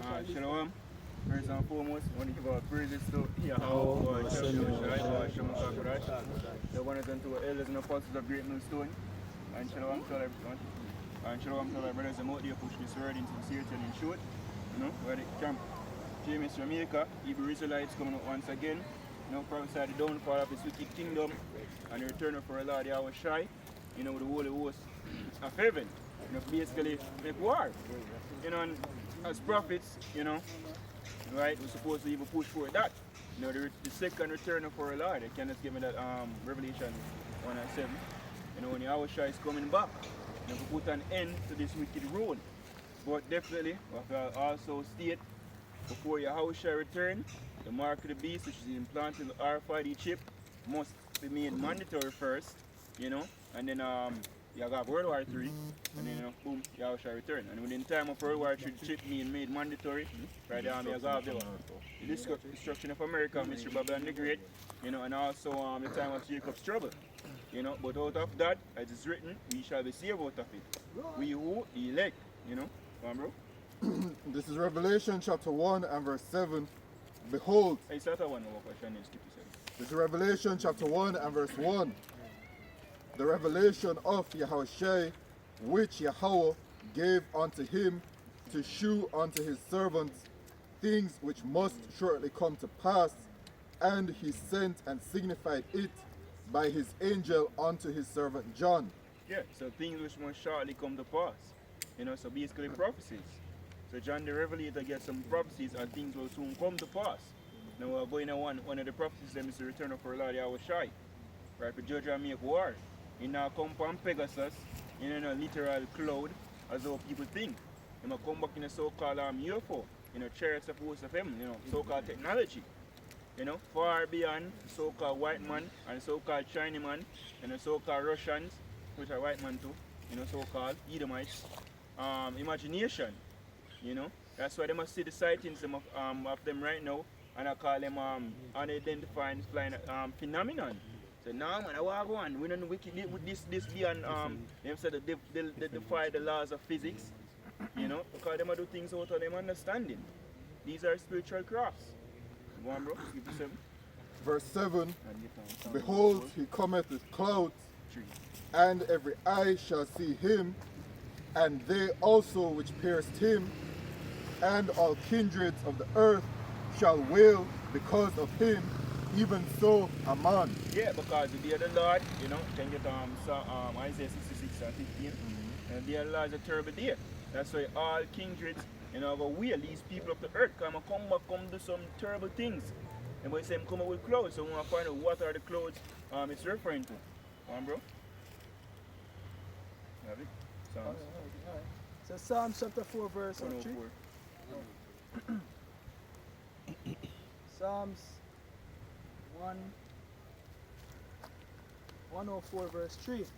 Shalom. First and foremost, I want to give our praises to Yahweh, the one and two elders and apostles of Great Millstone. And Shalom to everyone. And Shalom to our brothers and out there push this word in sincerity and in short. You know, where the camp Gmskingstonjamaica Jamaica, Hebrew Israelites coming up once again. You know, prophesy the downfall of his wicked kingdom and the return of our Lord Yahweh Shai, you know, with the holy host of heaven. You know, basically make war. You know, and as prophets, you know, right, we're supposed to even push for that. You know, the second return of our Lord, I can just give me that Revelation 1 and 7. You know, when Yahweh Shai is coming back, you know, to put an end to this wicked rule. But definitely, we have to also state, before Yahweh Shai return, the mark of the beast, which is implanted in the RFID chip, must be made mandatory first, you know, and then you got World War III, and then boom, Yahweh Shai return. And within time of World War III, chip being made mandatory, right there, you got the destruction of America, Mr. Babylon the Great, you know, and also the time of Jacob's trouble. You know, but out of that, as it's written, we shall be saved out of it. We who elect, you know. Come on, bro. This is Revelation chapter 1 and verse 7. Behold, this is Revelation chapter 1 and verse 1. The revelation of Yahweh, which Yahweh gave unto him to shew unto his servants things which must shortly come to pass, and he sent and signified it by his angel unto his servant John. Yeah, so things which must shortly come to pass. You know, so basically prophecies. So John the Revelator gets some prophecies and things will soon come to pass. Now we're going to one of the prophecies them is the return of our Lord Yahweh Shai. Right, to judge and make war. He now come from Pegasus in a literal cloud, as how people think. He might come back in a so-called UFO, you know, chariots of hosts of heaven, you know, so-called technology. You know, far beyond so-called white man and so-called Chinese man and the so-called Russians, which are white man too, you know, so-called Edomites, imagination, you know. That's why they must see the sightings of them right now, and I call them unidentified flying phenomenon. So now, man, I walk on. We don't know with this beyond them said that they defy the laws of physics, you know, because they do things out of them understanding. These are spiritual crafts. Go on, bro. Give me 7. Verse 7. Behold, he cometh with clouds, and every eye shall see him, and they also which pierced him, and all kindreds of the earth shall wail because of him, even so, amen. Yeah, because the day of the Lord, you know, can get Isaiah 66 and 15. And the day of the Lord is a terrible day. That's why all kindreds, you know, go wail, these people of the earth come back, come do some terrible things. And when they say come up with clouds, so we want to find out what are the clouds it's referring to. Come on, bro. Have it? Psalms. All right. So Psalms chapter 4 verse 3. Psalms 104 verse 3. It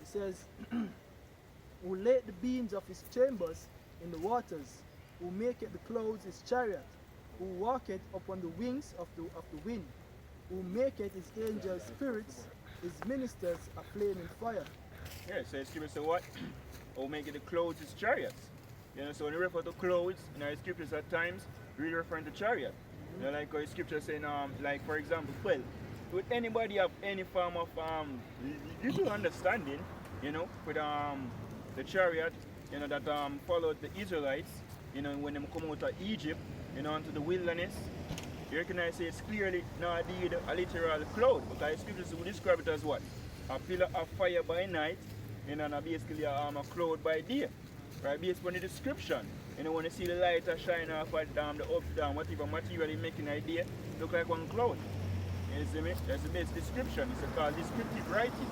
says, who laid the beams of his chambers in the waters, who maketh the clouds his chariot, who walketh upon the wings of the wind, who maketh his angels spirits, his ministers a flaming fire. Yeah, so scripture say what? Who maketh the clouds his chariots. You know, so when you refer to clouds in our scriptures at times, really referring to chariot. You know, like our scripture saying, like for example, well, would anybody have any form of little understanding, you know, with the chariot, you know, that followed the Israelites, you know, when they come out of Egypt, you know, into the wilderness, you recognize it's clearly not indeed a literal cloud, but the scriptures will describe it as what? A pillar of fire by night, you know, and basically a cloud by day, right? Based on the description. You know, when you see the light shine off at the up, down, whatever material you making idea, look like one cloud. You see me? That's the best description. It's called descriptive writing.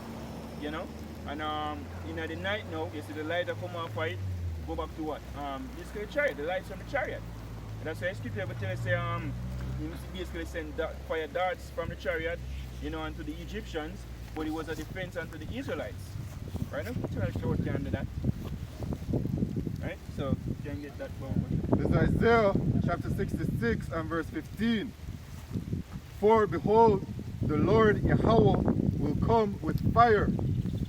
You know? And in the night now, you see the light that come off of it, go back to what? This is the chariot, the lights from the chariot. And that's why scripture ever tell us say he must basically send fire darts from the chariot, you know, onto the Egyptians, but it was a defense unto the Israelites. Right now, cloud can do that. Right? So you can get that one. This is Isaiah chapter 66 and verse 15. For behold, the Lord Yahweh will come with fire,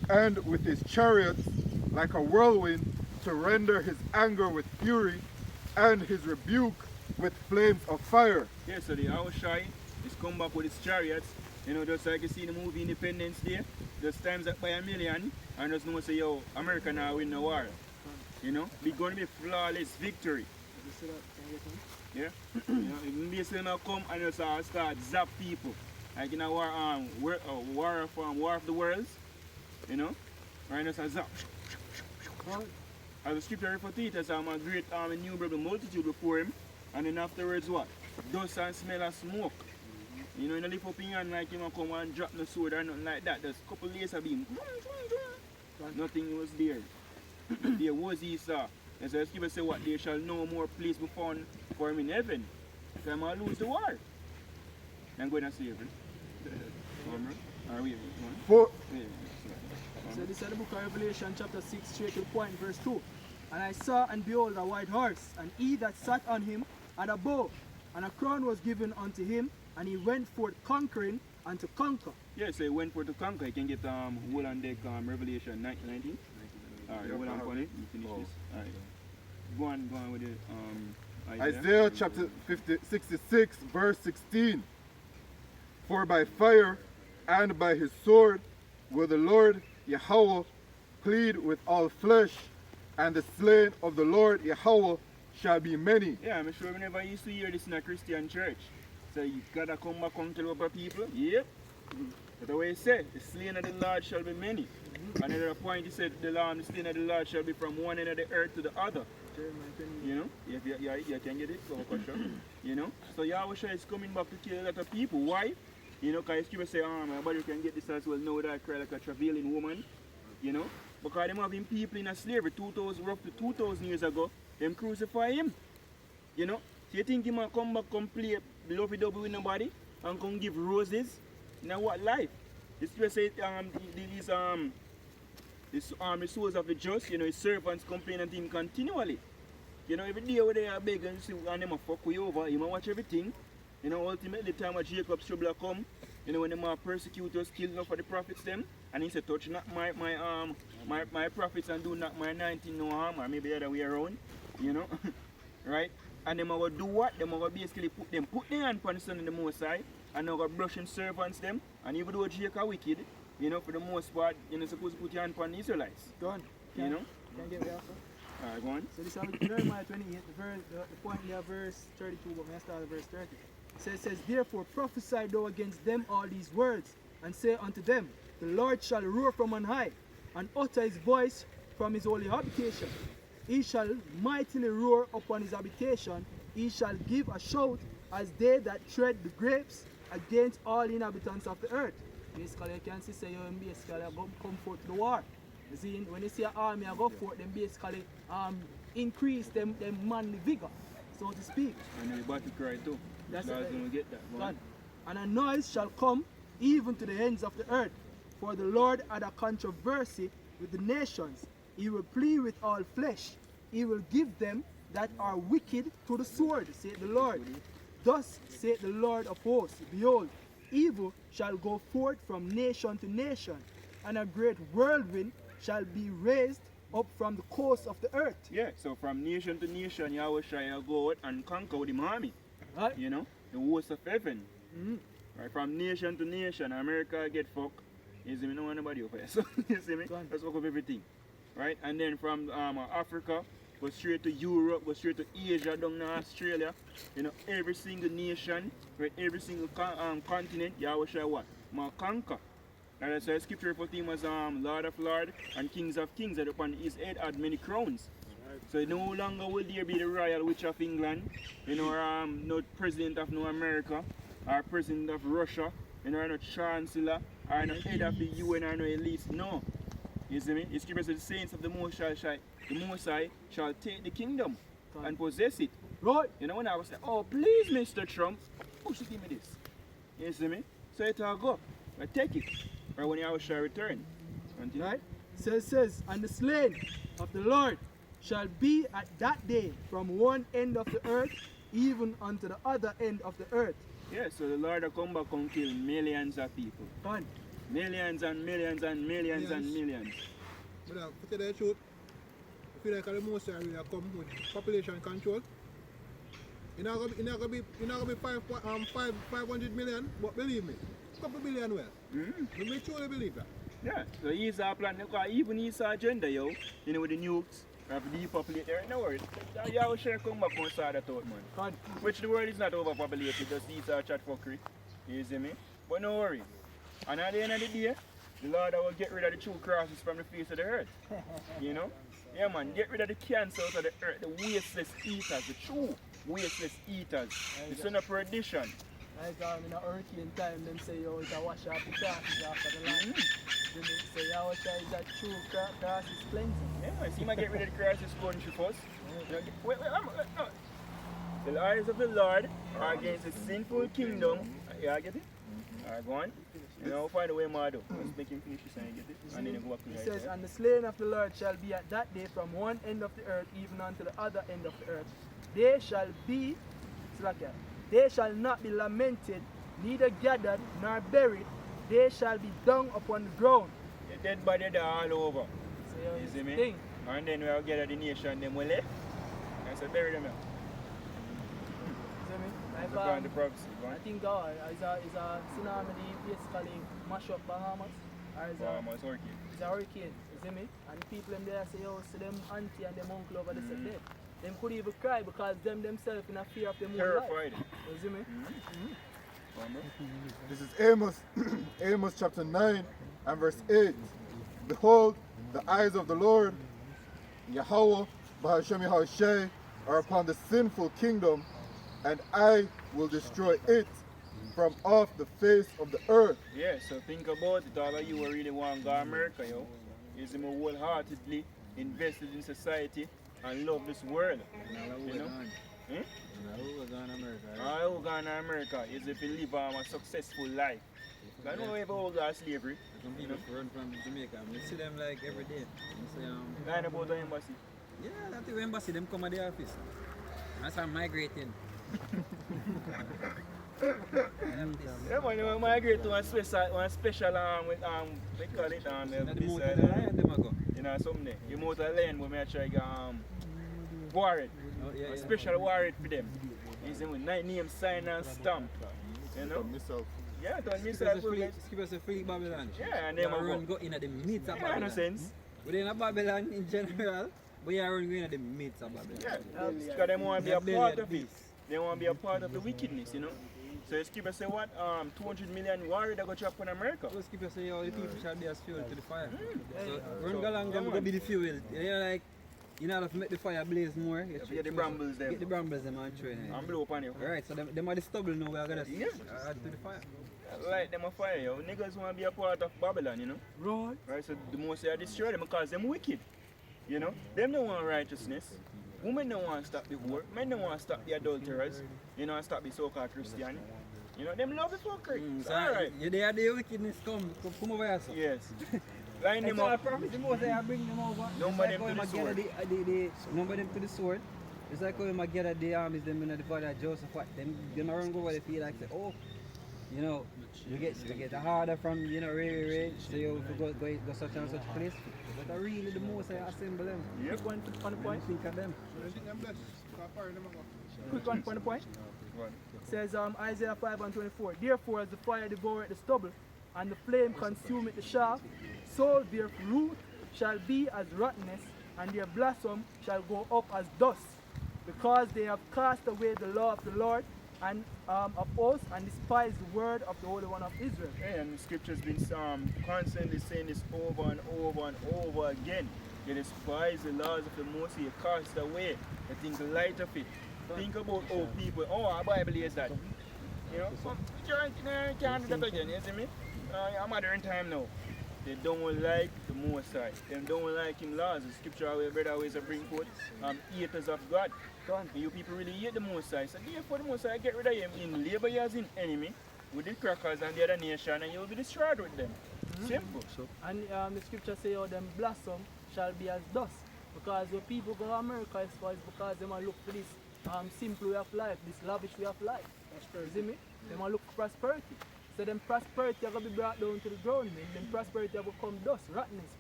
and with his chariots like a whirlwind, to render his anger with fury, and his rebuke with flames of fire. Yeah, so the Yahushai is come back with his chariots. You know, just like you see in the movie Independence Day, just times up by 1,000,000 and just know say, yo, America now win the war. You know, it's going to be flawless victory. Yeah, you know, if they say now come and just start zap people, like in a war, war of the worlds, you know, right? Just a zap. As the scripture refers to it as a great innumerable multitude before him, and then afterwards what? Dust and smell of smoke. You know, in the lift up in hand like you come and drop the sword or nothing like that. There's a couple laser beam. Nothing was there. There was he saw. And so the scripture say what? They shall no more place be found for him in heaven. So I'm going to lose the war. I'm going to slavery. So this is the book of Revelation chapter 6 straight to the point verse 2. And I saw and behold a white horse, and he that sat on him had a bow, and a crown was given unto him, and he went forth conquering and to conquer. Yeah, so he went forth to conquer. You can get whole on deck Revelation 19. Alright, hold on for it. You finish this. Alright. Go on with it. Isaiah chapter 66 verse 16. For by fire and by his sword will the Lord Yahweh plead with all flesh, and the slain of the Lord Yahweh shall be many. Yeah, I'm sure we never used to hear this in a Christian church. So you gotta come back and tell other people. Yep. That's the way he said, the slain of the Lord shall be many. And at a point he said, the slain of the Lord shall be from one end of the earth to the other. You know, you can get it, for sure. You know, so Yahweh is coming back to kill a lot of people. Why? You know, because people say, oh, my body can get this as well. Now that I cry like a travailing woman. You know, because them having people in a slavery roughly 2,000 years ago, them crucify him. You know, so you think he might come back and play lovey-dovey with nobody and come give roses? Now what life? This people say the souls of the just, you know, his servants complain and him continually. You know, every day where they are begging and them a fuck you over, you might watch everything. You know, ultimately the time of Jacob's trouble come, you know, when them persecute us, kill enough for the prophets them, and he said, touch not my prophets and do not my 19 no harm, or maybe the other way around, you know. Right? And them are going to do what? Them are going to basically put their hand on the Son of the Most High, and they're going to brush them servants them, and even though Jacob wicked, you know, for the most part, you're not supposed to put your hand on the Israelites. Go on. You know? Can you get me after? Alright, go on. So this is Jeremiah 28, the point there, verse 32, but we start at verse 30. So it says, therefore prophesy thou against them all these words, and say unto them, the Lord shall roar from on high, and utter his voice from his holy habitation. He shall mightily roar upon his habitation, he shall give a shout as they that tread the grapes against all inhabitants of the earth. Basically, you can see, say, you basically come forth to the war. You see, when you see an army go forth, then basically increase them manly vigor, so to speak. And the battle cry too. That's going to get that. God. And a noise shall come even to the ends of the earth, for the Lord had a controversy with the nations. He will plead with all flesh. He will give them that are wicked to the sword, saith the Lord. Thus saith the Lord of hosts, behold, evil shall go forth from nation to nation, and a great whirlwind shall be raised up from the coast of the earth. Yeah, so from nation to nation, Yahweh shall go out and conquer with him army. Right. You know, the host of heaven. Right, from nation to nation, America get fucked. You see me, no one nobody over here. So you see me? Let's fuck up everything. Right? And then from Africa, go straight to Europe, go straight to Asia, down to Australia. You know, every single nation, right, every single continent, Yahweh shall what? Conquer. And that's why scripture for him as Lord of Lords and Kings of Kings, that upon his head had many crowns. So no longer will there be the royal witch of England, you know, or no president of no America, or president of Russia, you know, or no chancellor, or no head of the UN, or no elite. No. You see me? The scripture says the saints of the Most High shall take the kingdom and possess it. Right. You know, when I was like, oh please Mr. Trump, who should give me this? You see me? So it'll go. But take it. Or when I shall return. Continue. Right? So it says, and the slain of the Lord shall be at that day from one end of the earth even unto the other end of the earth. Yeah, so the Lord will come back and kill millions of people. Fun. Millions and millions and millions and millions. But put it there, shoot. feel like the most really come with population control. It's not gonna be 500 million, but believe me, a couple billion well. We truly believe that. Yeah, so he's our plan, because even his agenda, yo, you know, with the nukes, have to depopulate there, no worries. Yeah, will share come back and sort that out, man. Which the world is not overpopulated, just these are chat fuckery. You see me? But no worry. And at the end of the day, the Lord will get rid of the true crosses from the face of the earth. You know? Yeah, man, get rid of the cancer out of the earth, the wasteless eaters, the true wasteless eaters, the son of perdition. Like in a hurricane time, them say, yo, it's a wash off the crosses after the land. Then they say, yeah, wash is that true crosses cleansing. Yeah, see, I get rid of the crosses country first. Wait, no. The eyes of the Lord are against the sinful kingdom. Yeah, I get it? Alright, go on. And I'll find a way more do. Let's make him finish this and you get it. And then you go back to it says, and the slaying of the Lord shall be at that day from one end of the earth even unto the other end of the earth. They shall be, they shall not be lamented, neither gathered nor buried. They shall be dung upon the ground. The dead body are all over. So, you see me? And then we'll gather the nation, them will left. And so bury them out. Like, the prophecy, I think God is a tsunami basically mash up Bahamas. Or is Bahamas hurricane. It's a hurricane, you see me? And people in there say, oh, see them auntie and them uncle over there say dead. Them could even cry because them themselves in a fear of them own life. Terrified. You see me? This is Amos chapter 9 and verse 8. Behold, the eyes of the Lord, Yahweh, Bahashem Yahushai, are upon the sinful kingdom, and I will destroy it from off the face of the earth. Yeah, so think about it, all of you who really want to go to America, yo. Is him wholeheartedly invested in society and love this world. You know? Who gone to America? All who gone to America is if you live a successful life. I don't know if all got slavery. Some people run from Jamaica. We see them like every day. Line about the embassy. Yeah, that's the embassy. Them come at the office. That's how I'm migrating. Yeah, man, you migrate to one special with they call it you know, someday. You move to a land where I try to warrant. A special warrant for them. It's with name, sign and stamp. You know? Yeah, to myself. Give us a free Babylon. Yeah, and then go in at the midst of Babylon. Yeah, no sense. Within a Babylon in general, but you are going at the midst of Babylon. Yeah, because they want to be a part of it. They want to be a part of the wickedness, you know. So it's keep us say what 200 million warrior that go trap on America. Let's keep us say all the people shall be as fuel to the fire. So run along go be the fuel. You know, like you know, to make the fire blaze more. You get the brambles them. Get the brambles them and train. And blow upon you. Alright, so them are the stubble now we are gonna add to the fire. Like them a fire, yo. Niggas want to be a part of Babylon, you know. Right, so the most they destroy them because them wicked. You know, them don't want righteousness. Women don't want to stop the war. Men don't want to stop the adulterers. You know, and stop the so-called Christian. You know, them love the fuckery. So alright. Yeah, they are the wickedness come over here, so. Yes. Line them up. The most I bring them over. Number them to the sword. Number them to the sword. It's like when I get at the armies, them in the father Joseph, them run over the field like say, oh, you know, you get harder from, you know, really, so you go such and such place. But I really the most I assemble them. Yep. Quick one on the point. Think of them. Quick one on the point. It says Isaiah 5:24. Therefore, as the fire devoureth the stubble, and the flame consumeth the shaft, so their root shall be as rottenness, and their blossom shall go up as dust, because they have cast away the law of the Lord and of oaths, and despised the word of the Holy One of Israel. Yeah, and the scripture's been constantly saying this over and over and over again. You despise the laws of the Most High, you cast away. You think light of it. Think about how people, our Bible is that. You know, you can't do that again, you see me? I'm modern time now. They don't like the Most High. They don't like Him laws. The scripture our brother always bring forth haters of God. You people really hate the Most High. So therefore the Most High get rid of Him in labor as in enemy with the crackers and the other nation, and you will be destroyed with them. Simple. And the scripture say, oh, them blossom shall be as dust. Because when people go to America, it's because they might look for this simple way of life, this lavish way of life. You see me? They might look for prosperity. So them prosperity are going to be brought down to the ground. Then prosperity will become dust, rottenness.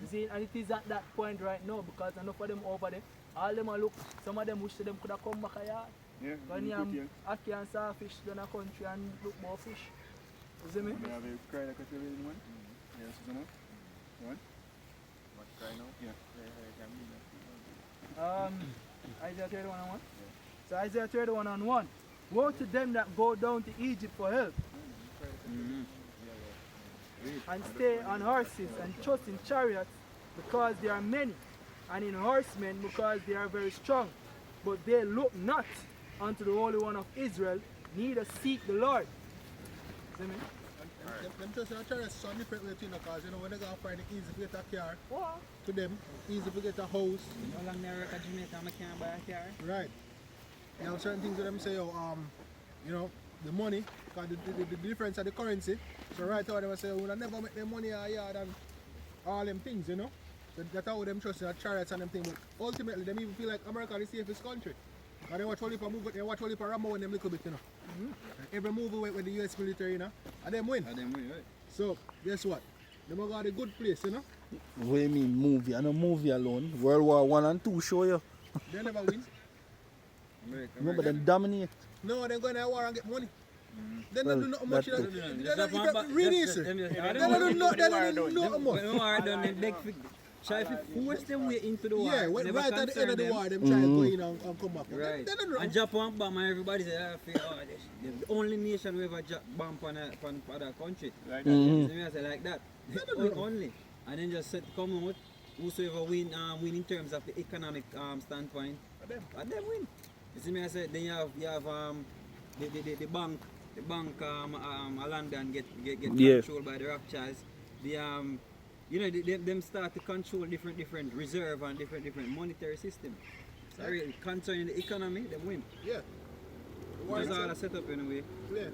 You see, and it is at that point right now because enough of them over there, all them are look, some of them wish them could have come back here. Yeah, When you good here. have Aki and Starfish in the country and look more fish. You see me? You have a cry like a television one? Yes, you know? One? What cry now? Yeah. Isaiah 31 and 1. So Isaiah 31 and 1. Woe to them that go down to Egypt for help and stay on horses and trust in chariots because they are many, and in horsemen because they are very strong. But they look not unto the Holy One of Israel, neither seek the Lord. See me? Them just in a chariot so different way, because when they go find it easy to get a car, What? to them, easy to get a house. How long they work at Jamaica, I can't buy a car. Right. You have certain things that them say, the money, because the difference of the currency. So right now they say, we'll never make them money higher than all them things, So that's how them trust in a chariots and them things. But ultimately, them even feel like America is the safest country. And they watch only for move, they watch only for Rambo and them little bit, And every move with the US military, and them win. And then we, right? So, guess what? They go to the good place, What do you mean movie? And a movie alone. World War One and Two show you. They never win. Remember them dominate. No, they're going to war and get money. They Well, don't do nothing much. that's Read it, sir. They don't do nothing much. When war done, they beg for try to force them way into the war. Yeah, Never right at the end concern of the them. war, them try to go in and come back. Right. They don't do And nothing. Japan bomb and everybody say, they're the only nation who ever bomb on other country. Like Mhm. So me I say like that. don't know. Only. And then just set come out, whosoever win in terms of the economic standpoint, and them win. You see me I say then you have the bank London get Yeah. controlled by the Rothschilds. Them start to control different reserve and different monetary system. So really concerning the economy, them win. Yeah. That's all I set up anyway. Yeah.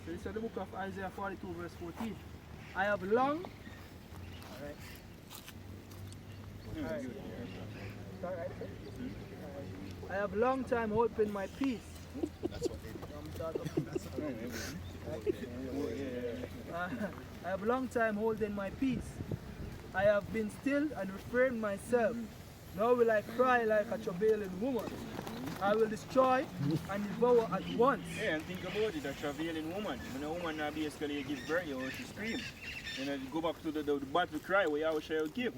So this is the book of Isaiah 42 verse 14. I have long... Alright. Alright. I have long time hoping my peace. I have long time holding my peace. I have been still and refrained myself. Now will I cry like a travailing woman. I will destroy and devour at once. Yeah, and think about it, a travailing woman. When a woman now basically gives birth, she screams. Go back to the battle cry where you shall give.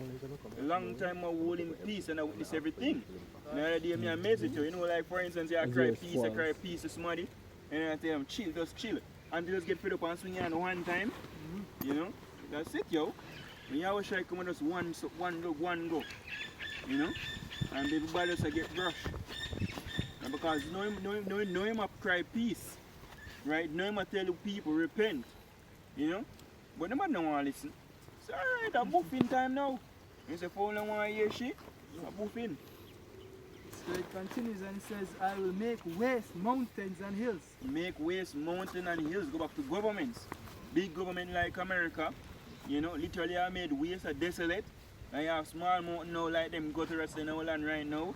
A long time I hold in peace and I witness everything. And the other day me amazed with you. Like for instance, I cry peace to somebody. And I tell them, chill, just chill. And they just get fed up and swing on one time. That's it, yo. When you always try come on just one go. And everybody just get brushed. And because no him up cry peace. Right? No him tell the people repent. But them don't want to listen. So alright, I'm buffing time now. You say for long want to hear shit, I'm buffing. So it continues and it says, I will make waste mountains and hills. Make waste mountain and hills, go back to governments. Big government like America, literally I made waste a desolate. And you have small mountain now like them go to rest in our land right now.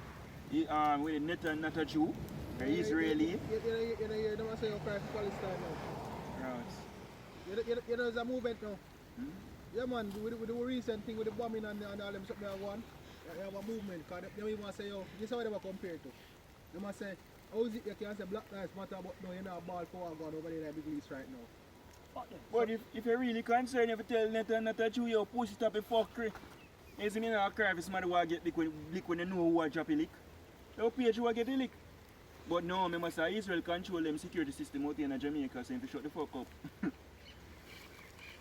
With not a Jew, an Israeli. You don't say you cry for Palestine now. Right. There's a movement now. Yeah, man, with the recent thing with the bombing and all them something like one, you have a movement. Because they even say, this is what they were compared to. They must say, how is it you can say Black Lives Matter, but no, you're not a ball for a gun over there in the Big East right now. But if you're really concerned, if you tell not a Jew, you push it up a fuckery. You see me not cry if somebody want to get lick when they know who will drop a lick. They'll pay you will get a lick. But no, I must say Israel control them security system out here in Jamaica, so if you shut the fuck up.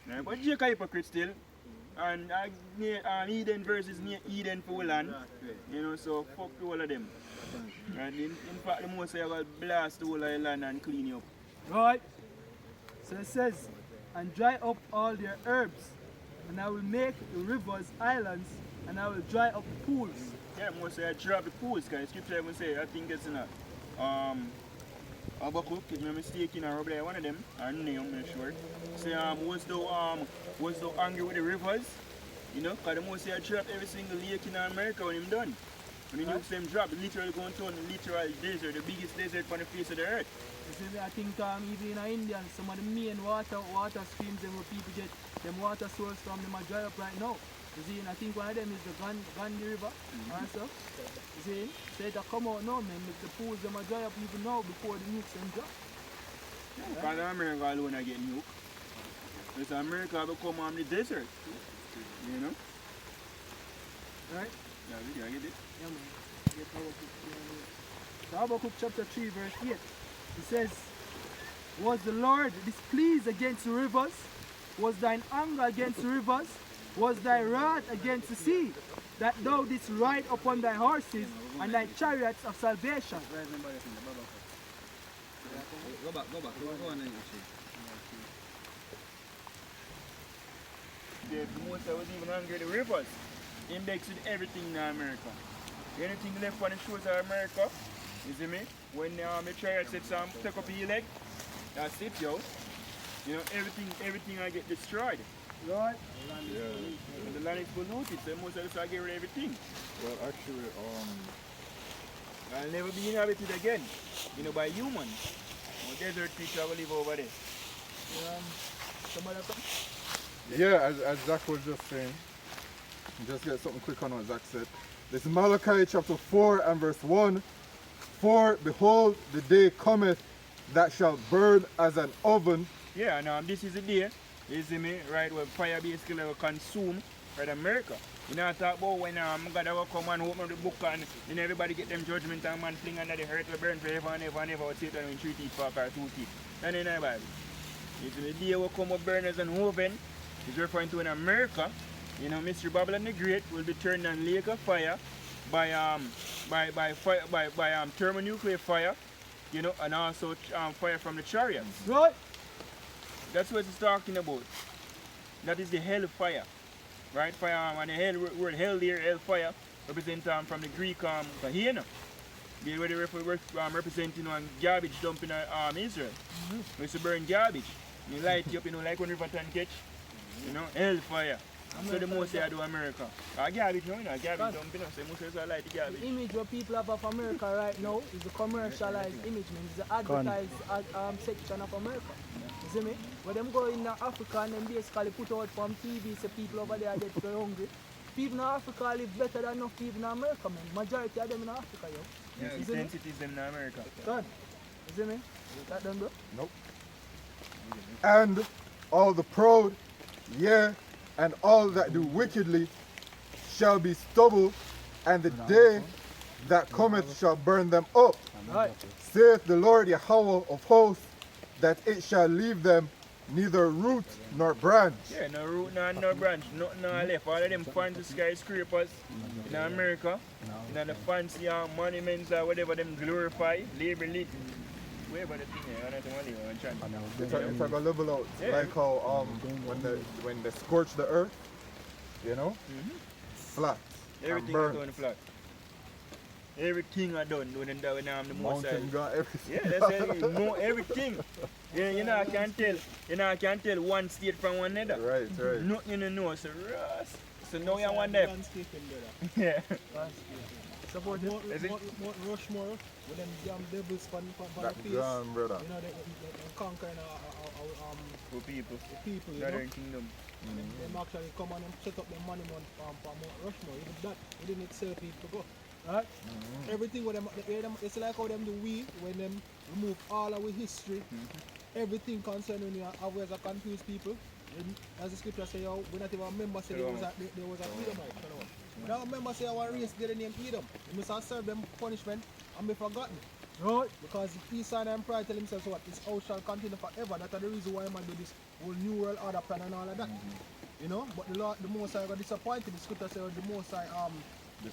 Right, but Jake a hypocrite still. And Eden versus Eden for land. So fuck the whole of them. Right, in fact, the most I will blast the whole of the land and clean you up. Right. So it says, and dry up all their herbs, and I will make the rivers islands, and I will dry up the pools. Yeah, most I drop the pools, because scripture even say, I think it's in a Habakkuk, if I'm mistaken, or one of them, or name, I'm not sure. Say, was thou angry with the rivers? Because the most I drop every single lake in America when I'm done. When you see them drop, literally going to the literal desert, the biggest desert on the face of the earth. You see, I think even in India, some of the main water streams and where people get them water source from them are dry up right now. You see, and I think one of them is the Gandhi River and stuff. You see, so it come out now, man, make the pools them a dry up even now before the nukes them drop. Because America alone are getting nuked. Because America become the desert. You know? Right? Yeah, I get it. Yeah, man. Get Habakkuk. So Habakkuk chapter 3 verse 8. It says, was the Lord displeased against the rivers? Was thine anger against the rivers? Was thy wrath against the sea? That thou didst ride upon thy horses and thy chariots of salvation. Go back. Go on and The most I was even angry the rivers. Indexed everything in America. Anything left on the shores of America, you see me? When the chariot sets take up your leg, that's it, yo. You know, everything I get destroyed. Right? And the land is polluted, so most of us I get rid of everything. Well, actually, I'll never be inhabited again, you know, by humans. No desert creature will live over there. Some other thing? yeah, as Zach was just saying, just get something quick on what Zach said. This is Malachi chapter 4 and verse 1. For behold, the day cometh that shall burn as an oven. Yeah, now this is the day, you see me, right, where fire basically will consume right America. You know, I talk about when God will come and open the book and then everybody get them judgment and man fling under the earth will burn forever and ever and ever with Satan when 3 teeth fall or 2 teeth. And in the Bible. You see, the day will come up burn as an oven is referring to in America. You know, Mr. Babylon the Great will be turned on lake of fire by thermonuclear fire, you know, and also fire from the chariots. Right? That's what it's talking about. That is the hell fire, right? Fire and the hell word hell there, hell fire, represent from the Greek kahena. They were representing on garbage dumping Israel. We used to burn garbage. You light you up, you know, like when River Tan catch, you know, hell fire. So the most I do America. Garbage, you know, garbage dumping up, so most of us light the garbage. The image what people have of America right now is the commercialized image, man. It's the advertised section of America. You see me? When them go in Africa and then basically put out from TV, so people over there get very hungry. People in Africa live better than enough people in America, man. Majority of them in Africa, yo. Yeah, You see me? cities in America. Done. You see me? That done, bro? Nope. And all the proud, yea, and all that do wickedly shall be stubble, and the day that cometh shall burn them up. Right. Saith the Lord Yahweh of hosts, that it shall leave them neither root nor branch. Yeah, no root, no branch, nothing left. All of them fancy skyscrapers in America, you know, the fancy monuments or whatever them glorify, label it. Whatever the thing is, I don't want to leave on chance. It's like a level out, Yeah. like how when they scorch the earth, you know, flat and Everything is burnt. done flat. Everything are done when the most Mountain gone, everything. Yeah, that's it. You know everything. Yeah, you know I can't tell. You know I can't tell one state from one another. Right, right. Nothing you know. So now you want them. Yeah. Support it. Is it? Mount Rushmore, with them damn devils from the That face. gone, brother. You know, they conquering For people. the people, you know. Northern Kingdom. Them actually come and set up the monument from Mount Rushmore. Even that, it didn't itself need to go. Right? Everything with them, it's like how them do we, when them remove all our history, everything concerning you, always confuse people. And as the scripture say, oh, we not even remember say there was a Edomite. We don't remember say our race get the name Edom. We must have served them punishment and be forgotten. Right? Because Esau and pride tell himself so what this house shall continue forever. That's the reason why man do this whole new world order plan and all of that. You know, but the Lord, the Most High got disappointed. The scripture says the Most High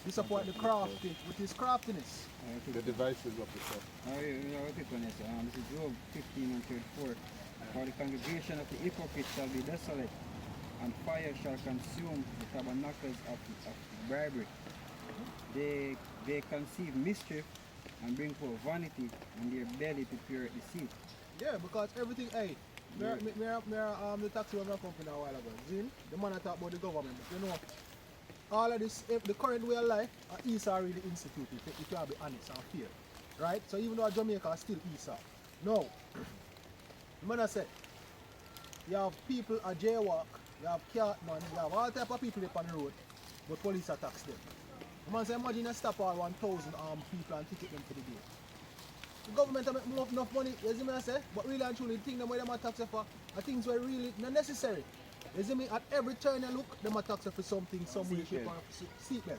disappoint the crafty with his craftiness. The devices of the self. This is Job 15 and 34. For the congregation of the hypocrites shall be desolate, and fire shall consume the tabernacles of bribery. They conceive mischief and bring forth vanity, and their belly prepare deceit. Yeah, because everything, hey, the taxi was not company a while ago. Zin, the man I talk about the government, but you know, all of this, if the current way of life, Esau really instituted, if you have to be honest and fair. Right? So even though Jamaica is still Esau. No. The man I said, you have people a jaywalk you have cartman, you have all type of people up on the road, but police attacks them. The man say, imagine you stop all 1,000 people and ticket them for the day. The government have make enough money, you see me I say, but really and truly, the thing them where them attacks you for are things were really not necessary. You see me, at every turn you look, them attacks you for something, some way, shape, or seatbelt.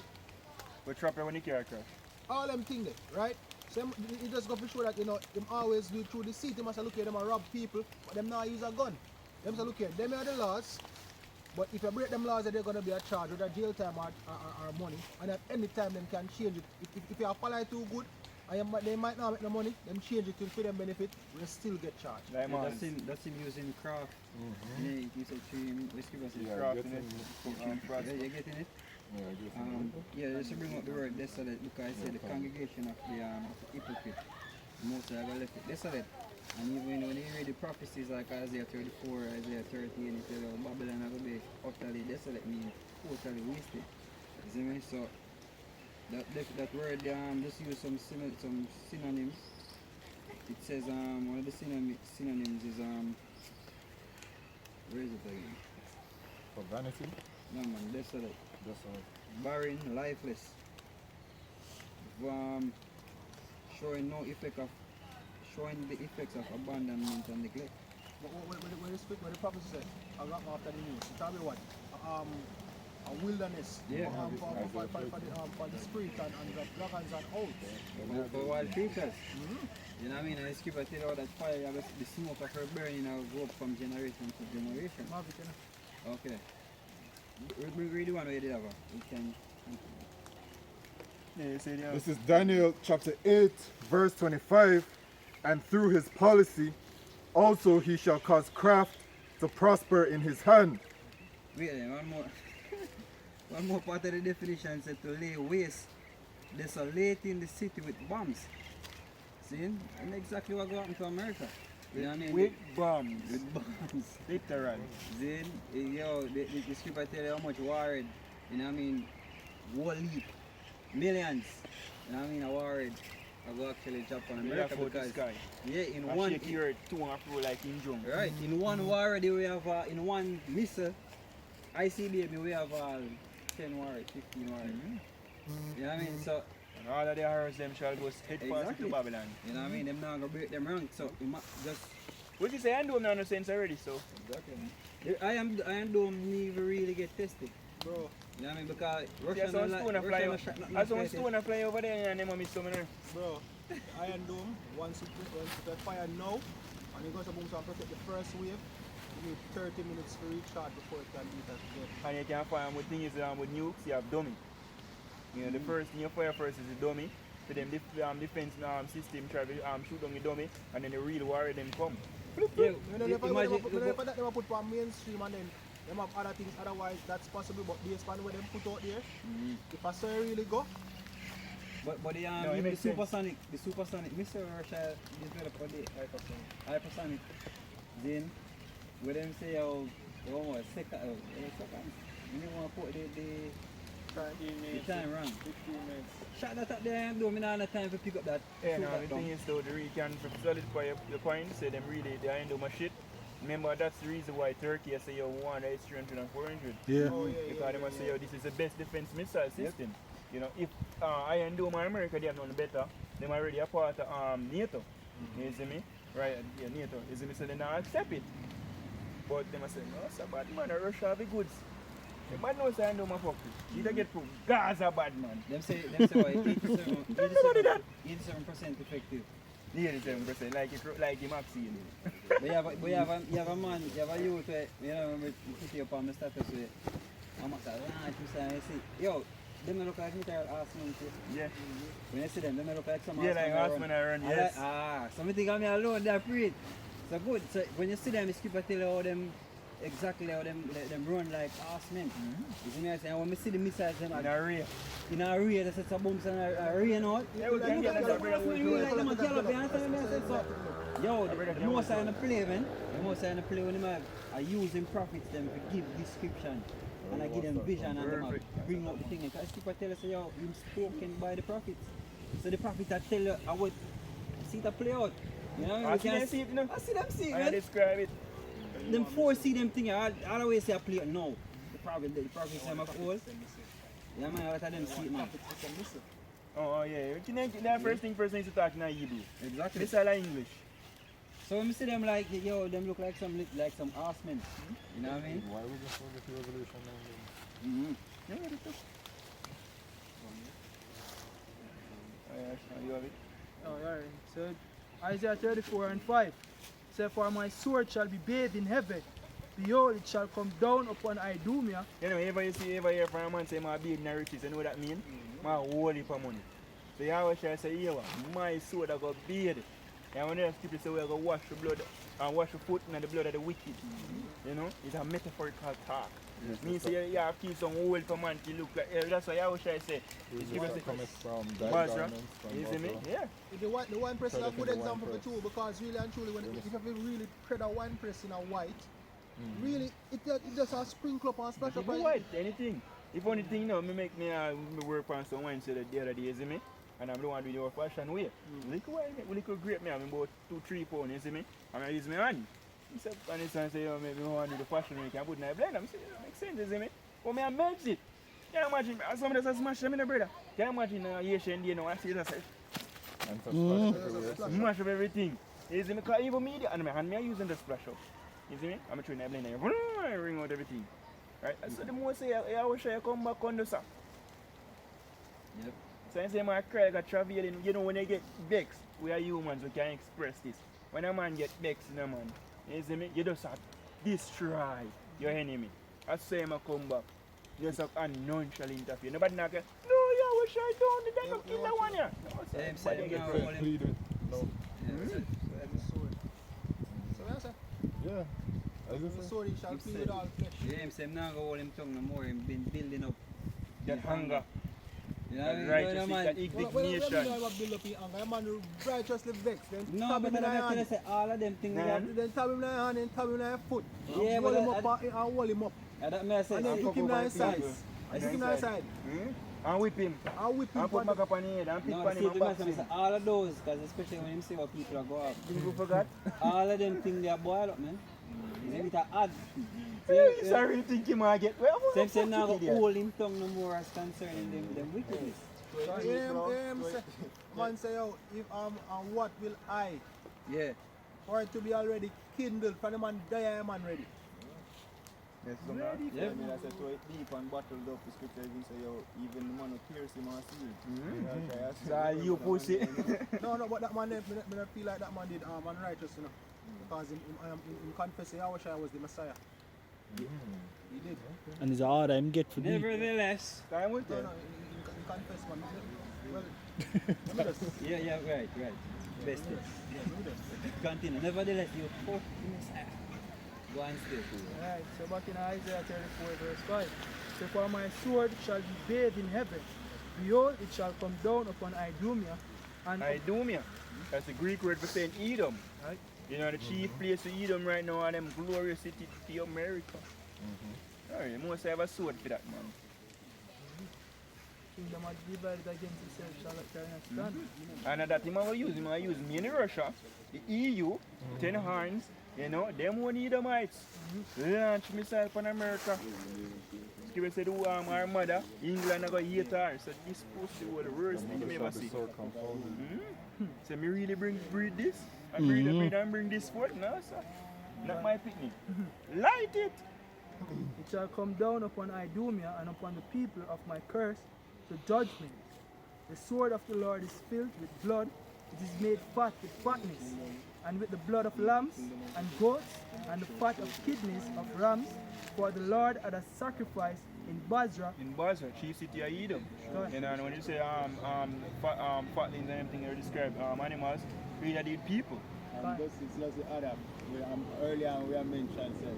But trap you when the car crash. All them things there, right? So you just got to show that, you know, them always do it through the seat. They must look at them and rob people, but them not use a gun. Them must look at them are the laws, but if you break them laws, they're going to be a charge with a jail time or money, and at any time them can change it. If you apply too good, and they might not make no money, them change it to for them benefit, will still get charged. Like That's him using craft. Yeah, you said trim, whiskey was yeah, craft getting in it. Yeah, you're getting it? Yeah, just to bring up the word, they said it because I said the congregation of the hypocrite. Most of them left it. They said it. And even when you read the prophecies like Isaiah 34, Isaiah 30, and it said, oh, Babylon will be utterly desolate, meaning totally wasted. You see me? So that word, just use some synonyms. It says one of the synonyms is where is it again? For vanity? No man, desolate. Desolate. Barren, lifeless. Showing no effect of the effects of abandonment and neglect. But when the prophet said, I got after the news, it tell me what? A wilderness Yeah. for the spirit and the dragons and out. For wild creatures. You know what I mean? And the scripture tell you that fire, the smoke of her burning will go up from generation to generation. Okay. We read the one where you did have we can. Yeah, you say the This is Daniel chapter 8, verse 25. And through his policy, also he shall cause craft to prosper in his hand. Wait then, one more. One more part of the definition said to lay waste, desolating the city with bombs. See? And exactly what happened to America. You know what I mean? with bombs. With bombs. Literal. Then, yo, the scripture tell you how much worried, you know what I mean, whole heap, millions, you know what I mean, are worried. I go actually jump on America because, yeah, in I one, shake your two and fro like in drum. right, in one war already we have, in one missile, ICBM we have 10 war, 15 war. You know what I mean, so, And all of the horrors them shall go head first Exactly. to Babylon. you know what I mean, them not gonna break them rank, so, just, What you say, I do no sense already, so. I am don't even really get tested. Bro, You know what I mean? Because Yeah, some stone fly over. As some stone fly over there and them miss some in there. bro, the Iron Dome, once it fire now, and it goes to boom and protect the first wave, you need 30 minutes to recharge before it can beat us again. And you can fire with things with nukes, you have dummy. You know, the first thing you fire first is the dummy. So them defense system try to shoot down the dummy, and then the real warrior them come. Yeah, You know, if that they put on mainstream and then them have other things, otherwise that's possible, but based on what them put out there, if I saw it really go, but the No, it the makes sense. supersonic missile Russia developed for the hypersonic. Then when them say oh seconds, when you want to put the time wrong. 15 minutes. Shot that up there and do me not have time to pick up that. Yeah, shoot no, that the down. thing is though, the real can solidify your point, say them really, they ain't do my shit. Remember, that's the reason why Turkey say you want it's 300 and 400. Yeah. oh yeah, Because they must say, yo, this is the best defense missile system. You know, if Iron Dome or America, they have none better, they already a part of NATO. You see me? Right, yeah, NATO. You see me? So they not accept it. But they must say, no, it's a bad man, Russia have the goods. The man knows Iron Dome a fuck with. You don't get proof. Gaza bad man. Them say why 87% effective. 87%, like the Maxine. But you have a man, you have a youth where, you know, we put you up on the status where I'm at that see, yo, them look like military horsemen too. Yeah. When you see them, they look like some Yeah, like horsemen I run, yes. Something got me alone, they're afraid. So good, so when you see them, it's keep tell you how them, exactly how them run like horsemen. You see me, I say, when we see the missiles, them In a rear. in a rear, they set some bombs and a rear and all. Yeah, we can get that. Like them a gallop behind them, I said so. Yo, the most I in the play, man. The most I in the play when them are using prophets them to give description. And I give them vision and them bring out the thing. Because people tell us, yo, him spoken by the prophets. So the prophets that tell you, I would see it play out. You know, I see them see it, no? I see them see it, I man. describe it. them foresee them thing. I always say I play it now. The prophet say I'm a fool. Yeah man, a lot of them see it now. Oh yeah, that first thing to talk in Hebrew. Exactly. This is like English. So when I see them like, yo, them look like some horsemen. You know what I mean? Why would you forget the revelation now? Mm-hmm. Yeah, that's it. Oh yeah, you have it. Oh, alright. So Isaiah 34:5 says, "For my sword shall be bathed in heaven. Behold, it shall come down upon Idumea." You know, ever hear from a man say my baby in riches, you know what that mean? My whole heap of money. So you always try to say, yeah, my sword I got bathed. And when there's people say we are going to wash the blood and wash the foot and the blood of the wicked. You know, it's a metaphorical talk. Yes, Means you have to keep some old for man to look like. That's why I always try to say. It's people say, coming from Basra, garments from you see me? Basra. Yeah. The wine press is a good Traditional example wine for too, because really and truly, when if you really tread a wine press in a white, Mm-hmm. really it just a sprinkle up and splash up. You do white, anything. If only thing, you know, me make me work on some wine so the other day, you see me? And I don't want to do the old fashioned way. Liquor wine, liquor grape me, I'm about 2-3 pounds, you see me? And I use my hand. He said, and he say, yo, maybe we want to do the fashion way, can put in a blend. I'm saying, that makes sense, you see me? But me, I melt it. Can you imagine? Somebody just smash them in the brother. Can you imagine Asian day, you know, I see that, And to splash everywhere. smash up everything. You see me? Because even me, and my hand, me, I using the splash up. You see me? I'm trying to blend it. I ring out everything. Right? So the more say, I wish I come back on the side. Yep. So I say my cry got traveling, you know, when they get vexed, we are humans, we can express this. When a man get vexed, you know, man, you see me? You just have to destroy your enemy. I say I come back. You just have to nonchalant interfere. Nobody not get, no, yeah, wish I don't, they don't kill that one, yeah. No, so Same, nobody same, get no. vexed. Plead with love. So that's it. Yeah. As you The say. sword shall Keep feed saying. all flesh. Yeah, him say, I'm not going to hold him tongue no more. Him been building up. That hunger, You know what I that mean? righteousness, man. that Well, indignation. you build up in anger. A man righteously vexed. Then No, stab but him in I the tell you, hand. say all of them things. Nah. That, Then stab him in the hand and stab him in the foot. Yeah, And but hold him I- up and hold him up. that me I say. And then And hook him fuck down up his side. people. And hook him down his side. And whip him. And whip him And put for back the... up on his head and pick No, on see, him and the box matter is him. all of those, because especially when him see how people are go up, Think you forgot? all of them things they are boiled up, man. It's a bit of odd. Hey, sorry, you think you might get well? Same say now go idiot. hold him tongue no more as concerning them wickedness. Man say, yo, if and what will I, Yeah. for it to be already kindled, for the man die, I am man ready. Yes, Yeah. I mean, I said, so it deep and bottled up. The scripture even say, yo, even the man who pierce him and see him. So you pussy. No, but that man, me not feel like that man did unrighteous, you know. Because him confessed, I wish I was the Messiah. He did. And it's hard him get for deep. Nevertheless. Time will No, tell. he confessed, man. Well, let me just... Yeah, right. Best it. Continue. Nevertheless, you fuck Messiah. Go and stay. Alright, so back in Isaiah 34:5. So for my sword shall be bathed in heaven. Behold, it shall come down upon Idumea. And Idumea. That's the Greek word for saying Edom. Right. You know, the chief place of Edom right now are them glorious city to America. Alright, you must have a sword for that, man. kingdom are divided against itself shall not stand. And that him will use me in Russia, the EU, 10 horns, you know, them won't need Edomites. Launch missile on America. Give us our mother, England, I got hate her. So this supposed to be the worst thing you ever see. So confounded. So me really breed this? And breed and bring this forth? No, sir. Not my picnic. Light it! It shall come down upon Idumea and upon the people of my curse to judgment. The sword of the Lord is filled with blood, it is made fat with fatness, and with the blood of lambs and goats, and the fat of kidneys of rams, for the Lord had a sacrifice in Basra. In Basra, chief city of Edom. Right. You know, and when you say fatlings and everything you describe animals, we are the people. Right. This is just the other. Earlier we have mentioned say,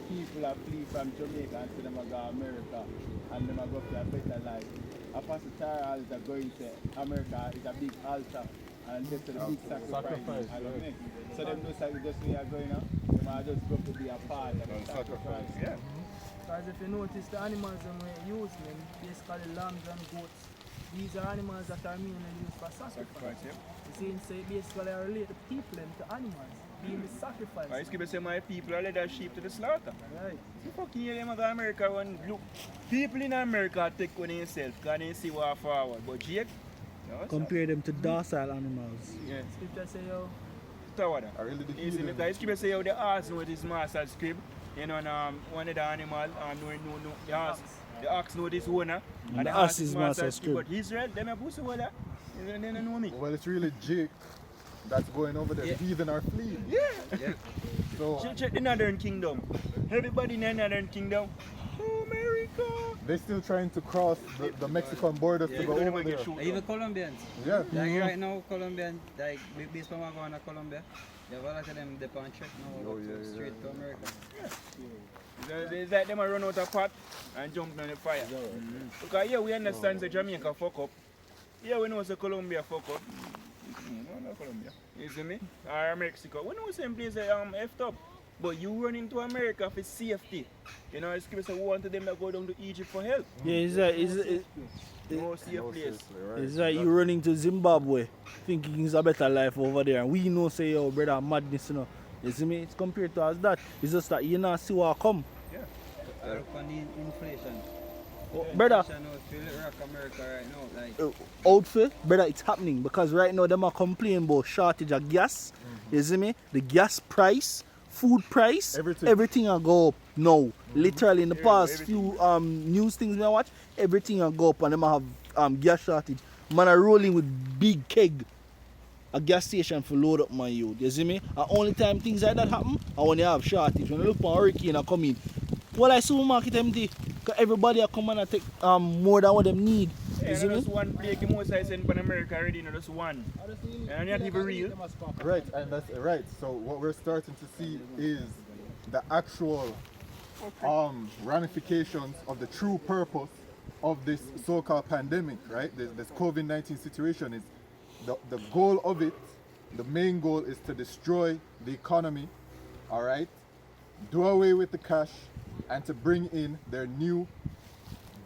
people are flee from Jamaica and say them are go to America and them are go for a better life. Apostle Charles are going to America is a big altar and this is a big sacrifice. right. So them just like just we are going on, them are just go to be a part of the sacrifice. Yeah. Because if you notice the animals them we use them, basically lambs and goats. these are animals that are mainly used for sacrifice. You see, so it basically relate the people them to animals, being the sacrifice. I used to say my people are led as sheep to the slaughter. Right. You fucking hear them go America when look, people in America take one themselves because they see what forward. But Jake, no, Compare them to docile animals. yeah. Scripture say, yo, Tawada. I really did You see, hear because them. the scripture say how the ass know this master script. You know, and one of the animal, the ox know this owner. And the ass is master script. But Israel, them a pussy over there. They don't know me. Well, it's really Jake that's going over there Yeah. feeding our fleet. Yeah. Yeah. So Check the Northern Kingdom. Everybody in the Northern Kingdom. Oh, America. they're still trying to cross the Mexican border to go They over might get there. shoot Even down. Colombians. Yeah. Like right now, Colombian, like based on what going to Colombia, you have a lot of them depend on trip now Oh, yeah, straight to America. It's like them a run out of pot and jump on the fire. Because yeah, we understand the Jamaica fuck up. Yeah, we know the Colombia fuck up. No, not Colombia. You see me? Or Mexico. We know same place effed up. But you run into America for safety. You know, it's because we want them to go down to Egypt for help. Yeah, No safe place. it's like you running to Zimbabwe thinking it's a better life over there. And we know say, yo, brother, madness, you know. You see me? It's compared to us that. It's just that you not see what come. I look on the inflation. Oh, brother, Inflation now is really rock America right now. Like, outfit, brother, it's happening because right now them are complaining about shortage of gas. You see me? The gas price, food price, everything will go up now. Literally in the past few news things we watch, everything will go up and them have gas shortage. Man are rolling with big keg. A gas station for load up my youth. You see me? And only time things like that happen are when you have shortage. When you look for a hurricane and come in. Well, I supermarket empty. Because everybody are coming and take more than what they need. You Yeah, see me? just one plague the most I send from America already, you know, just one. And not even real. Right, and that's right. So what we're starting to see is the actual ramifications of the true purpose of this so-called pandemic, right? This COVID-19 situation is the goal of it, the main goal is to destroy the economy, all right? Do away with the cash and to bring in their new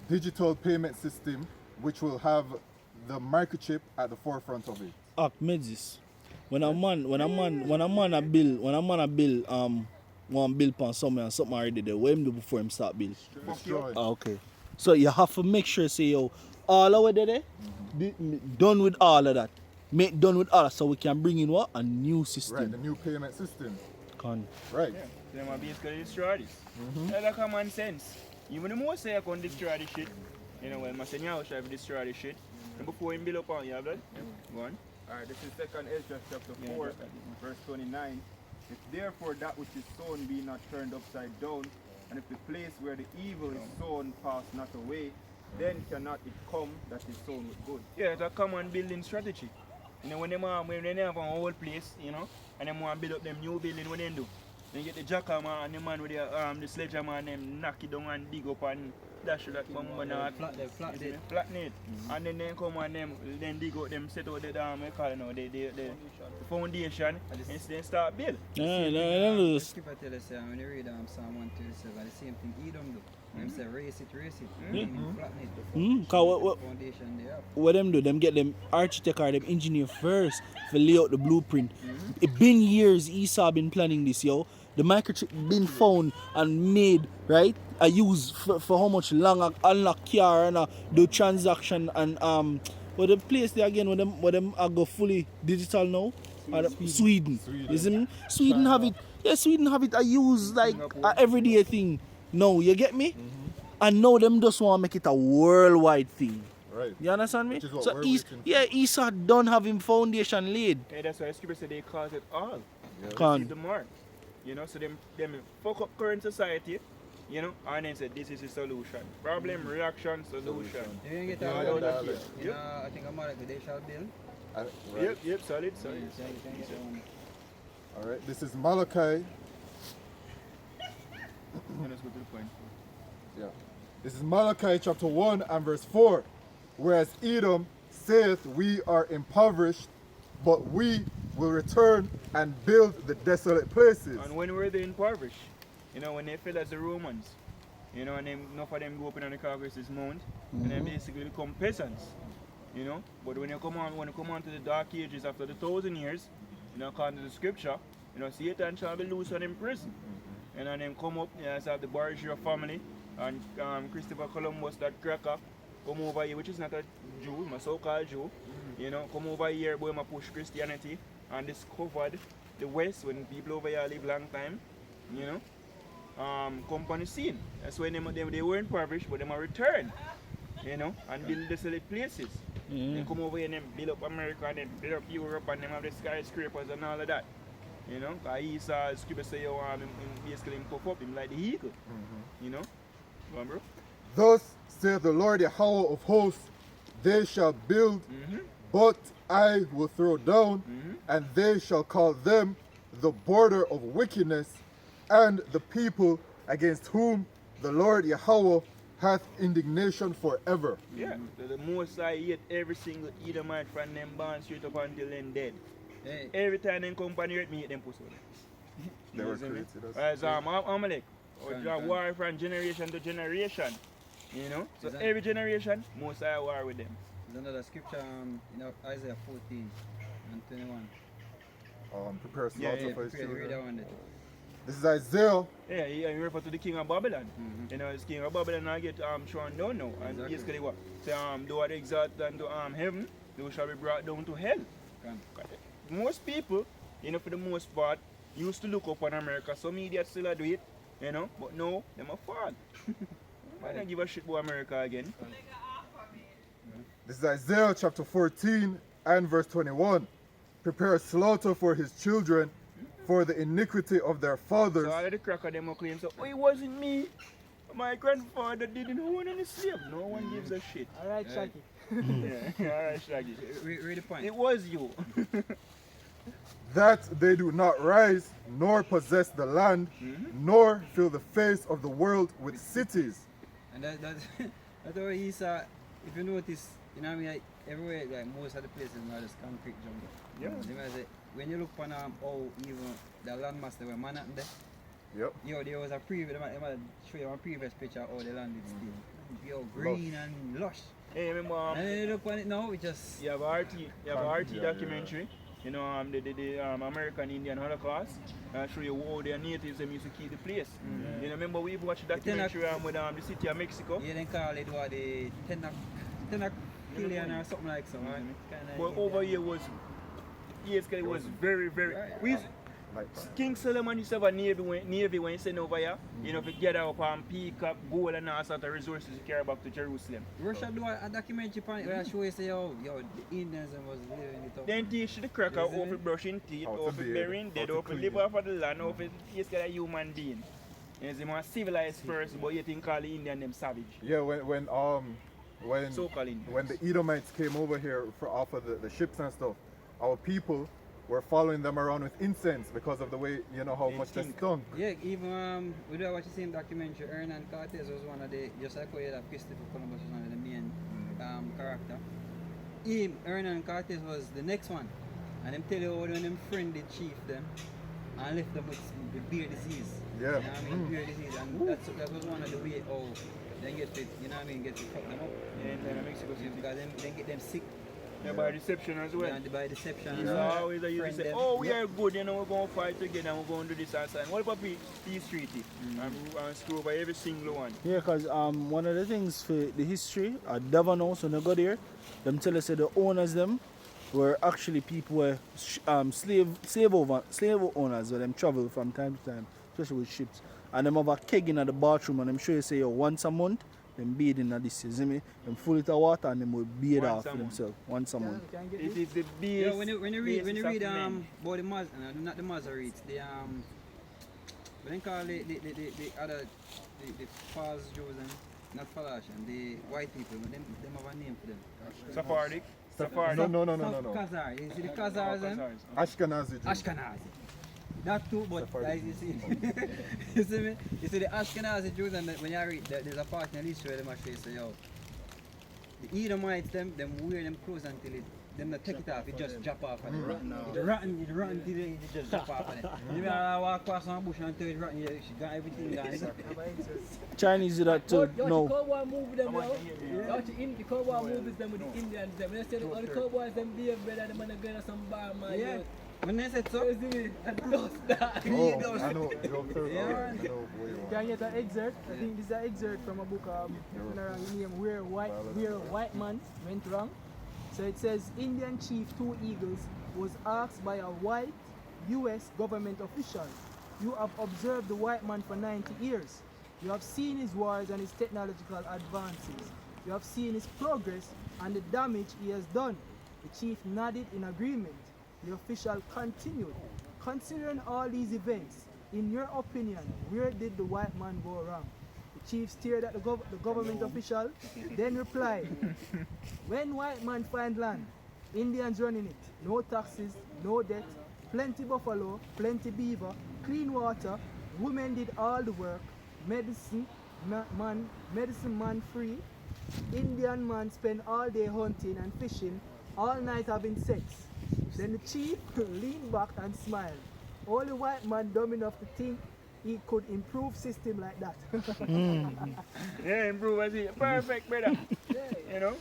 digital payment system, which will have the microchip at the forefront of it. Medis. When a man a bill one bill pan somewhere and something already there, what him do before him start bill? Destroy. Okay. So you have to make sure say yo, all of it there, done with all of that. Make done with all so we can bring in what? A new system. Right, the new payment system. Right. Yeah. So them are basically destroy this. That's like common sense. Even the more say I can destroy this shit, you know, when I say now should destroy this shit. And before him build up on you have that? Go on. Alright, this is 2nd Ezra chapter 4, verse 29. If therefore that which is sown be not turned upside down, and if the place where the evil is sown pass not away, then cannot it come that is sown with good. Yeah, it's a common building strategy. You know, when they have a whole place, you know, and they want to build up them new building, what they do? They get the jackhammer and the man with the sledgehammer and them knock it down and dig up and dash that bomb and flat it. And then they come and them then dig out them set out the the foundation and then start build. The scripture tell us when you read Psalm 127, the same thing Edom do. Them say raise it. Flatten it before the foundation they have. What them do, them get them architect or them engineer first to lay out the blueprint. It been years Esau been planning this, yo. The microchip been found and made, right? I use for how much long unlock car and do transaction and what the place there again where them go fully digital now? Sweden. You see me? Sweden have it. Yeah, Sweden have it. I use like a everyday thing. No, you get me? And now them just want to make it a worldwide thing. Right. You understand me? Which is what So we're reaching. Esau don't have him foundation laid. Yeah, that's why the scripture say they cause it all. Can. Receive the mark. You know, so them fuck up current society, you know, and then say this is the solution. Problem, reaction, solution. You didn't get Yeah, that yeah, one. yeah. You know, I think I'm like they shall build. Right. Yep, solid. Yeah, you can get that one. All right. This is Malachi. Let's go to the point. Yeah. This is Malachi chapter 1 and verse 4. Whereas Edom saith, we are impoverished, but we will return and build the desolate places. And when were they impoverished? You know, when they fell as the Romans, you know, and then enough of them go up in on the Caucasus Mount, and then basically become peasants. You know, but when you come on to the dark ages after the 1,000 years, you know, according to the scripture, you know, Satan shall be loose and in prison. And then come up, you know, have the Borgia family and Christopher Columbus, that cracker, come over here, which is not a Jew, a so-called Jew, you know, come over here, boy, push Christianity and discovered the West when people over here live long time, you know, come on the scene. That's when they were impoverished, but they might return, you know, and build desolate places. They come over here and then build up America and then build up Europe and then have the skyscrapers and all of that. You know, because he saw the scripture say, you him basically puff up him like the eagle. You know? Go on, bro. Thus saith the Lord Yahweh of hosts, they shall build, but I will throw down, and they shall call them the border of wickedness, and the people against whom the Lord Yahweh hath indignation forever. Yeah, the Most High hate every single Edomite from them born straight up until them dead. Hey. Every time them company hurt me, hate them pussy. They were created as Amalek, or war from generation to generation. You know? So every generation, Most High war with them. There's another scripture in Isaiah 14 and 21. Prepare slaughter for his Read children. that one there. This is Isaiah. Yeah, he refer to the king of Babylon. You know, this king of Babylon I get thrown down now. And Exactly. basically what? Say thou art exalted unto heaven, thou shall be brought down to hell. Most people, you know, for the most part, used to look up on America. Some idiots still do it, you know, but no, them a fall. Why don't give a shit about America again? This is Isaiah chapter 14 and verse 21. Prepare slaughter for his children, for the iniquity of their fathers. So all of the cracker them will claim, so, oh, it wasn't me. My grandfather didn't own any slave. No one gives a shit. Alright, Shaggy. Yeah, alright, Shaggy. Read the point. It was you. That they do not rise, nor possess the land, nor fill the face of the world with cities. And that's why he saw, if you notice, you know what I mean, like, everywhere, like most of the places now just concrete jungle. Yeah. You know, say, when you look on how even the landmass they were Manhattan there, Yep. yo, there was a previous, they might show you a previous picture of how the land is still. Yo, green and lush. Hey, remember, And then you look on it now, it just... you have a RT, Yeah, documentary, you know, the American Indian Holocaust, and show you how their natives them used to keep the place. You know, remember we watched the documentary with the city of Mexico? Yeah, they call it what, the 10 billion or something like so, right? But over here was, yes, it was very, very, we used, King Solomon used to have a navy when he sent over here, you know, to gather up and pick up gold and all sort of resources to carry back to Jerusalem. Russia do a documentary on it where I show you say, yo, the Indians was living it up. Then teach the cracker Isn't off it? brushing teeth, How to off bathe, burying dead, how to off clean. live off of the land, off yes, a human being. Yes, they must civilize first, but you think all the Indian them savage. Yeah, when So-called Indians. when the Edomites came over here for off of the ships and stuff, our people were following them around with incense because of the way, you know, how They much they stink. stunk. Yeah, even we do watch the same documentary. Hernan Cortez was one of the, just like how you have Christopher Columbus was one of the main character. Hernan Cortez was the next one, and them tell you how when them friend the chief them and left them with the beer disease. Yeah. You know what I mean? Beer disease, and that was one of the way how they get to, you know what I mean, get to fuck them up. Yeah, in Mexico City. Because they get them sick. Yeah, by deception as well. And by deception. So always I used to Friend say, them. oh, we are good, you know, we're going to fight together and we're going to do this and that. What about peace treaty? And screw over every single one. Yeah, because one of the things for the history at Devon House, when they go there, them tell us that the owners them were actually people were slave owners where them travel from time to time, especially with ships. And them have a keg in the bathroom and I'm sure you say, yo, once a month, them bathe in this, you see me? Them full it of water and them will bathe Once off a for month. themselves once a month. Can get It this? is the base. Yeah, when you read men. about the not the Masoretes, the what they call the other the Fars Jews and not Falashan, the white people, them have a name for them. Sephardic. No. Khazar, you see the Khazars and Ashkenazi Jews. Ashkenazi. That too, but Sephardic. as you see, you see me? You see the Ashkenazi Jews and when you read there's a part in the history where they say, yo, the Edomites them wear them clothes until it them not take it off, it just drop off on it. It's rotten till it just drop off on it. You know, I walk past some bush and tell it rotten, she got everything gone. Chinese do that too. You No. cowboy move them now. The cowboy movies them with the Indians them. When they say all the cowboys them behave better, them gonna go to some bar, man. Yeah. When they said so, You see me? And plus that. Oh, I know. Yeah. Can you get an excerpt? I think this is an excerpt from a book name Where a White Man Went Wrong. So it says Indian chief Two Eagles was asked by a white US government official, "You have observed the white man for 90 years. You have seen his wars and his technological advances. You have seen his progress and the damage he has done." The chief nodded in agreement. The official continued, "Considering all these events, in your opinion, where did the white man go wrong?" The chief stared at the government official, then replied, "When white man find land, Indians running it, no taxes, no debt, plenty buffalo, plenty beaver, clean water, women did all the work, medicine man free, Indian man spend all day hunting and fishing, all night having sex." Then the chief leaned back and smiled. Only white man dumb enough to think he could improve system like that. Yeah, improve as it. Perfect, brother. You know,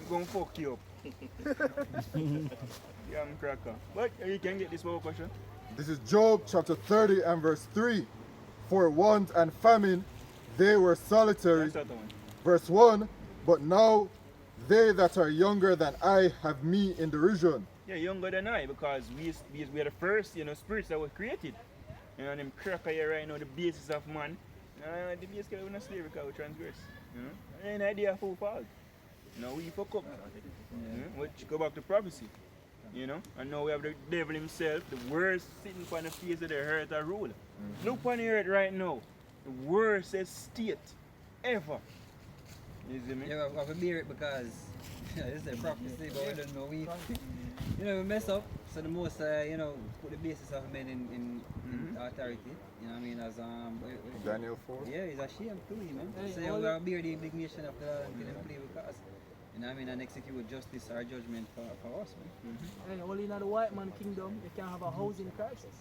gonna fuck you up. Young cracker. But you can get this one question. This is Job chapter 30 and verse 3. For want and famine they were solitary. That's that one. Verse 1. But now they that are younger than I have me in derision. Yeah, younger than I, because we are the first, spirits that were created. You know, them cracker here right now, the basis of man. The basis we're not slave because we transgress. You know, ain't idea of who fault. You know, we fuck up. Which go back to prophecy. You know, and now we have the devil himself, the worst sitting on the face of the earth and rule. Look on the earth right now, the worst state ever. You see me? yeah, I have to bear it because this is a prophecy, but we don't know. We mess up, so the most, put the basis of men in authority. You know what I mean? As Daniel 4. yeah, he's ashamed too, man. Hey, So we gotta bear the indignation of the and get them play with us. You know what I mean? And execute justice or judgment for us, man. And only in the white man kingdom, they can have a housing crisis.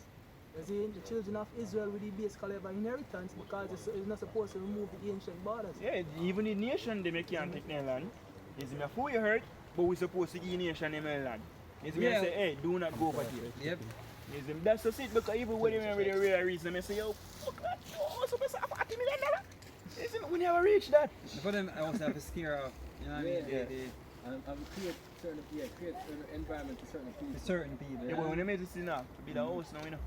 You see, the children of Israel will be basically have an inheritance because it's not supposed to remove the ancient borders. Yeah, even the nation they can't take their land. You see me? Before you hurt, but we're supposed to give the nation their land. You see me? I say, hey, do not go over here. Yep. You see me? That's just it, because even when they really real reason, I say, yo, fuck that, oh, so I say $40 million. You see me? We never reach that. For them, I also have to scare off. You know what I mean? Yeah. And create certain environment to certain people. For certain people. Yeah, but when they make this enough, to be the house now, you know.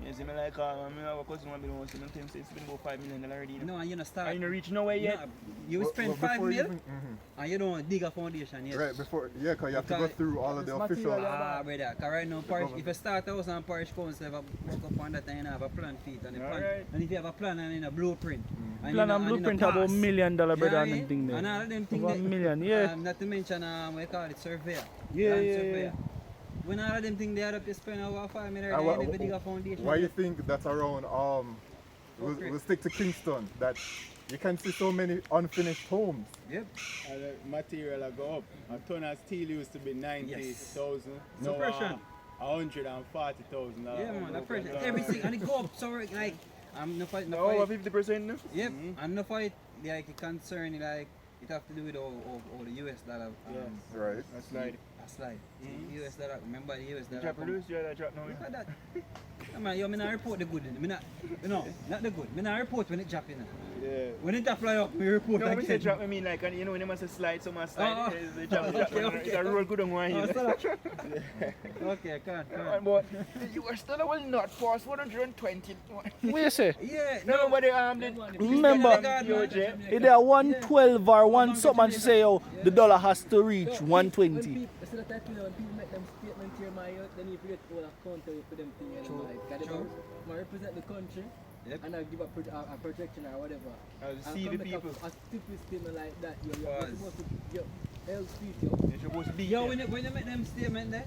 You see me like, I have a cousin who build a house, and he says it's been about $5 million already. You know? No, and you don't start. And you don't reach nowhere yet. No, you spend Well, 5 before you mil, even- and you don't dig a foundation yet. Right, before, yeah, because you have to go Because through all of the it's official. material. Ah, brother, because right now, parish, if you start a house and parish council have a work up on that and you have a plan feet and a plan. Alright. And if you have a plan and a blueprint. And Plan you and know- blueprint you know about pass. $1 million brother Yeah, and them thing there. And all of them things Over that- $1 million, yeah. Not to mention, we call it surveyor. Yeah, Land yeah, surveyor. yeah. When all of them things they add up, you spend over $5 million And and you dig a foundation. Why you think that's around, we'll stick to Kingston, that you can see so many unfinished homes. Yep. And the material will go up. A ton of steel used to be 90,000. Suppression. 140,000. Yeah, man, the pressure. Everything. And it go up, so like, I'm not fight. No, over 50% now. Yep, and no fight like concern like it have to do with all the US dollar. Right. That's like, A slide. US dollar. Remember the US the dollar. drop produce, yeah, that drop now. Look at that. Come on, yo, me not report the good. Me not, no, not the good. Me not report when it drop in. Yeah. When it fly up, we report No, we say again. drop, I mean like, when they must have slide, some must slide. Oh, It's a roll good on one Oh, here. so that- okay, come on. But the US dollar will not pass 120. What you say? Yeah, No, but Remember, DOJ. if they are 112 or 1 something, and she say, oh, the dollar has to reach 120. Instead of that, when people make them statement here, then you forget all the counter for them thing. True. I represent the country. Yep. And I give a protection or whatever. See the come make people. A stupid statement like that, you're Pause. supposed to help speak, yo. You're supposed to be Yo, when you make them statement there,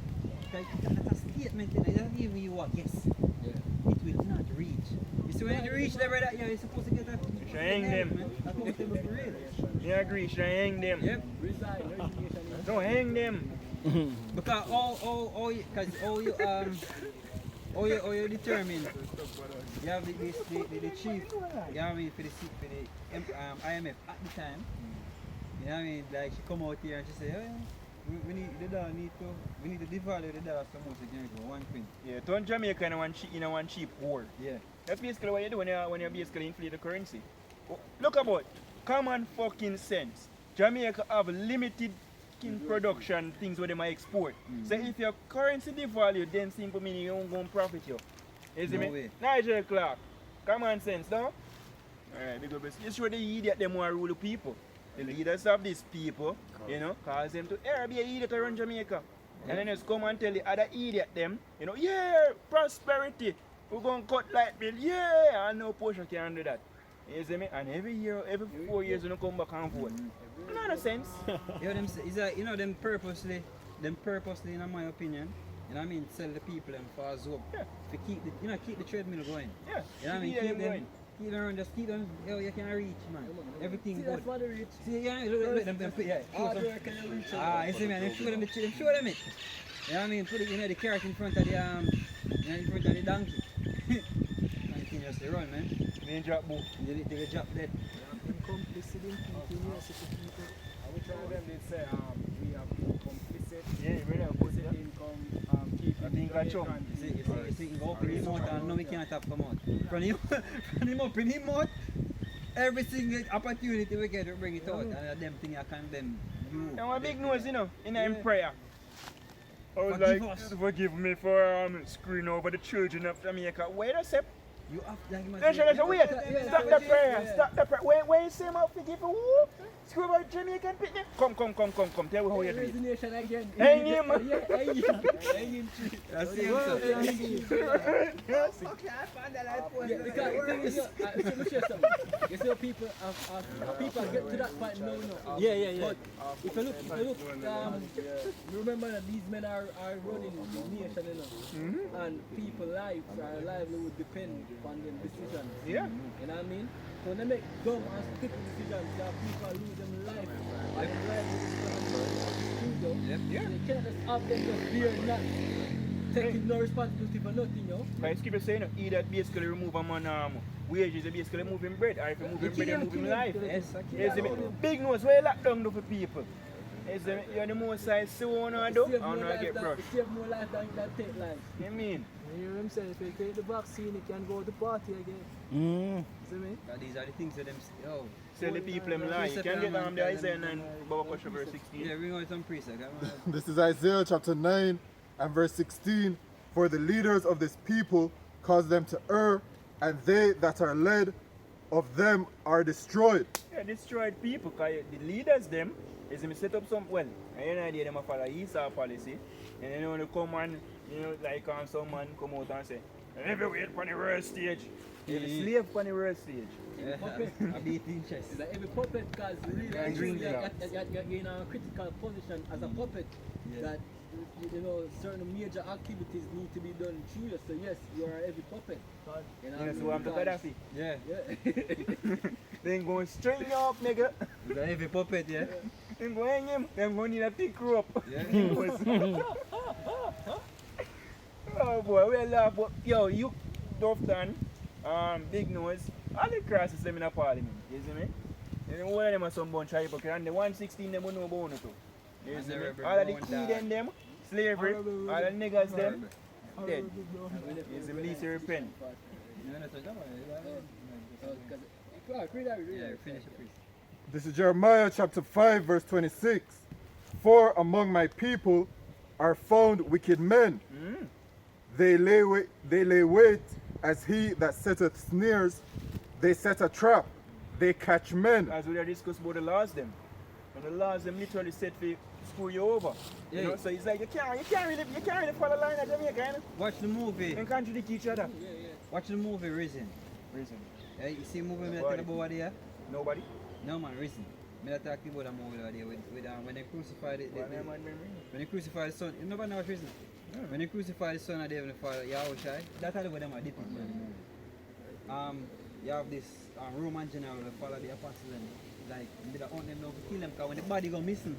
like, that's a statement, it doesn't even you a guess. Yeah. It will not reach. You see when you reach there, brother, you're supposed to get a. should hang them. Man. That's what we for real. You agree, should I hang them? Yep. Resign, resignation. No, hang them. Because all you determine, you have the chief, you know what I mean, for the IMF at the time. You know what I mean? Like she come out here and she say, oh, we need the dollar we need to devalue the dollar so much again for one thing. Yeah, turn Jamaica in one cheap war. Yeah. That's basically what you do when you basically inflate the currency. Look about common fucking sense. Jamaica have limited production things where they might export. So if your currency devalue, then simple meaning you won't go and profit you. You see me? Nigel Clark. Common sense, no? Alright, big up. You sure the idiot them want to rule the people. The leaders of these people, you know, cause them to be an idiot to run Jamaica. And then just come and tell the other idiot them, you know, yeah, prosperity. We're gonna cut light bill, yeah, and no portion can do that. You see me? And every year, every 4 years, you come back and vote. Not a sense. Yeah, them is that, you know, them purposely, in my opinion, you know what I mean, sell the people them for a zob. Yeah. To keep the, keep the treadmill going. Yeah. You know what I mean? Keep them, just keep them, you can reach, man. Everything See, good. that's what they reach. See, yeah, look them, yeah. Hard work and you reach. You see, man, show them it. You know what I mean? Put it, the carrot in front of the, in front of the donkey. And you just run, man. Main drop book. They drop dead. Complicit in people, yes, it's people. Which one of them did say we have been complicit Yeah, you really have put it in keeping I think I chum. You see, go open his mouth and no we can't tap come out. From him open his mouth, every single opportunity we get to bring it out. And them thing I condemn you. Now a big nose, you know, in prayer. I was Forgive like, us. forgive me for screwing over the children of Jamaica. Wait a sec. You have like Wait, stop the prayer, stop the prayer. When you say I'm forgive who? Screw over Jamaican people. Come. Tell me how you do it. Resignation again. Hang him. Hang him. That's it. Because the thing is, let me share something. You see, people get to that point now. Yeah. But if you look, remember that these men are running the nation, you know, and people's lives, our livelihood depend on them decisions. Yeah. You know what I mean? So when they make dumb and stupid decisions, that people lose them life. And their livelihood is Yeah. they can't just have them just beer not taking no responsibility for nothing, yo. I keep saying, either basically remove a man wages, you basically moving bread, or if you moving bread, you moving life. Yes, big nose, where you lock down for people. You're the most size soon or do, or not get brushed. Save more life than take life. You mean? You hear him say, if you take the vaccine, you can go to the party again. See me? These are the things that them, yo. Sell the people them lie. You can get down the Isaiah 9, Baba verse 16. Yeah, bring out some precept. This is Isaiah chapter 9 and verse 16. For the leaders of this people cause them to err, and they that are led of them are destroyed. Yeah, destroyed people, because the leaders them is them set up some, well, I have no idea them follow Esau policy, and then when they come and, you know, like some man come out and say, everywhere on the world stage. You're the slave on the world stage. I beat in chest. It's like every puppet, because really, green you're in a critical position as a puppet, that you know certain major activities need to be done through you. So yes, you are every puppet. You know, Yeah, so I'm the Gaddafi. Yeah. Then going straight you up, nigga. The heavy puppet, yeah. Then go hang him. Then go need a thick rope. Yeah. Oh boy, we laugh, but yo, you Dufton, Big Nose, all the crosses them in a parliament, you see me? And all of them are some bunch of hypocrites, and the 116 them will know about it too. You see me? All of the Eden them, slavery, all the niggas them, dead. You see me? Least you repent. Yeah, finish the priest. This is Jeremiah chapter 5 verse 26. For among my people are found wicked men. They lay wait as he that setteth snares. They set a trap. They catch men. As we are discussing about the laws them. And the laws them literally set to screw you over. You know, so it's like you can't really follow the line of Jamaica, you know? Watch the movie. And contradict each other. Watch the movie Risen. Reason. Yeah, you see the movie me talking about there? Nobody? No man, Risen. Me talking about the movie over there with when they crucified it. When they crucified the son, you never know what Risen. When they crucified the son of the Heavenly Father, Yahushua, that's how them are depicted in the movie. You have this Roman general that follow the apostles and like they don't want them now to kill them because when the body go missing,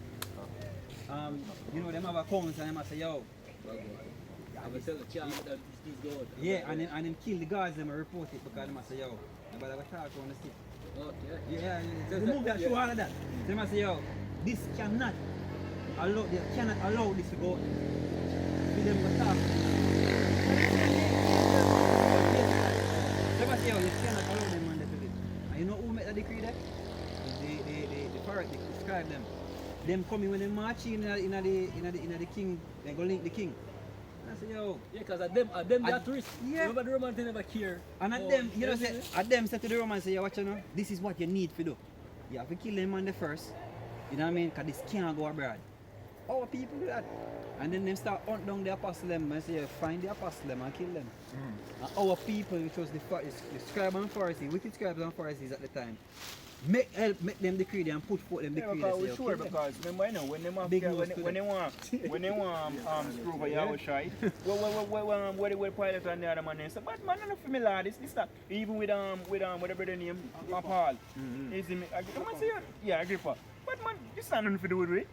you know, them have accounts and them a say, yo, I will tell the child that this God. yeah, and then kill the guards, them report it because them a say, yo, nobody ever talk on the stick. Okay. Yeah, the movie that show all of that. Them a say, yo, this cannot allow, they cannot allow this to go. For them to talk. Them a say, yo, you cannot allow them man to do it. And you know who made that decree there? The parrot, they describe them. Them coming when they march in the king, they go link the king. And I say, yo. Yeah, because at them they are tourists. Yeah. Remember the Romans, they never care. And at them, you know, say, at them say to the Romans, say, yo, watch you know, this is what you need to do. You have to kill them on the first. You know what I mean? Because this can't go abroad. Our people do that. And then them start hunt down the apostle them and say, find the apostle them and kill them. And our people, which was the scribes and Pharisees, wicked scribes and Pharisees at the time, make them decree them and put forth them decree. Yeah, because sure, because remember, you know, when they want screw over your shy, what the pilot and the other man say, but man, I don't feel me like this that. Even with the brother name Paul, is him? I say, yeah, Agrippa. But man, this is nothing to do with it.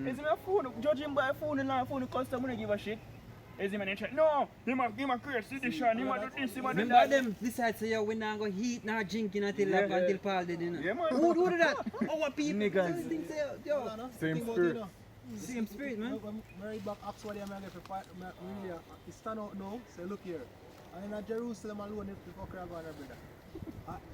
Is him a phone? Judge him by phone and phone customer give a shit. Is him an interest? No, he might create sedition, he might do this, he might do that. Remember them decide say, yo, we're not going to heat nor drinking until Paul did, you know. Yeah, man. Who do that? Our people. Niggas. Think say, yo, Same spirit. same spirit, man. When Mary back asked what they are going to fight, really, it stand out now, say, look here. And in Jerusalem alone, if people cry about their brother.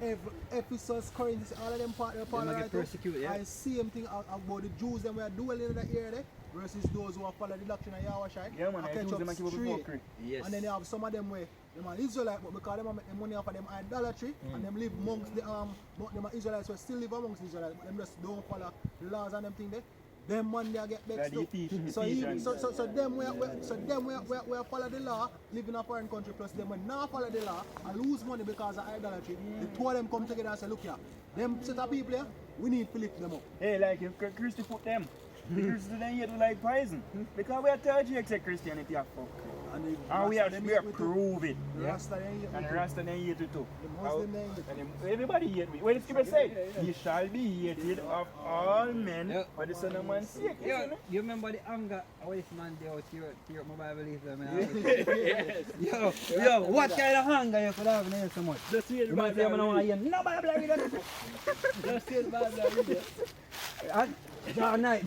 Every Ephesus, Corinth, all of them part of get persecuted, yeah. I see same thing about the Jews them were dwelling in the area there versus those who are follow the doctrine of Yahweh. Yeah, man, I choose them and keep up hypocrisy. Yes. And then you have some of them where them are Israelites, but because them make the money off of them idolatry and them live amongst the them are Israelites who still live amongst the Israelites, but them just don't follow the laws and them thing there. Them man they get vexed too. So them we follow the law, live in a foreign country, plus them we not follow the law and lose money because of idolatry. The two of them come together and say, look here, them set of people here, we need to lift them up. Hey, like if Christy put them, the Christians then hate like poison. Because we are 30 except Christianity are fuck. And we are prove it. Yeah. And the Rasta then hate it too. The Muslim then hate it. And everybody hate me. What the scripture say? He shall be hated of all men for the Son of Man's sake. Yo, you remember the anger of this man there out here at my Bible is there, man. Yo, what kind of anger you could have in here so much? Just see the You might say, I don't want to hear no Bible reading. Just see the Bible reading. Dark night.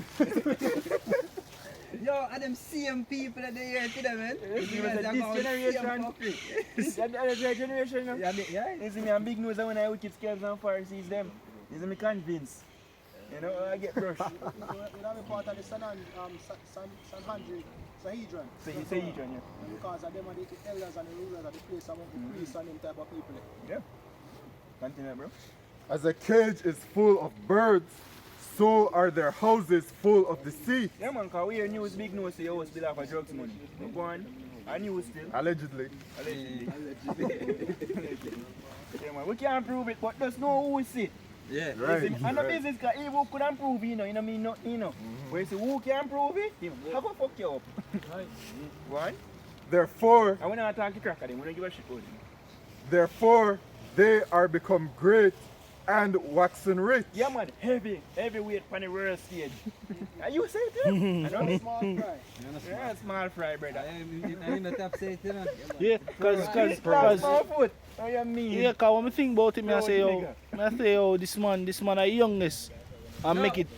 Yo, and them same people that they here today, man. This generation. This generation, you know? Yeah. This is me a big news when I wicked scribes and Pharisees them. This is me convinced. You know, I get brushed. You know, I'm part of the Sanhedrin, Sahedron, yeah. because of them are the elders and the rulers of the place among the priests and them type of people. Yeah. Continue, bro. As a cage is full of birds, so are their houses full of deceit. Yeah, man, because we hear news, big news, say you spill off a drugs money. Go on. I knew still. Allegedly. Yeah, man, we can't prove it, but there's no who is it. Yeah. Right. And the business, because if who couldn't prove it, you know mean nothing, you know. But you say, who can prove it? How go fuck you up? Why? Therefore, And when I talk to crack at them, we don't give a shit about them. therefore, they are become great and waxen rich. Yeah, man, heavy weight on the world stage. And you say it, yeah? I know. Small fry. Yeah, small fry, brother. I ain't the top say it, you know. Yeah, because Small foot. Oh, you mean? yeah, cause when I think about it, I say, yo, this man a youngness. I make it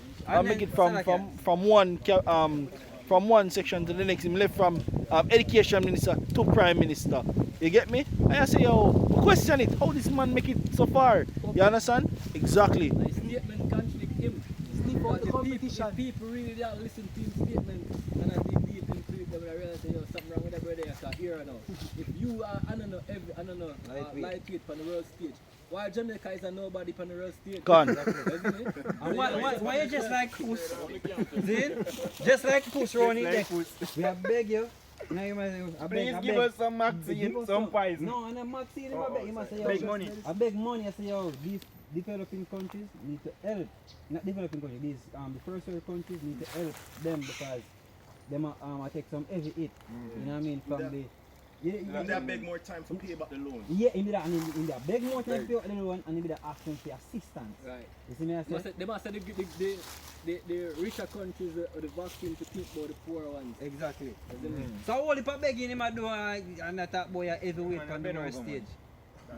from one section to the next. Him left from education minister to prime minister. You get me? And I say, yo, question it. How this man make it so far? You understand? Exactly. His statement contradict him. Sleep out the If competition. people really don't listen to his statement and I dig deep into it, they will realize that something wrong with the brother. I can hear it now. If you are, lightweight on the world stage, why Jamaica is a nobody on the world stage? Gone. And why you just like Puss? Zin? Just like Puss, Ronnie. We have beg you. Now you must say, Please give us some Maxine, some poison. No, and then Maxine, you must say, yo, Big money. I beg money. I say, yo, these developing countries need to help. Not developing countries, these the first world countries need to help them because them take some heavy hit. You know what I mean? They beg more time to pay back the loan. Yeah, in that, and in that beg more time to pay back the loan, and in that asking for assistance. Right. You see me I say? They must say the richer countries are the vacuum to think about the poor ones. Exactly. So all the begging him I do and that boy heavyweight on the world stage.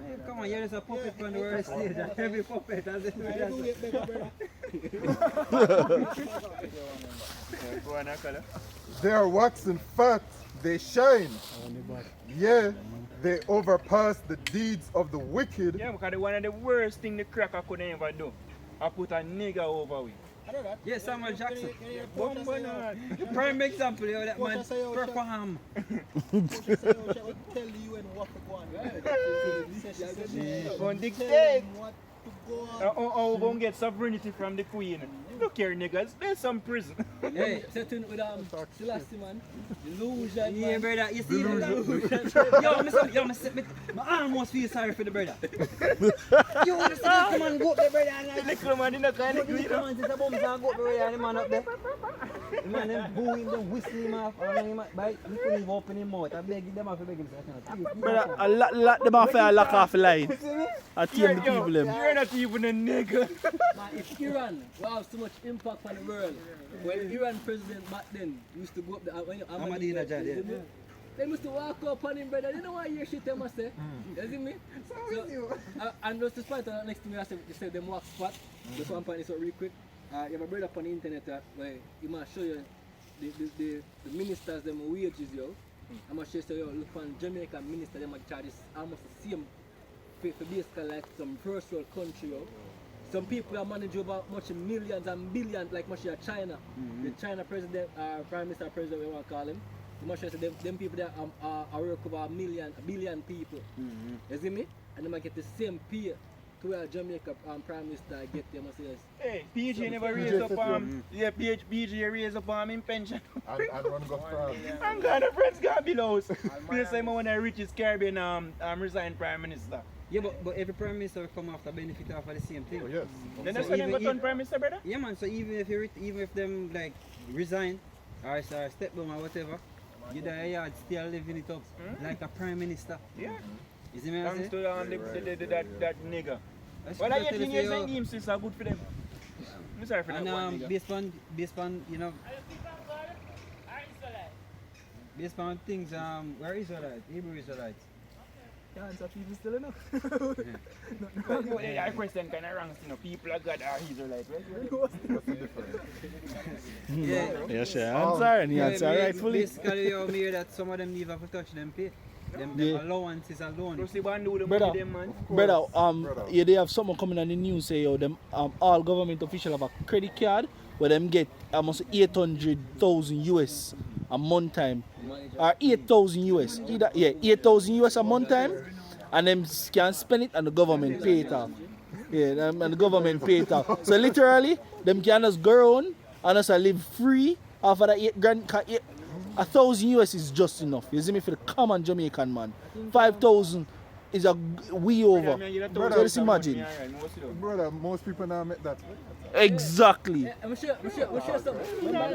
Hey, come on, here is a puppet on the world stage. Every puppet has a They are waxing fat, they shine. Yeah, they overpass the deeds of the wicked. Yeah, because one of the worst things the cracker could ever do, I put a nigger over with. Yes, Samuel Jackson. Prime example, you know, that man perform. Tell you and what to go on. Go and dictate. We're going to get sovereignty from the queen. Look here, niggas, there's some prison. Hey, setting with Selassie, man. Delusion, yeah, man. brother, you see delusion. I almost feel sorry for the brother. You want to see this man go up there, brother? The little man in the kind of green. Come on, since the bums are go up there, and the man up there. The man them booing, them whistling him off, and him bite. He couldn't even open his mouth. I beg them off to beg him. Brother, I lock them off and lock off the line. I tell the people them. You're not even a nigga. Man, if Iran will have so much impact on the world, when Iran president back then used to go up there, Ahmadinejad, they used to walk up on him, brother. They don't want to hear shit they must say. You see me? So, and just despite that, next to me, I said them walk spot. Just one point, so real quick. You have a brother on the internet where he must show you the ministers, them wages, yo. I must show you, look on Jamaican minister, they might charge almost the same for basically like some first world country, yo. Some people are managing over much millions and billions, like much of China. The China president, prime minister, president, we want to call him. You must say them people that are work over a billion people. You see me? And they might get the same pay to where Jamaica prime minister get them. Hey, PG never raised up PG raised up in pension. And run go France. I'm gonna friends got below. Please say one of the richest Caribbean resigned prime minister. Yeah, but every prime minister will come after benefit of the same thing. Oh, yes. Then that's why they got on prime minister, brother? Yeah, man. So even if them like resign or step down or whatever, you the yard still living it up like a prime minister. Yeah. You see me? Thanks to that nigga. Well, I 18 years and games is good for them. I'm sorry for that one nigga. Based on you know, based on things, where Israelites, Hebrew Israelites. Yeah, and some people still enough. I question kind of wrong, you know, people are God are Israelites, right? What's the difference? Yeah, sure. I'm sorry, you answer rightfully. Basically, you hear that some of them need to touch them pay. Them allowances alone. Brother, yeah, they have someone coming on the news say, yo, them all government officials have a credit card where them get almost 800,000 US a month time. Or 8,000 US. Either 8,000 US a month time, and them can spend it and the government pay it off. Yeah, and the government pay it off. So literally, them can just go around and just live free after that 8 grand. 1,000 US is just enough. You see me, for the common Jamaican man. 5,000 is a way over. Brother, so just imagine. Brother, most people now make that. Exactly. I'm sure something. This man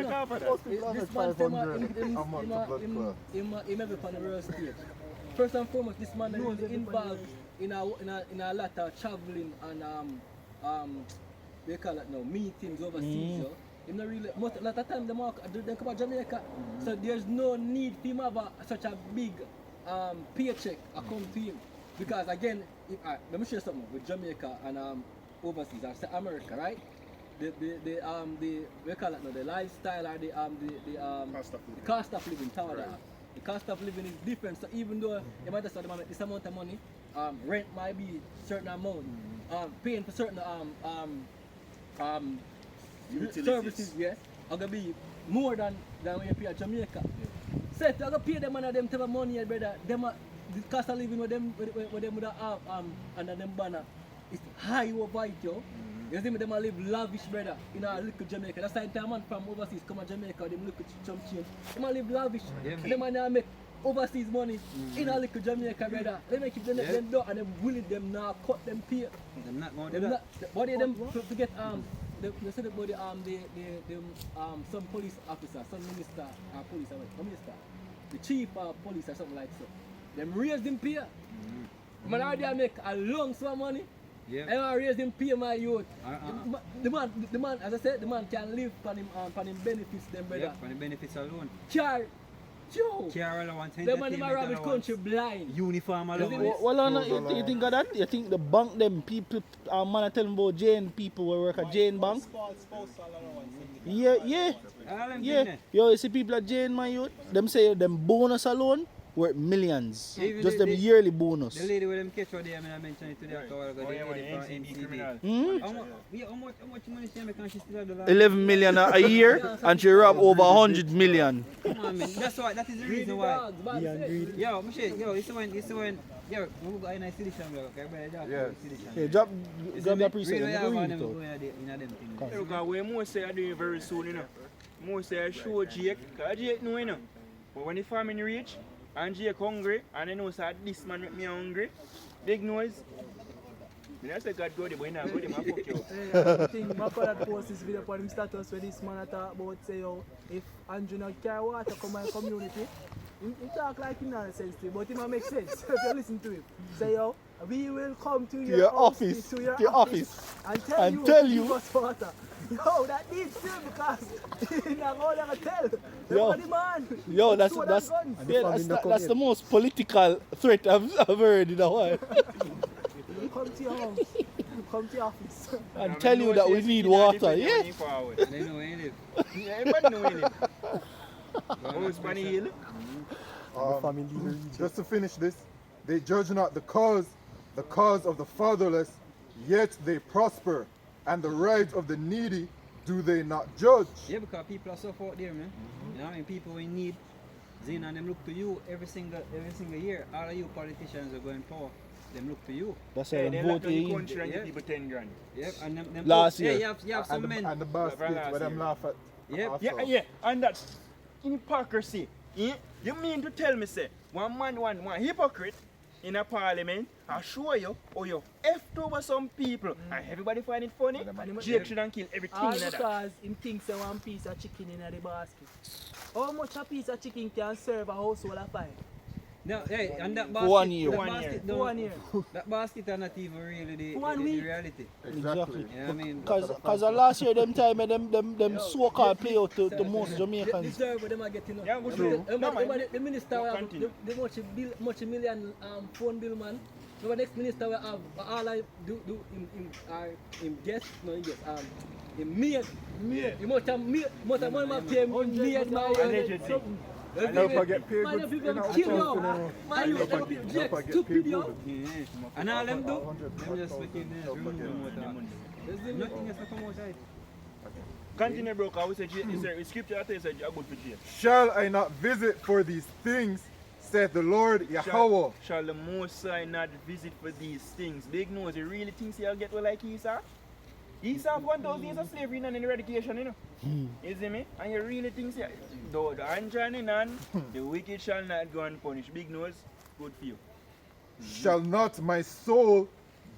him ever on the real stage. First and foremost, this man is involved in a lot of traveling and they call it now meetings overseas. So. Not really, a lot of time they come to Jamaica, so there's no need for him to have such a big paycheck come to him. Because again, let me show you something with Jamaica and overseas, I say America, right? The we call it now, the lifestyle or the cost of living, the cost of living is different. So even though you might just make this amount of money, rent might be certain amount, paying for certain services, yes, are gonna be more than when you pay at Jamaica. So if you gonna pay them and them type of money, brother, them the cost of living with them would have under them banner is high over it, yo. You see me, them live lavish, brother, in a little Jamaica. That's why time man from overseas come to Jamaica, them look at chump change. Them live lavish, and them man make overseas money in a little Jamaica, brother. They make it them do and them willing them now cut them pay. Them not going to do that. But them to get they said about some police officer, some minister, police, minister, the chief of police or something like so. them raise them pay. Man already make a long sum of money. Yeah. And I raise him pay my youth. The man, as I said, the man can live on him benefits them, brother. Yeah, for the benefits alone. Car, Joe. Car allowance, The man in my rabbit country blind. Uniform allowance. Well, you think of that? You think the bank them people, man I tell them about Jane people who work at Jane Bank? Yeah. Yo, you see people at Jane, my youth, them say them bonus alone worth millions. Even Just them yearly bonus. The lady with them catch out there, I mentioned it today after a while ago. Oh, yeah, The lady man, from NCB NCB. criminal. How much money she make and she still have the last? 11 million a year and she rob over 100 million. Come on, man. That is the reason why. Yo, Michelle, yo, it's the one, yo, we go in a sedition, bro. Okay, brother, Yes. Hey, grab that preset. Really, Go I read it want out. them in them things. Because we most say I do it very soon, you know. Most say I show Jake, because Jake know, you know. But when the famine reach, and Jake hungry, and I know that this man make me hungry, big noise. I say God go there, but he not go there, man, fuck you. I think my father post this video on him status where this man talk about say yo, if Andrew not carry water come my community, he talk like he not sense to, but it might make sense if you listen to him. Say yo, we will come to your office, to your office, and tell you give us water. Yo, that needs to because he's not gonna tell. Everybody man. Yo, that's the most political threat I've heard in a while. Come to your house. Come to your office. And tell you that we need water, yeah? They know where you live. Yeah, everybody know where you live. Oh, Spani Hill. Just to finish this, they judge not the cause of the fatherless, yet they prosper, and the right of the needy do they not judge. Yeah, because people are so out there, man. You know, I mean, people in need, Zin and them look to you every single year. All of you politicians are going power. Them look to you. That's why Hey, they they vote lock on the in. country and give people 10 grand. Yep, and them Last yeah, year. you have some men. And the basket where them laugh at. Yep. Yeah, and that's hypocrisy. Yeah? You mean to tell me, say, one hypocrite in a parliament, I show you how you effed over some people, and everybody find it funny, Jake shouldn't kill everything All in that. because him thinks say one piece of chicken in the basket. How much a piece of chicken can serve a household of 5? No, hey, and that basket, 1 year. that 1 basket, year. don't- 1 year. that basket are not even really the 1 the week. reality. Exactly. You know what I mean? Because last year, them so-called play out to most This Jamaicans. serve them are getting up. Yeah, go through. No, man. The minister will have Continue. the much million phone bill man. So the next minister will have all I do him guest, no him guest, him maid. You must have money pay him maid my Allegedly. Don't forget pay Man, good. if you can kill you, man, you have to Jake, stupid yo. Yeah. And all them do, them just making this room nothing else to come outside. Continue, bro, because we say, scripture that says, you're good for jail. Shall I not visit for these things, saith the Lord Yahweh. Shall the Most High not visit for these things? Big nose, you really think he'll get well like Esau? Esau have 1,000 years of slavery and eradication, you know? You see me? And you really think though the unjoining and the wicked shall not go unpunished. Big nose, good for you. Shall not my soul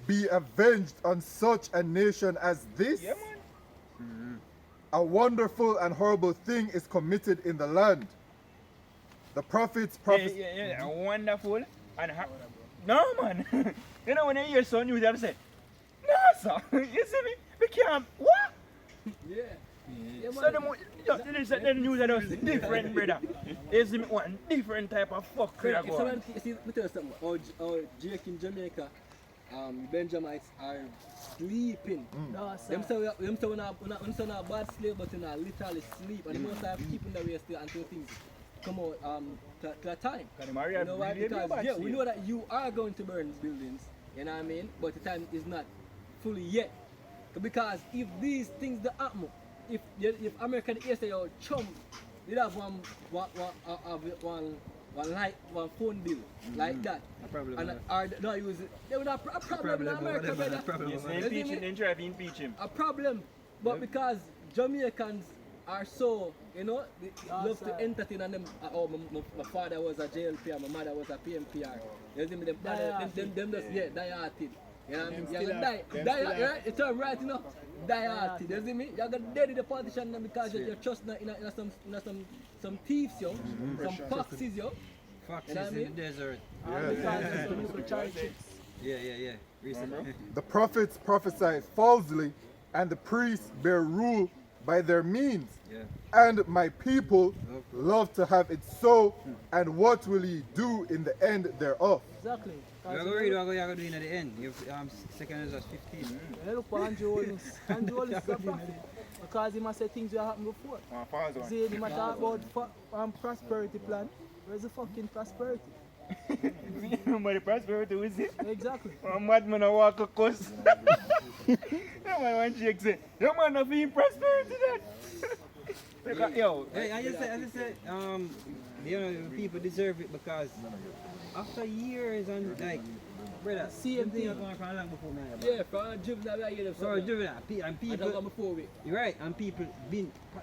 be avenged on such a nation as this? Yeah, man. A wonderful and horrible thing is committed in the land. The prophets prophesy. Yeah, wonderful and no, man. You know when you hear some news, they say, no, sir. You see me? We can't. What? Yeah. So the news that was different, brother. You see me? One different type of fuck. See, let me tell you something. Our Jake in Jamaica, Benjamites are sleeping. No, Them sir. say we're not bad slave, but we're not literally sleep. And the most have keeping the way still until things come out to a time. You know why? Because yeah, we know that you are going to burn buildings, you know what I mean? But the time is not fully yet. Because if these things that happen, if America the say your chum, you have one phone bill like that. A problem. And or not use it. They would have a problem in America, brother. Yes, they try to impeach him. A problem. But because Jamaicans are so, you know, they love to entertain and them. Oh, my father was a JLP, my mother was a PMPR. You see me? Them just, yeah, die-hearted. You know what I mean? You're gonna die, right? It's all right, you know? Die-hearted, you see me? You're gonna dead in the politician because you're trusting in some thieves, yo, some foxes, yo. Foxes You know what I in mean? the desert. Yeah. Recently. The prophets prophesy falsely, and the priests bear rule by their means. Yeah. And my people love to have it so, and what will ye do in the end thereof? Exactly. We're going to read what you're going to do in at the end. You second is 15. Yeah, look for Andrew Holmes. Andrew Holmes is a prophet. Because he must say things that happened before. See, he must talk about prosperity plan. Where's the fucking prosperity? But the prosperity is it? Exactly. A madman a walk a coast. That man want to say, you man not feeling prosperity then. Yo, Hey, I just said, you know, people deserve it because after years and like, brother, Same thing. going from long before man. Yeah, from juvenile, I hear them. So juvenile, and I people, talk before we. you're right, and people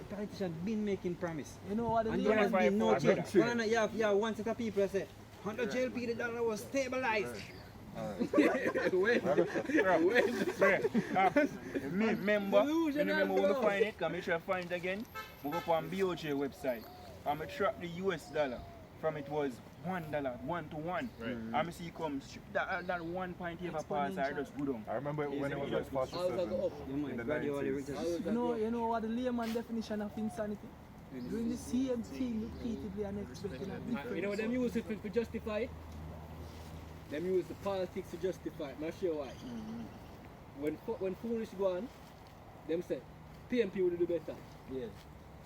politicians been making promise. You know what the And name there has been no brother. change. One of you have one set of people that say, 100 JLP, the dollar was stabilized. me remember when we find it, come make sure I find it again. We go on BOJ website. I'm track the US dollar from it was $1, 1 to 1. Right. I'm see come that 1 point ever pass I just go down. I remember when it was like 47 You might in the gradually 90s. reach You know what the layman definition of insanity? Doing the same thing repeatedly and expecting a different You know what them use it to justify it? Them use the politics to justify it. Not sure why. When foolish go on, them say PMP will do better. Yeah.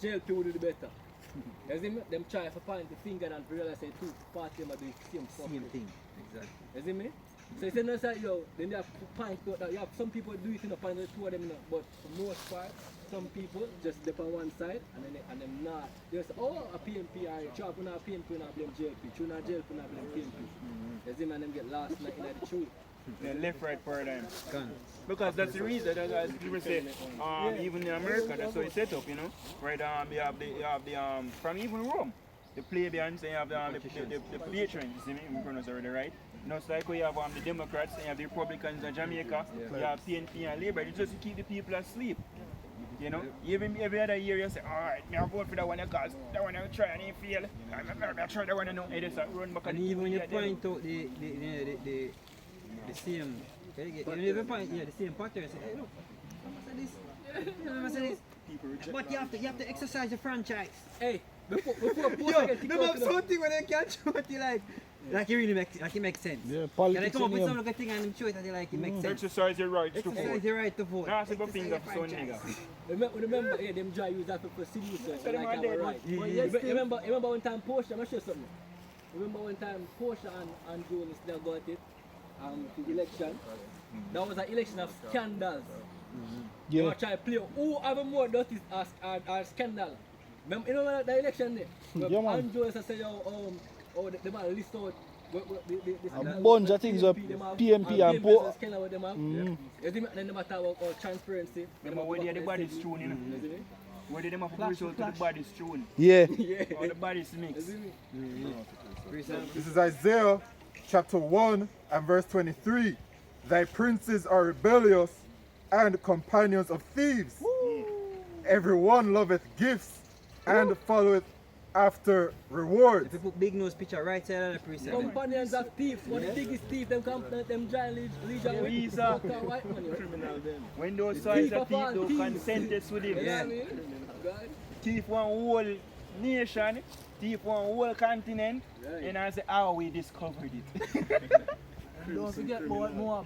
JLP will do better. You see me? Them try to point the finger and realize say two parties are doing the same Same thing. Exactly. You see me? So you say no say yo, then they have point out that you have some people do it in a point the two of them not, but for most part some people just dip on one side and them not. They say, oh a PMP are chop on a PMP not blame JLP, true not JLP not blame PMP. You see me and them get lost in the truth. The left right paradigm. Gone. Because that's the reason that as people say, even in America that's how it's set up, you know. Right, you have the from even Rome, the plebeians, you have the patrons, you see me, we pronounce it already right. You know, it's like you have the Democrats, you have the Republicans in Jamaica, you have PNP and Labour, it's just to keep the people asleep. You know, even every other year you say, alright, I vote for that one because that one I try and he fail. I try that one and no, it is a run back. And even when you point out the same, the same pattern, say, hey look, I say this. But you have to exercise your franchise. Hey, before No, but something when they catch what you like it really makes sense. Yeah, Can I politics come up with in some him. little thing and show it that it makes sense? Exercise your rights to Exercise vote. your right to vote. Nah, say go finger Exercise for son your nigga. franchise. remember, yeah, them dry use that for seducers. Tell them Like I'm that, dead, right? man. But Yeah. remember one time Porsche, I'm gonna show you something. Remember one time Porsche and Jonas still got it the election. That was an election of scandals. You Yeah. want to try to play who have more dirty as scandal. Remember, you know the election there? Yeah, man. And Jonas said, they might list out A bunch of things were PMP and Po. scandal with them have. You see me? Then they matter about transparency. Remember where the body is strewn, you know? You see me? Where they have to result to the body strewn. Yeah. Or the body is You mixed. see me? This is Isaiah chapter 1 and verse 23. Thy princes are rebellious and companions of thieves. Everyone loveth gifts and followeth after rewards. If you put big nose picture right side of the precept. Companions of thieves, what the biggest thief, them giant legion Visa. white man, criminal them. When those sides Thief of of thief all do thieves. consent with him. You know what I mean? God. Thief one whole nation, thief one whole continent, Right. and I say how we discovered it. Don't forget about Moab.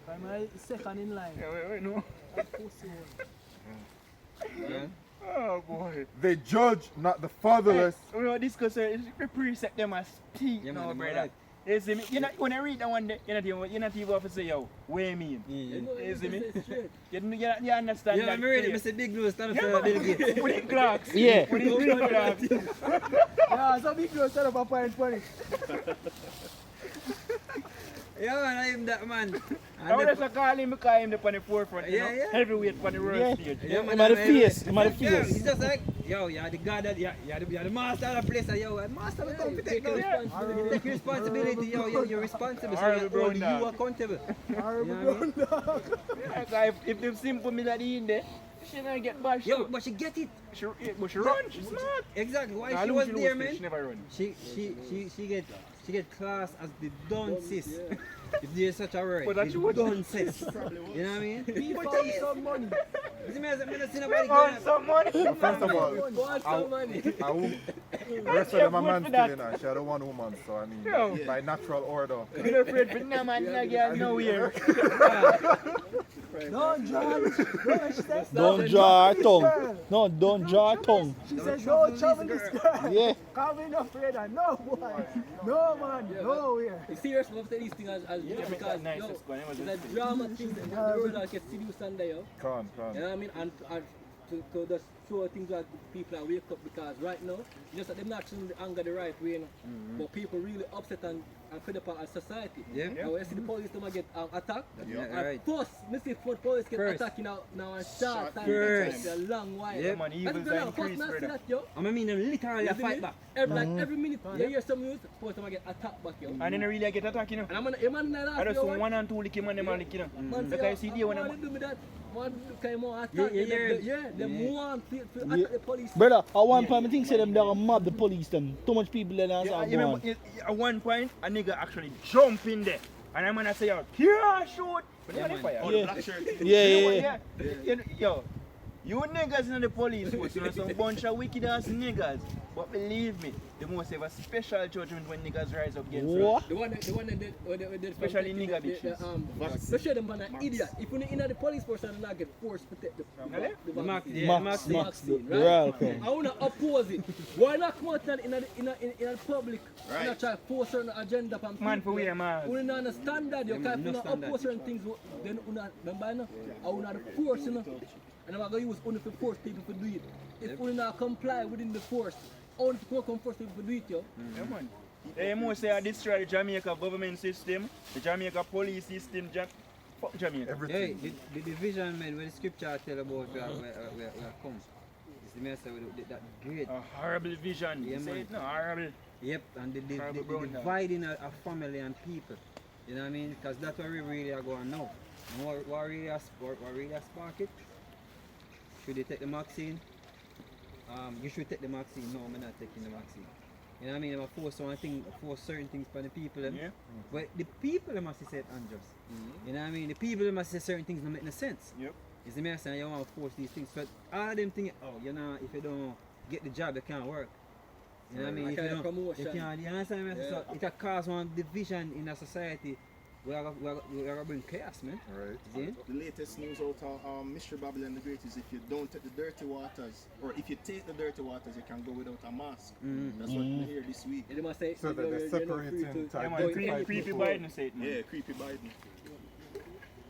I'm second in line. wait, no. Pussy one. Yeah. Oh boy. They judge not the fatherless. We will discuss the precept them as speak Yeah, now, man, brother. right. You see me? You're not going to read that one day. You're not even have to say, yo, what you mean? You know, You see me? it's straight. You understand Yeah, that? I'm ready. clear? Mr. Big Nose stand up Yeah, for Bill man. Gates. With the clocks. Yeah. With the big clocks. Yeah, some big girl set up a point for it. Yeah, man, I am that man. I would have call him because I'm on the forefront, you know? Yeah, yeah. Heavyweight on the world Yeah. stage. Yeah, Him at the face. Him at the Yeah, face. he's just like, yo, you're the god that, you're the master of the place, and yo, master will come to take those. Take responsibility, yo, you're responsible, so Alright, you're bro, holding you dog. accountable. Horrible You know what I mean? brown dog. Yeah, 'cause if them simple me that in there, She didn't get bashed. Yeah, but she get it. But she run, she's smart. Exactly. Why Nah, she look, was she there, lose, man? she never run. She get class as the done sis. If there's such a word, But that the you would- done sis. You know what I mean? We But found it is. some money. You see me, I don't see nobody Want going. some money? First of all, Want some money. the rest of them are man still in her. She had a one woman, so I mean, Yo. by natural order. I'm not afraid for no man, no girl, no here. Don't judge. No, she said, Don't draw her tongue. No, don't draw her tongue. she said, don't trouble this girl. Yeah. Come in afraid of no boy. No man, nowhere. You serious about these things as because nice, yo, that's good. It was it's a just- drama thing that the world that gets seduced under yo. Can. You know what I mean? And to just show things that people are wake up because right now, just that they're not showing the anger the right way, you know? But people really upset and fed up as society. Yeah. And when you see the police them get attacked, Yeah, and right. first, me see police get First. attacked now and short time. First. It's a long while. Yeah, man, That's evils the are long first increased, man see brother. that, yo. I mean, them literally You a see fight me? back. Every minute, you hear some news, suppose them get attacked back, yo. And then really get attacked, you know. And I'm gonna, man, I just saw one and two lick him and them and lick, you know. Man, Because I see the one I them. do me that. One kind of more attack. Them want to attack the police. Brother, at one point I think say them they gonna mob the police them. Too much people there and Yeah, so you remember, at one point, a nigga actually jump in there. And I'm gonna say out, here, shoot. But Yeah, they man. fire. Oh, Yeah. the black shirt. Yeah, You know yeah, what, yeah. Yo, you niggas in the police force, you know, some bunch of wicked ass niggas. But believe me, the most have a special judgment when niggas rise up against them. What? The one that did Especially nigga bitches. especially them man an idiot. If you're in the police force and not get forced to protect the Max, vaccine. yeah, Max, Max, Max, the right? real come. I wanna oppose it. Why not come out in the public and not try to force certain agenda from people? Man, for we, man. We don't understand that. You Yeah, can't man, no stand oppose that. certain things. Then remember, no? I will not force, you know. And I'm going to use only to force people to do it. If we not comply within the force, only to come force people to do it, yo. Yeah, man. They must say I destroy the Jamaica government system, the Jamaica police system, fuck Jamaica. Hey, Everything. the division, man, when the scripture tell about where come, it's the message with that great. A horrible vision. Yeah, You say man. it? No, horrible. Yep, and the Horrible brown dog. dividing a family and people. You know what I mean? Because that's what we really are going now. And what really has spark it? Should they take the vaccine? You should take the vaccine. No, I'm not taking the vaccine. You know what I mean? I'm force certain things for the people. Them. Yeah. But the people them must say it unjust. You know what I mean? The people them must say certain things don't make no sense. Yep. It's the message you want to force these things. So all of them think, oh, you know, if you don't get the job, you can't work. You know what I mean? Like If you a don't, promotion. you can't, you understand me? Yeah. So it can cause one division in a society. We are gonna bring chaos, man. Right. See? The latest news out of Mr. Babylon the Great is if you don't take the dirty waters, or if you take the dirty waters, you can go without a mask. That's what we hear this week. They must say, So that they're you're not free separating to type Yeah, go man, in any creepy people. Biden say it, man. Yeah, creepy Biden.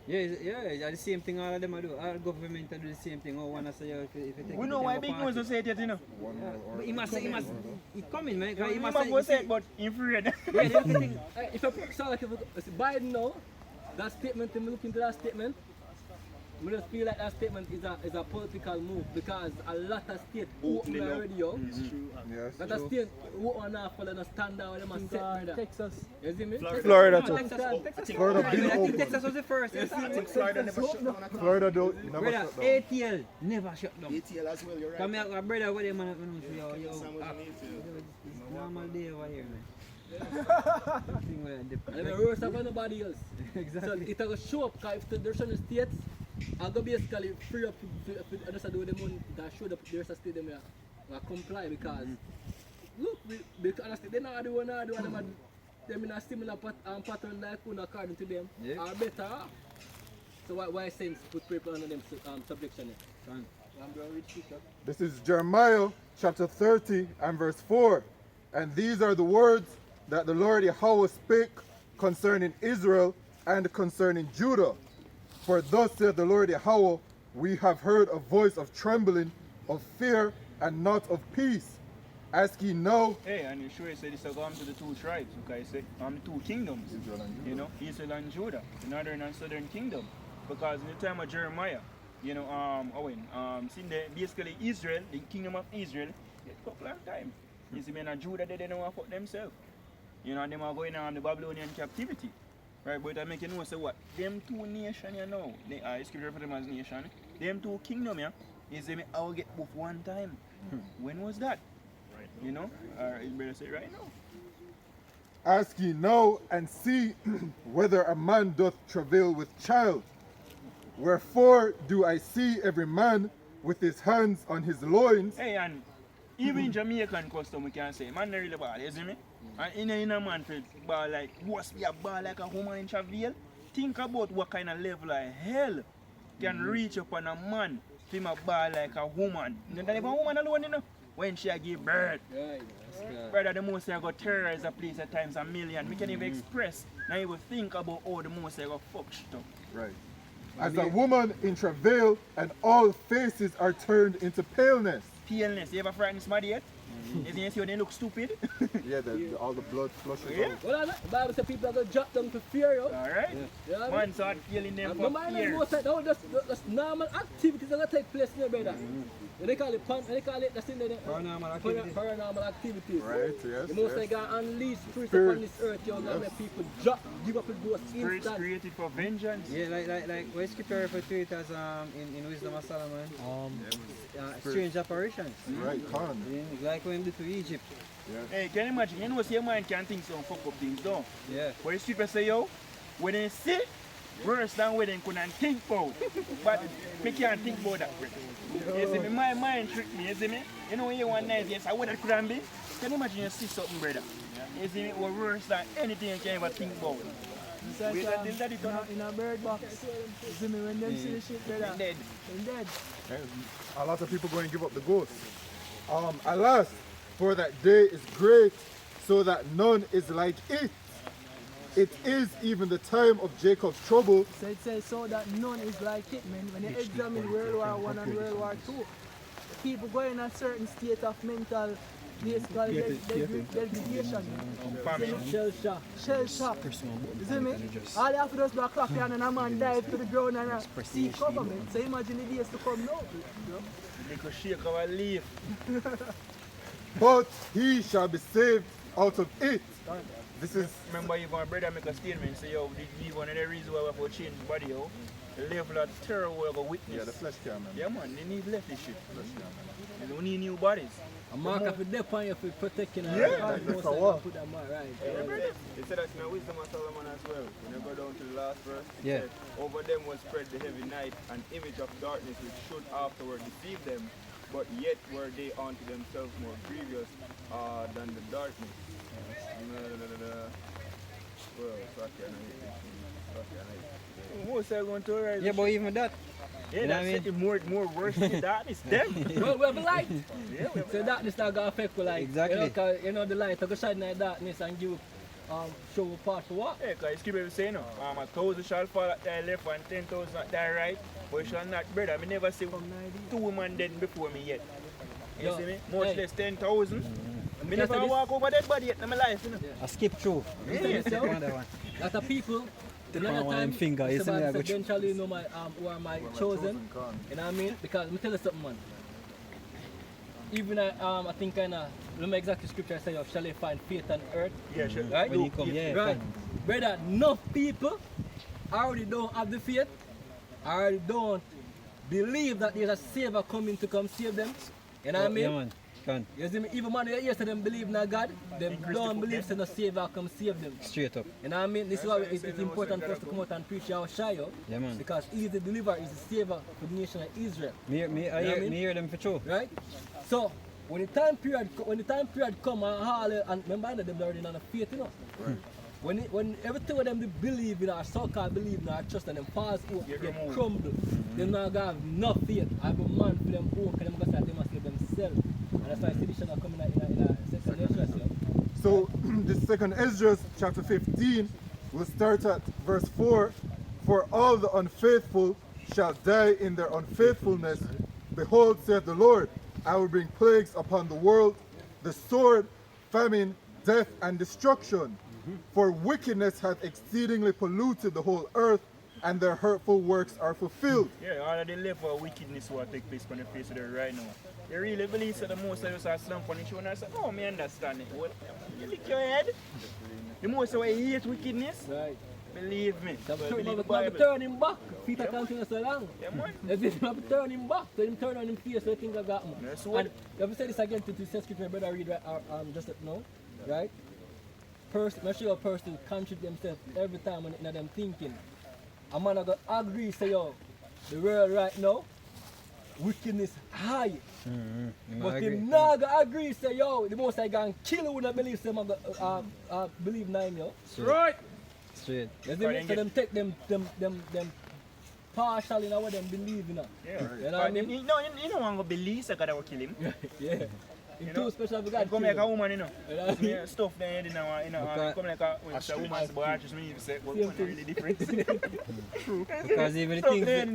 Yeah, the same thing all of them do. All government do the same thing. Oh, wanna say if you take We know why Big Nose don't say it yet, you know. But he must, he coming, man. 'cause He He must must go say, say it, but in afraid. yeah, the other thing. If I sound like if Biden now, that statement, to look into that statement, I just feel like that statement is a political move because a lot of states open Opening up. already, yo. It's true. Yes. That a state open up for the stand down, them and set brother. Texas. You see me? Florida No, too. Texas. Florida I been think open. Texas was the first. I think Florida never shut down at all. Florida don't never Brother, shut down. ATL never shut down. ATL as well, you're right. Come here, brother, what they man say, yo, Sam was ah, on ATL. it's normal day over here, man. Thing where And then the worst of nobody else. Exactly. So it will show up because if there's certain states, I'll go basically free up to just do the money that show up there's a state them will comply because look, because they're not doing them in a similar pattern like one according to them Yeah. are better off. So why sense put people under them subjection? Fine. I'm going to read scripture. This is Jeremiah chapter 30 and verse 4. And these are the words that the Lord Yahweh spake concerning Israel and concerning Judah. For thus saith the Lord Yahweh, we have heard a voice of trembling, of fear, and not of peace. Ask ye now, Hey, and you sure you say this will come to the two tribes, okay? Say, the two kingdoms, Israel and Judah. you know, Israel and Judah, the northern and southern kingdom. Because in the time of Jeremiah, you know, basically Israel, the kingdom of Israel, it took a long time. You see, men and Judah, they didn't want to fuck themselves. You know, them are going on the Babylonian captivity. Right, but I make you know, say what? Them two nations, you know, the scripture for them as nation, them two kingdom, yeah, is them I will get both one time. When was that? Right. You know? His brother say right now. Ask ye now and see whether a man doth travail with child. Wherefore do I see every man with his hands on his loins? Hey, and even in Jamaican custom, we can say, man, not really bad, you see me? And in a man for ball like, must be a ball like a woman in travail. Think about what kind of level of hell can reach upon a man to him a ball like a woman. You know, even a woman alone, you know, when she give birth. Right. Brother, the most I got terrorize a place at times a million. We can even express, not even think about how the most I got fuck shit up. Right. As a woman in travail, and all faces are turned into paleness. Paleness. You ever frightened somebody yet? You see when they look stupid? Yeah, all the blood flushes out. Well, the Bible says people are going to drop down to fear, yo. Alright? Yeah, Man start feeling them no for mind fear. most of that, that's normal activities that take place in there, brother. They call it that's in there. Paranormal activities. Paranormal activities. Right, yes, The most yes. they got unleashed spirits Spirit. upon this earth, yo, and make people drop, give up the ghost Spirits instant. created for vengeance. Yeah, like where scripture refer to it as in Wisdom of Solomon, strange apparitions. Right, con. Yeah, like when he did to Egypt. Hey, can you imagine? You know, see, your mind can think some fuck up things, though. Yeah. But the people say, yo, when they see, worse than when they couldn't think about. But me can't think about that, brother. You see me, my mind tricked me, you see me? You know, when you one night, yes, I would have couldn't be. Can you imagine you see something, brother? You see me, it was worse than anything you can ever think about. It's like, Wait until daddy turn up. in a bird box. You see me, when them see the shit, brother. Dead. They're dead. A lot of people going to give up the ghost. Alas, for that day is great, so that none is like it. It is even the time of Jacob's trouble. So it says so that none is like it, man. When you examine World War I and World War II, people go in a certain state of mental place called degradation. Shell shock. Shell shock. You see me? All you have to do is do a clock and a man dive to the ground and see government. So imagine the days to come now. They could shake our leaf. But he shall be saved out of it. This is Remember, even my brother make a statement, say, yo, this one of the reasons why we have to change the body, yo. The level of terror we have to witness. the flesh can, man. Yeah, man, they need left this shit. They don't need new bodies. A mark of the depth on you for protecting our that's most a of what? put that mark right. It said that in the Wisdom of Solomon as well. When you go down to the last verse, it Yeah. said, over them was spread the heavy night, an image of darkness which should afterward deceive them, but yet were they unto themselves more grievous than the darkness. Well, Most are going to rise. Yeah, but even that. Yeah, You know that's what I mean? it more worse than that. It's them. Well, we have a light. Yeah, we have So darkness not gonna affect you like Exactly. You know, 'cause, you know the light will shine in the darkness and give show a path to walk. Yeah, because Scripture say no. 1,000 shall fall at thy left and 10,000 at thy right, but you shall not, brother. I never see 2 women dead before me yet. You Yo, see me? Much hey. less 10,000. I never say this- walk over dead body yet in my life, you know. I skip through. Yeah. Skip on that one. Lot of people Take another on one time, finger, you Mr. see me, I Bible go said, eventually you know my who are my chosen. You know what I mean? Because let me tell you something, man. Even I think remember exactly scripture I say, shall they find faith on earth? Yeah, sure. Right? When you come, yeah, Right. come. Brother, enough people already don't have the faith, already don't believe that there's a savior coming to come save them. You know what I mean? Yeah, man. Can. You see me? Even man, yes, them believe in God, them don't believe in the savior come save them. Straight up. You know what I mean? This is why it's important for us to come out and preach our Shio. Yeah, man. Because he is the deliverer, he is the savior for the nation of Israel. I You know what I mean? hear them for sure. Right? So when the time period come and remember them already on the faith, you know. Right. When everything of them they believe in our so-called believe in our trust and them falls out, Get they removed. crumble. They not gonna have enough faith. I have a man for them own, because them gonna say they must save themselves. And that's why sedition are coming in a second interest, you know. So the second Esdras chapter 15 will start at verse 4. For all the unfaithful shall die in their unfaithfulness. Behold, saith the Lord, I will bring plagues upon the world, the sword, famine, death, and destruction. For wickedness hath exceedingly polluted the whole earth, and their hurtful works are fulfilled. Yeah, all of the level of wickedness will take place on the face of the earth right now. You really believe that the most of us are slump on the show and I say, oh, I understand it. Well, you lick your head. The most of us hate wickedness. Right. Believe me. But turn him back. Peter continue so long. Yeah, man. If him turn him back, so him turn on him face, so I think I got him. That's And what. you have to say this again to the scripture, my brother read right, just now, right? Make sure a person contradict themselves every time when them thinking. A man going to agree, say, yo, the world right now, wickedness high. But him not going to agree, say, yo, the most I going to kill you when I believe, say, believe nine, yo. Right. Straight. So them take them partial in what them believe in. Yeah. You know what I mean? You don't want to believe so God will kill him. Yeah. You It's know? too special for God. Come like a woman, you know. You know what I mean? Stuff there, you know, come like a woman's boy, just me say, well, Same one really different. Because even the Stuff things there,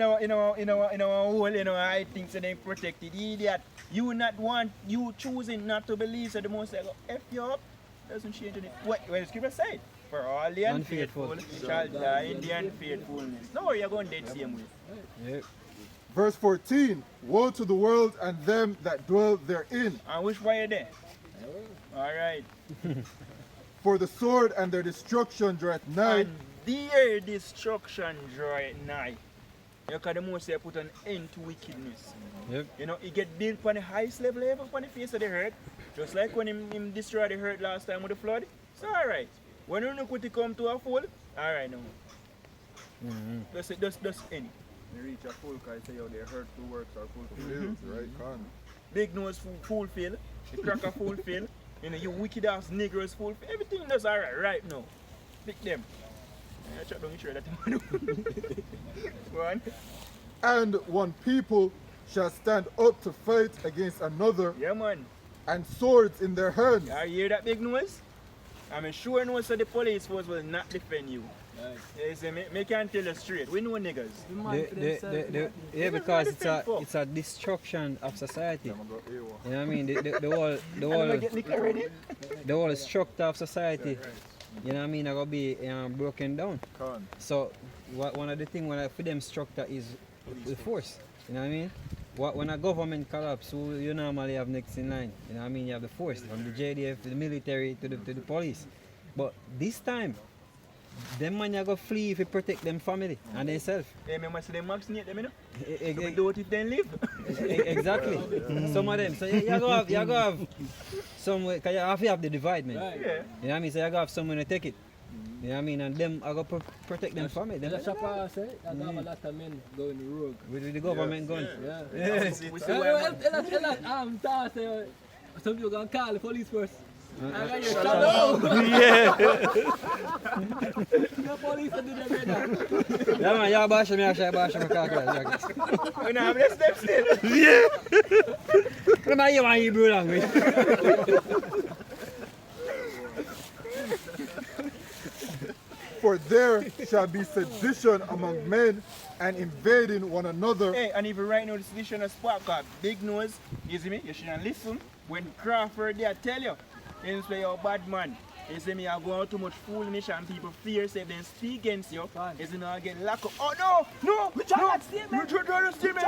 hole, I think so they protected. Idiot. You choosing not to believe, so the most I go, F you up, doesn't change anything. What the scripture say? For all the unfaithful shall die in the unfaithfulness. No, you're going dead same way. Yep. Verse 14, woe to the world and them that dwell therein. And which way you there? Alright. For the sword and their destruction draweth nigh. And their destruction draweth nigh. You can the most say put an end to wickedness. Yep. You know, it get built on the highest level ever on the face of the earth. Just like when him destroyed the earth last time with the flood. So alright. When you look it come to a full, alright no more. Just end. They reach a full because say how their hurtful works are fulfilled, right? Con. Big nose fulfill, the cracker fulfill, you know, you wicked ass niggers fulfill, everything does alright right now. Pick them. I check down the that one. And one people shall stand up to fight against another, Yeah man. and swords in their hands. You hear that big noise? I'm sure no so the police force will not defend you. Right. You see, me can tell you straight, we know niggas. Yeah, because it's a destruction of society. You know what I mean? The whole structure of society, you know what I mean, are going to be broken down. Con. So one of the things for them structure is the force. You know what I mean? When a government collapse, who you normally have next in line. You know what I mean? You have the force, from the JDF to the military to the police. But this time, them man are going to flee if you protect them family and themselves. Hey, me must say them vaccinate them, you know? They do it if they live. Exactly. Some of them. So you go have some way, because you have the divide, man. Right. Yeah. You know what I mean? So you go have someone to take it. You know what I mean? And them are going to protect them family. Them, The shopper say, I have a lot of men going rogue. with the government gun. Yeah. We see why Some people gonna call the police first. I got your Shut shadow. Yeah. The police are doing that. Yeah, man, you bash me, I bash me. we not have the steps still. Yeah. Remember you want Hebrew language. For there shall be sedition among men and invading one another. Hey, and even right now, the sedition is spark up. Big nose, you see me? You shouldn't listen when Crawford there tell you. You say you're a bad man. You see me, I go out too much foolishness and people fear say if they speak against you, you see, I get locked up. Oh no! We try that statement. We try that statement,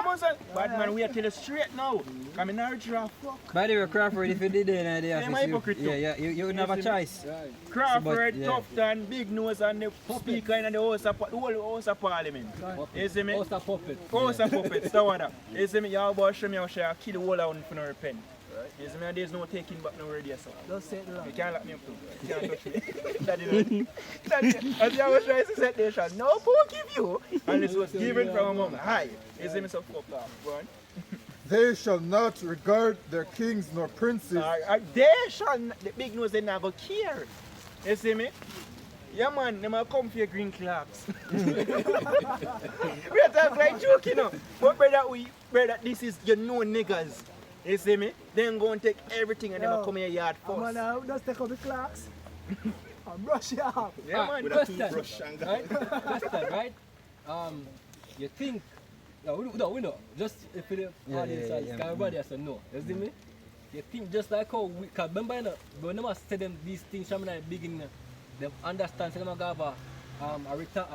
bad man, we are tell you straight now. I'm in a draw fuck. By the way, Crawford, if you did it in the Yeah, my hypocrite too. you wouldn't have a choice. Crawford, But, yeah. Tufton, Big Nose and the speaker in the whole House of Parliament. You see me? House of puppet. House of puppets, that one. You see me, y'all about show me how I kill the whole out for no repent. You see me, and there's no taking back no word here, so. Just say it You wrong. can't lock me up too. You can't touch me. That is as I was trying to set there, shall no poke give you. And this was given from among high. You see me, so fuck off. Go on. They shall not regard their kings nor princes. They shall not, the Big Nose, they not go care. You see me? Yeah man, they might come for your green clocks. We are talking like joke, you know. But brother, this is your know niggas. You see me? Then go and take everything and then come in your yard I'm first. gonna just take out the clocks and brush it off. Yeah man. With a Question, toothbrush and right? Question, right? You think, no, we know. Just if the audience, everybody has to know. You see me? You think just like how we, cause remember, you know, when they say them these things from the beginning, they understand, so they don't have a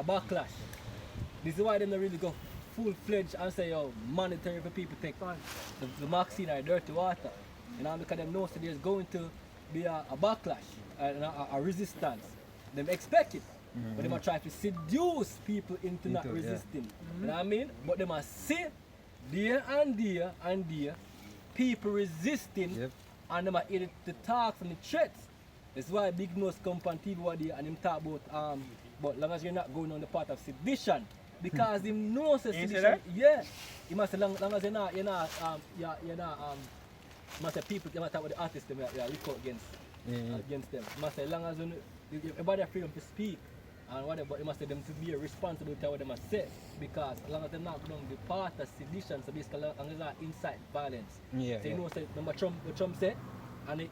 backlash. This is why they don't really go full-fledged and say, yo, mandatory for people to take the vaccine or dirty water. You know, because they know so there's going to be a backlash, a resistance. They expect it. But they might try to seduce people into not yeah. resisting. You know what I mean? But they must see there and there people resisting, Yep. and they might hear the talks and the threats. That's why Big Nose come on TV one day and him talk about but long as you're not going on the part of sedition. Because him knows that sedition, yeah. He must say long as you're not must say people, they must talk about the artists, they look out against them. Must say long as everybody have freedom to speak and whatever, but you must say them to be responsible to what they must say. Because as long as they're not going to be part of sedition, so basically as long as they're inside violence. Yeah, so you know, say, remember Trump said, and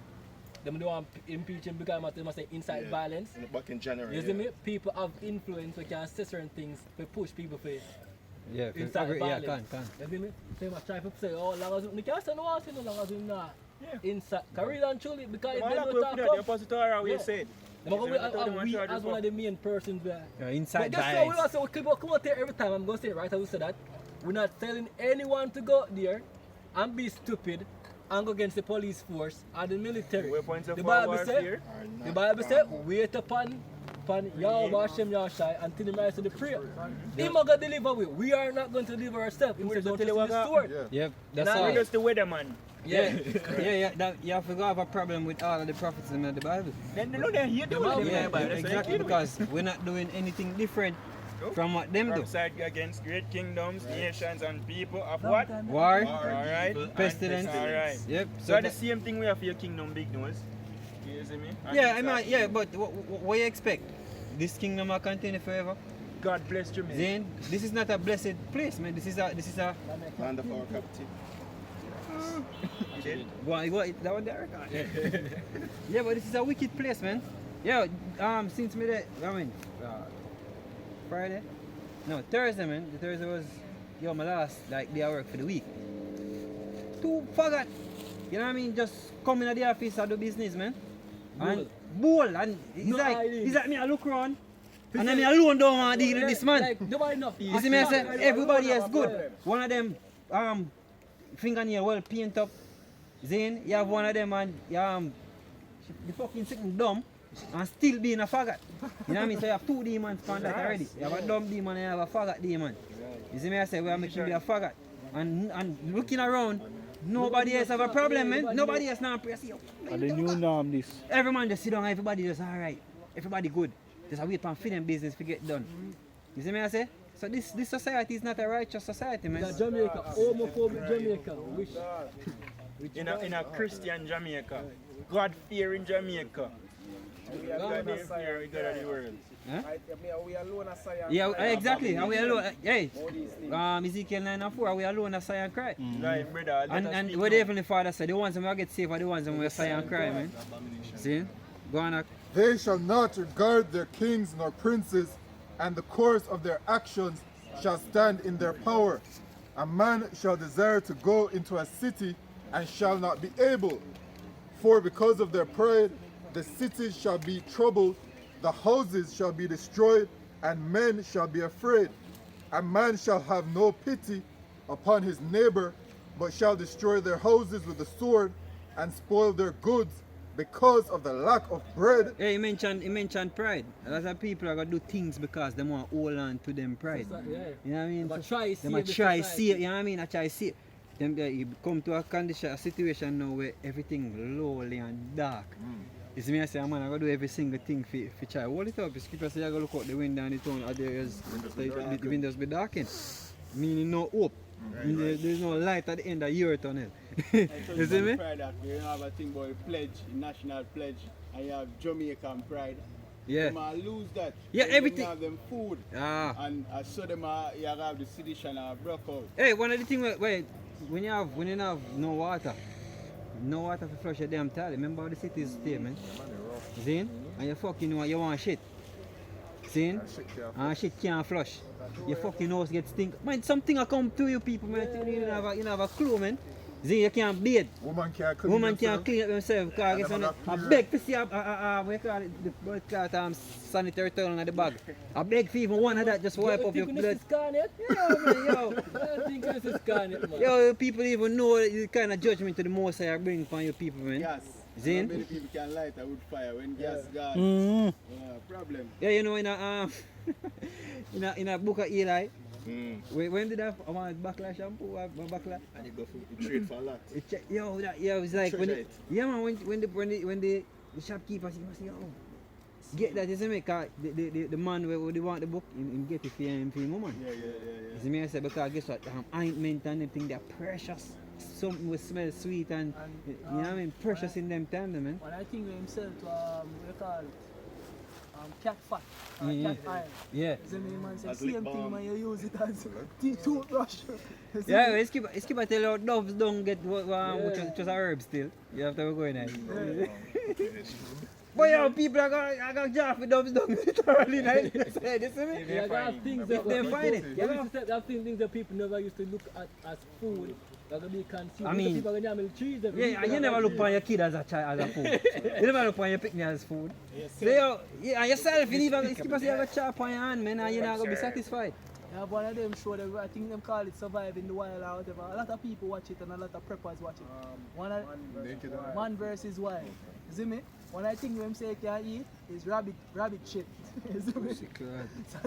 them don't want impeach him because they must say inside violence. Back in January. You see me? People have influence, we can say certain things to push people for inside violence. Can. You see me? So you must try to say, oh, long as you can't say no one, so long as you not inside. Career and truly, because if they don't talk the opposite we said. We as one of the main persons there. Inside but guess what? We want to say, come out there every time. I'm going to say it right as we said that. We're not telling anyone to go there and be stupid and go against the police force or the military. The Bible said, wait upon Yahweh Hashem Yahshai until the rise of the prayer. Him are going to deliver we are not going to deliver ourselves. Him said, don't trust in the sword. Yep, that's all. We're just the weatherman. Yeah, you have to have a problem with all of the prophets in the Bible. Then you do it. Yeah, exactly, because we're not doing anything different from what them do. Prophesied against great kingdoms, nations, and people of what? War, alright, pestilence. Alright. Yep. So the same thing we have for your kingdom, Big Nose. You see me? And but what you expect? This kingdom will continue forever? God bless Jamaica. Then this is not a blessed place, man. This is a Land of our captive. what that one there? Yeah, but this is a wicked place, man. Yeah, since me there, Friday? No, Thursday, man. The Thursday was my last day I work for the week. Too forgot. You know what I mean? Just come in the office and do business, man. And bowl. And he's like me, I look around. And then me alone don't want to deal with this man. You see me, I say, everybody is good. One of them fingernail well paint up. Then you have one of them and the fucking sitting dumb and still being a faggot. You know what I mean? So you have two demons for that already. You have a dumb demon and you have a faggot demon. You see me, I say, we are making be a faggot. And looking around, nobody else have a problem, man. Nobody else now pray. And the new norm this. Every man just sit down, everybody just alright. Everybody good. Just wait for them business to get done. You see me, I say? So this society is not a righteous society, man. In Jamaica, homophobic Jamaica. In a Christian Jamaica, God-fearing Jamaica. We are God-fearing God of the world. Huh? Yeah, exactly. And we alone. Hey, Ezekiel 9:4. We alone as sigh and cry. Right, brother. And what the Heavenly Father said, the ones that get saved are the ones that will sigh and cry, man. See? Go on. They shall not regard their kings nor princes, and the course of their actions shall stand in their power. A man shall desire to go into a city and shall not be able. For because of their pride, the cities shall be troubled, the houses shall be destroyed, and men shall be afraid. A man shall have no pity upon his neighbor, but shall destroy their houses with the sword and spoil their goods because of the lack of bread. Yeah, he mentioned pride. A lot of people are going to do things because they want to hold on to them pride. You know what I mean? They might try to see it, you know what I mean? I try to see it. Then you come to a situation now where everything lowly and dark. You see me, I say, man, I got to do every single thing for try. Hold it up. The scripture say, I got to look out the window and the town, the windows be darkened. Meaning no hope. There's no light at the end of your tunnel. You see me? Pride that you have a thing about pledge, national pledge, and you have Jamaican pride. Yeah. They might lose that. Yeah, everything. You have them food. And I saw them you have the sedition broke out. Hey, one of the things where when you have no water to flush your damn toilet. Remember how the city is there, man. See? And you fucking you want shit. See? And shit can't flush. Your fucking house gets stink. Man, something will come to you people, man. You don't have a clue, man. See, you can't bathe. Woman can't clean up themselves. Because I beg to see what you call it, sanitary towel in the bag. I beg for even one of that just wipe up your blood. Yeah, man, yo. I think this is carnage, man. Yo, people even know the kind of judgment to the most I bring upon you people, man. Yes. See? Many people can light a wood fire when gas gone. Mm. Problem. Yeah, you know in a in a book of Eli, when did I want backlash shampoo or backlash? And it go for it trade for a lot. It's like when Treasure it. yeah man when the shopkeeper see must say, oh, get that, you see me, cause the man where they want the book, him get it for him woman. Yeah. You see me, I say, because guess what, ointment and everything, they're precious. Something will smell sweet and you know what I mean, precious in them time, man. When I think of himself to, what you call it, cat fat, cat iron. Yeah. You see me, man, say, As same lip thing, balm. man, you use it as toothbrush. You see Yeah, me? it's keep I tell you, doves don't get just a herb still. You have to go in there. But yeah, people are going to jar for doves don't literally. This is me. Yeah, there are things If they find it, there are things that people never used to look at as food. That can be consumed. I mean, people are going to trees. Yeah, and you never look upon your kid as a child, as a food. You never look upon your picnic as food. So and yourself, you even keep us have a chop on your hand, man, and you're not going to be satisfied. Yeah, one of them show that I think them call it Survive in the Wild or whatever. A lot of people watch it and a lot of preppers watch it. Naked and Man versus wild. You see me? One I think them say can eat is rabbit shit. You see me? So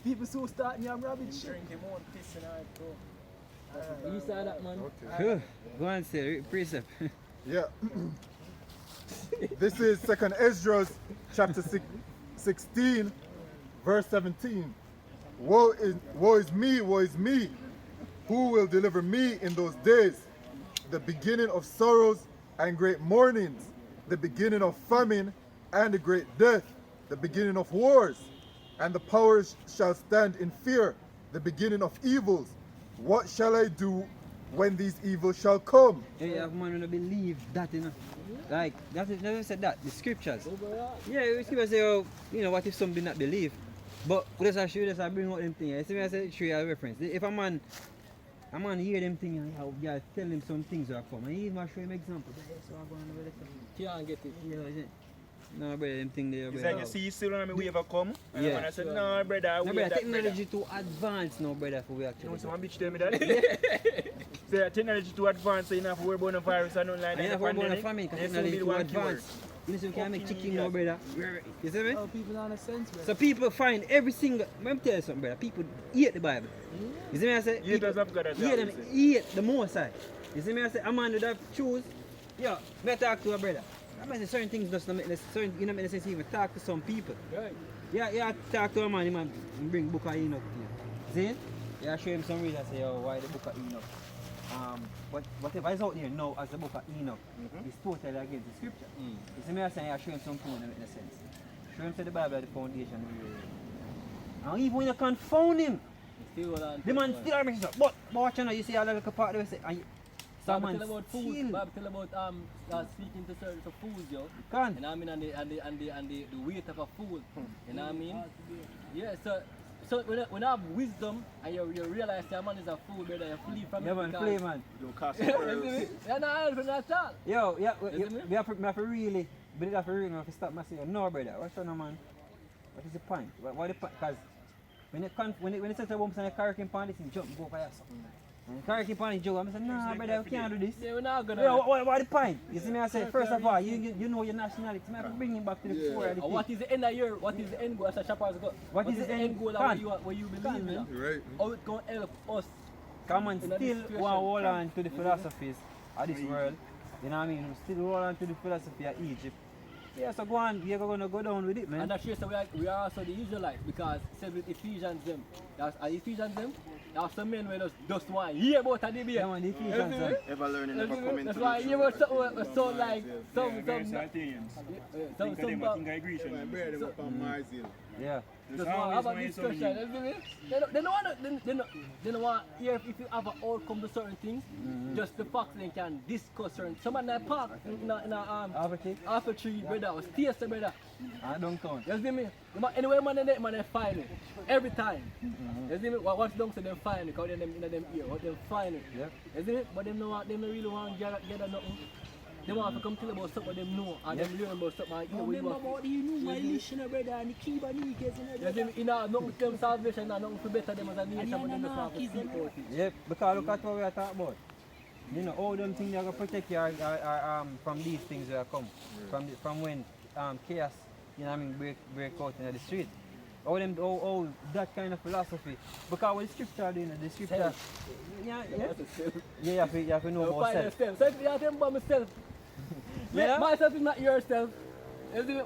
people so start me rabbit shit. You saw that, man. Okay. Go on, say, precept. Yeah. This is 2nd Esdras chapter 16, verse 17. Woe is me, who will deliver me in those days? The beginning of sorrows and great mournings, the beginning of famine and the great death, the beginning of wars, and the powers shall stand in fear, the beginning of evils. What shall I do when these evils shall come? You have man who believe that, you know. Like, that is never said that, the scriptures. Yeah, the scriptures say, oh, you know, what if some do not believe? But let's assure us I bring out them things. You see me, I say, show you a reference. If a man hear them things and you tell him some things that come, and he even show him examples. So I'm going over there. Can't get it. Yeah, is it? No, brother, them things there, It's brother. like you see you still on me wave a come. And Yeah. the man I said, no brother, I No, wave brother, that technology too advanced now, brother, for we You actually. know some bitch tell me that? Say technology too advanced, so you don't have to worry about no virus and nothing like And you that. have to worry about the pandemic. famine, because They still technology be the too one cure. advanced. You know, so you can make Fucking chicken now, idiot. brother. You see me? Oh, people don't have sense, bro. So people find every single, let me tell you something, brother. People eat the Bible. You see me? I say, Haters of God as eat well, them, you eat the most side. You see me? I say, a man would have choose. Yeah, me talk to a brother. I mean, certain things just don't make certain, you know, make sense even talk to some people. Right. Yeah, talk to a man, he might bring book of Enoch to you. See? Yeah, show him some reason, say, oh, why the book of Enoch? But whatever is out there now as the book of Enoch is totally against the scripture. You see me, I say, I show him something that make sense. Show him say the Bible is the foundation of the world. And even when you can't found him, the man still makes it. But watch now, you see a little part there, say, Bible someone tell about food. still Bible tell about speaking to certain foods, yo. can't. You know what I mean? And the weight of a food. You know what I mean? Yeah, so when I have wisdom and you realize that man is a fool, brother, you flee from Yeah, it. man, because- play, man. Don't cast You're not helping at all. Yo, yeah, You see me? we have to really, we have to really stop myself. No, brother, what's on, man? What is the point? Why the point? Because when it says a woman and a car can pan this, you jump, go for yourself. And the car can pan it, Joe, I'm saying, nah, brother, we can't do this. Yeah, we're not gonna. Yeah, what the point? You see me, I say, first of all, you know your nationality, I have to bring him back to the core of the What thing. is the end of your? What is the end goal? As a shopper's go. What is the end goal? goal? Where you believe in? man. Right. How it gonna help us? Come on, in a still situation. want to hold on to the philosophies of this world. You know what I mean? We still hold on to the philosophy of Egypt. Yeah, so go on, you're going to go down with it, man. And that's true, so we are also the Israelites because it says with Ephesians them. That's Ephesians them. There are some men where just want to hear about the debate. Yeah, man, the Ephesians, man. Ever learning, never coming That's to why the you truth. were so like some Saltarians. some Think of them, I think I agree with My you. brother them up on Mars Hill. Yeah. just want to have a discussion. You see me? They don't want they don't want here if you have an outcome to certain things. Just the fact they can discuss certain. Someone that park in Albuquerque, Apple Tree, brother, was taste, brother. downtown. You see me? Anyway, man, they find it every time. You see me? Watch them say them find it, cause them in them ear, what them find it. Yep. You see me? But them don't really want to gather nothing. They want to come tell about something they know and them learn about something. And Remember about the new nation, brother, and the Cuban niggas, you see me? You know, nothing with them salvation, nothing to better them as a nation, but them just want to speak about it. Yep, because look at what we are talking about. You know, all them things that are gonna protect you are from these things that come. From when chaos, you know what I mean, break out in the street. All that kind of philosophy. Because when the scripture doing the scripture, you have to know about self. So if you have to remember myself, Yeah? myself is not yourself.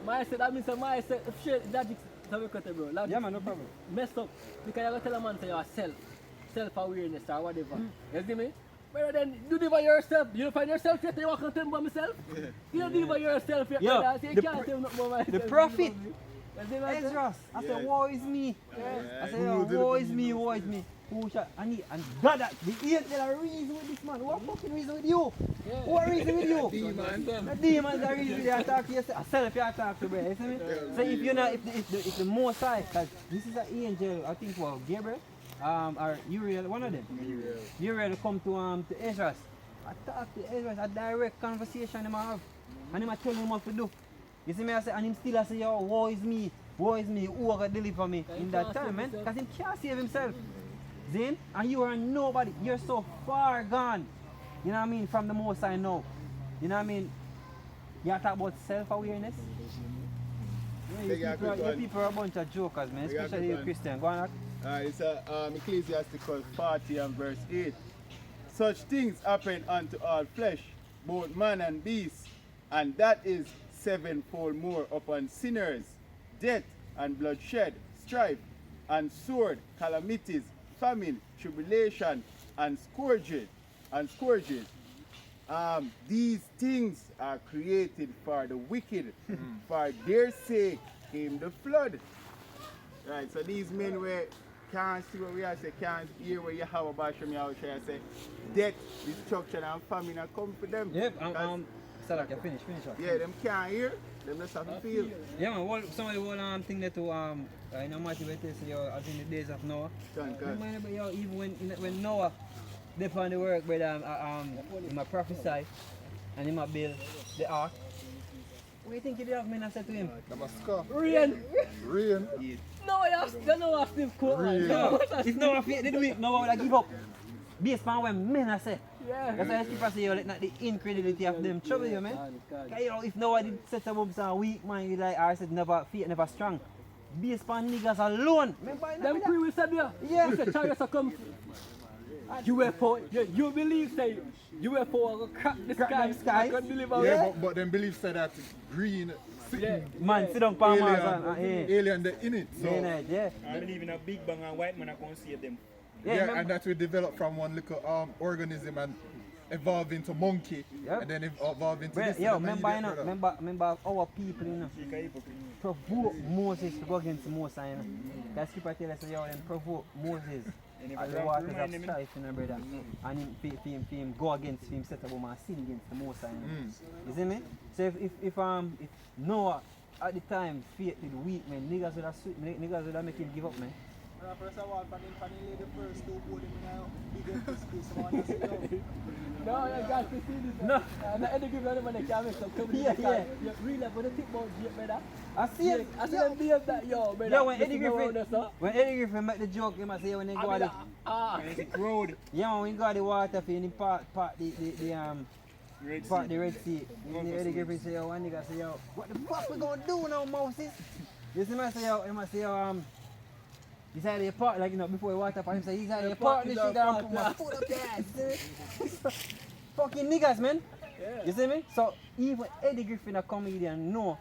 Myself, that means myself, shit, logic, so we cut it, bro. Logic, Yeah, man, no problem. mess up. Because you're going to tell a man say you're self-awareness or whatever. You see me? But then, you live by yourself. You don't find yourself yet, you can't tell me about myself. You don't live by yourself yet, Yo, brother, so you can't tell me about myself. The prophet, You see what I'm saying? Ezra, I said, woe is me. I said, woe is me, woe is me. Who shall, and God, the angel are reason with this man. What fucking reason with you? What reason with you? The demons are reason with you. I talk to yourself. I self you talk to, bro. You see me? So if you're not, if the Most High, because this is an angel, I think, well, Gabriel, or Uriel, one of them. Uriel come to Ezra. I talk to Ezra, a direct conversation him have. And him I tell him what to do. You see me, I say, and him still I say, yo, woe is me, who are gonna deliver me in that time, man? Because he can't save himself. Zane, and you are nobody. You're so far gone. You know what I mean? From the Most I know. You know what I mean? You talk about self-awareness. You people are a bunch of jokers, man. Especially you Christian. Go on. It's Ecclesiasticus 40 and verse 8. Such things happen unto all flesh, both man and beast, and that is sevenfold more upon sinners, death and bloodshed, strife and sword, calamities, famine, tribulation, and scourges. These things are created for the wicked. For their sake came the flood. Right, so these men were can't see what we are say, can't hear what you have about from your house. I say, death, destruction, and famine are come for them. Yep, Salah, you finish up. Yeah, them can't hear, them just have to feel. Yeah, man, some of the whole thing that to in a matter where they say, as in the days of Noah. Remember, even when Noah they found the work, brother, he might prophesy and he might build the ark. What do you think he did have men I said to him? Rain. No, you know what Steve Cook. No, if Noah did do it, Noah would have give up. Based on what men I say. Yeah. That's why I keep saying, let not the incredulity of them trouble you, man. Because, if Noah did set up some weak man, you like, I said, feet never strong. Based on niggas alone. Them three we said there. Yeah. We said chariots are come. UFO, you believe say UFO will crack the sky. Yeah, but them believe say that green man sit down palm alien they in it. So yeah. I believe in a big bang and white man are going to save them. yeah, and that will develop from one little organism and evolve into monkey, and then evolve into this. Yeah, remember our people, you know, provoke Moses to go against Moses, you know. That scripture tell us, them provoke Moses at the waters of strife, you know, brother. And him go against him, set up and sin against the Moses, you know. You see me? So if Noah at the time faith with weak man, niggas would have make him give up, man. No, you got to see this. No. The other group of them can't make some comedy. Yeah. You really when they think about Jake, brother. I see it. I see them behave that, yo, brother. Yeah, when Eddie Griffin make the joke, he must say when they go out the road. Yeah, when he got the water for him, part the Red Sea. And Eddie Griffin say, yo, one nigga say, yo, what the fuck we gonna do now, Moses? You see me say, yo, he must say, he's out of your part, like, you know, before he walked up on him, say, he's out of your partnership that I'm putting my foot up there. Fucking niggas, man. Yeah. You see me? So, even Eddie Griffin, a comedian, know.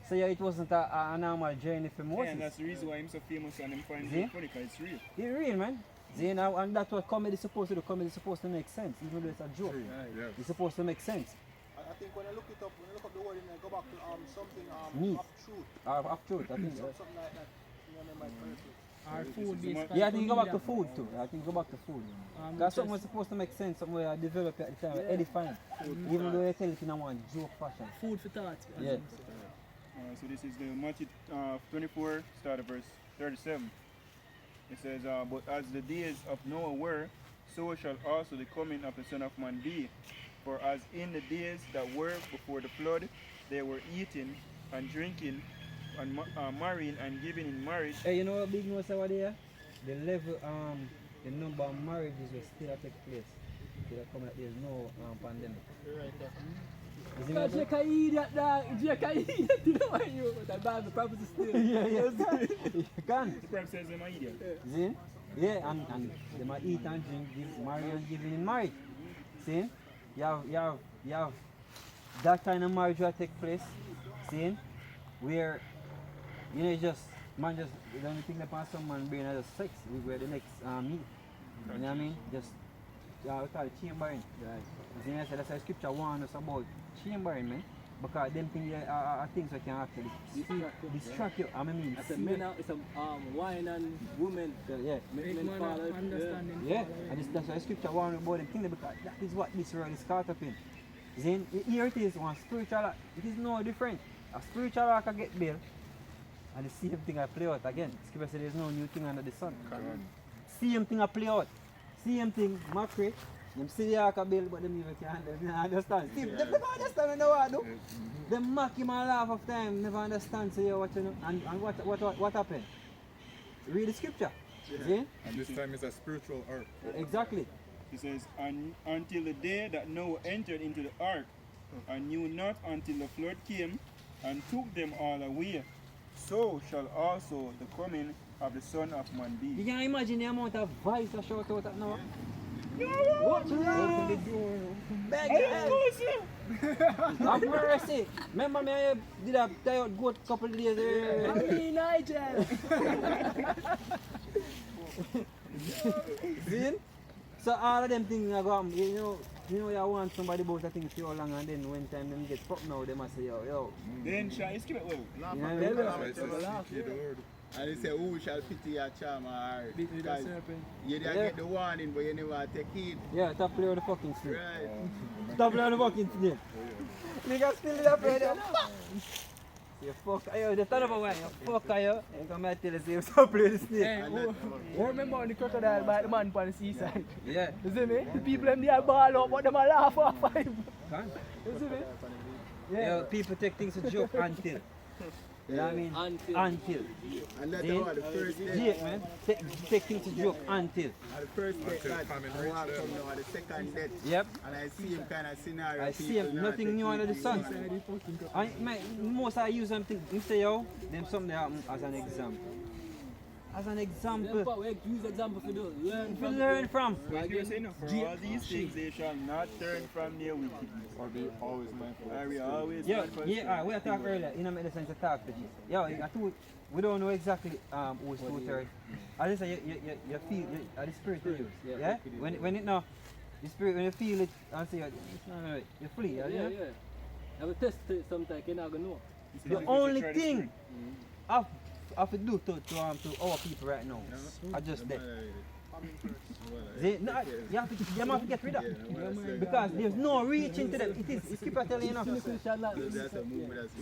So, yeah, it wasn't a normal journey for Moses. Yeah, and that's the reason why I'm so famous and I'm finding it funny, because it's real. It's real, man. See, now, and that's what comedy is supposed to do. Comedy is supposed to make sense, even though it's a joke. Yeah. It's supposed to make sense. I think when I look it up, the word in there, go back to something Neat. of truth. Of truth, I think. Something like that. You know, my correctly. Our food based. Yeah, I think go back to food too. I think go back to food. That's something was supposed to make sense, something where I develop at the time, edifying. Even though they tell it in a one joke fashion. Food for thought. Yeah. So this is the Matthew 24, start of verse 37. It says, but as the days of Noah were, so shall also the coming of the Son of Man be. For as in the days that were before the flood, they were eating and drinking and marrying and giving in marriage. Hey, you know what big news over there? The level, the number of marriages will still take place. could come like there's no pandemic. Right there. You see me? Jake a idiot, dog. Jake a idiot. You know what you? But I buy the property still. Yeah. You can. The prep says I'm an idiot. See? Yeah, and they might eat and drink, marry and give in marriage. See? You have that kind of marriage will take place. See? Where you know you just the only thing that pass some man brain is just sex where the next meet. You know what I mean? Just we call it chambering. Right. You see me? So that's why scripture warns us about chambering, man. Because them things are things that can actually distract you. I mean, I said men are, it's a wine and women. Yeah. Men fall out. Yeah. And that's why scripture warns about them things because that is what this world is caught up in. Then here it is, one spiritual act. It is no different. A spiritual act can get built and the same thing I play out again. Scripture says there's no new thing under the sun. Same thing I play out. Same thing, Macri. Them see the ark build, but them even can't understand. See, they never understand when they want to do. They mock him and laugh of time, never understand. So, what you know, and what happened? Read the scripture. See? And this time it's a spiritual ark. Exactly. He says, until the day that Noah entered into the ark, and knew not until the flood came and took them all away, so shall also the coming of the Son of Man be. You can imagine the amount of voice that shout out at Noah. What? Open the door. Beg have mercy. Remember me, I did a tie out goat couple of days there. I mean, Nigel. See? So all of them things are going, you want somebody about that thing so long and then when time them get fucked now, they must say, yo. Then shall I skip it well? You know what I mean? And they say, who shall pity your charm or heart? Beat with a serpent. You didn't get the warning, but you never take it. Yeah, stop playing with the fucking snake. Right. Stop playing with the fucking snake. Nigga still in that play. You fuck, yo, the turn of a way, you fuck, yo. You come here tell us you stop playing with the snake. Hey, who remember when the crocodile bite the man on the seaside? Yeah. You see me? The people them there ball up, but them a laugh off five. Huh? You see me? Yeah. Yo, people take things to joke until. You know what I mean? Until. And that's the first day. Jake, man, take things to joke until. At the first day, God, I walk come now at the second day. Yep. And I see him kind of scenario. I see him, nothing new under the sun. Most I use something, you say, yo, them something happen as an example. As an example. Use example for those. Learn from. Like you were saying, for all these things, they shall not turn from their wickedness. Or be always mindful. Are we always Yeah, mindful? yeah, we talked earlier, you know, make the sense to talk to Jesus. Yo, I told, we don't know exactly who's 2:30. I just say you feel the spirit to use. Yeah? When it now, the spirit, when you feel it and say it's not right, you flee. Yeah. I will test it sometimes, you're not going to know. The only thing I have to do to our people right now, I just that. You have to get rid of it. Because there's no reaching to them. It is keep telling you now.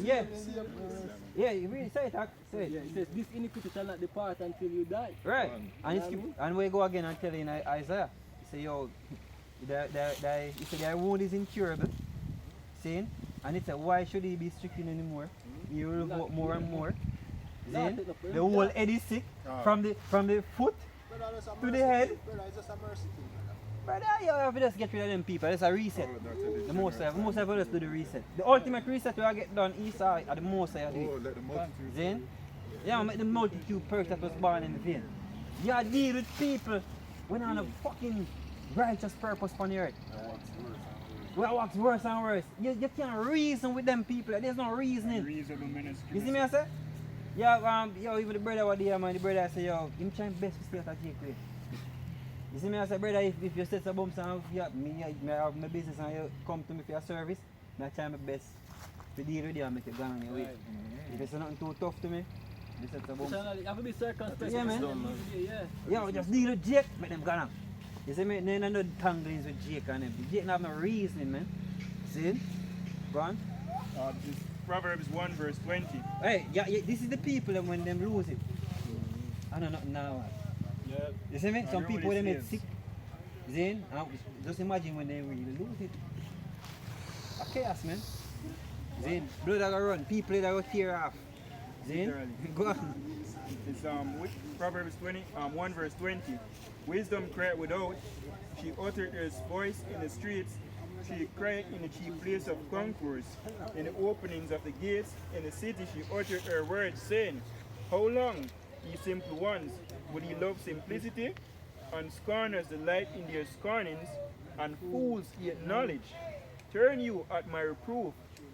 Yeah. Yeah, you really say it, say it. It says this iniquity shall not depart until you die. Right. And we go again and tell you in Isaiah. He say, yo, their wound is incurable. Saying, and it's why should he be stricken anymore? He will vote more and more. Saying, the whole head is sick from the foot to the head. Brother, you have to just get rid of them people. That's a reset. The most of us do the reset. The ultimate reset we get done is at the most I do it. Let the multitude. Then, yeah, make the multitude perish that was born in the vein. You deal with people when on a fucking righteous purpose on the earth. Well, what's worse and worse? You can't reason with them people. There's no reasoning. You see me I say? Yeah, even the brother was there, man. The brother say, yo, him trying best to stay at a Jake way. You see me I say, brother, if you set some bumps and me have my business and you come to me for your service, I try my best to deal with you and make you go on your way. If it's nothing too tough to me, you set some bumps. You have to be circumspect. Yeah, man. Yeah, just deal with Jake, make them go on. You see me, there ain't no tanglings with Jake and them. Jake don't have no reasoning, man. See? Go on. Proverbs 1 verse 20. Hey, yeah, this is the people that when them lose it. I don't know now. Yeah. You see me? Some people they get sick. Then just imagine when they really lose it. A chaos, man. Then blood that go run, people that go tear off. Then go on. It's Proverbs 1 verse 20. Wisdom cried without, she uttered her voice in the streets, she cried in the chief place of concourse, in the openings of the gates, in the city she uttered her words, saying, How long, ye simple ones, would ye love simplicity? And scorners delight in their scornings, and fools hate knowledge. Turn you at my reproof.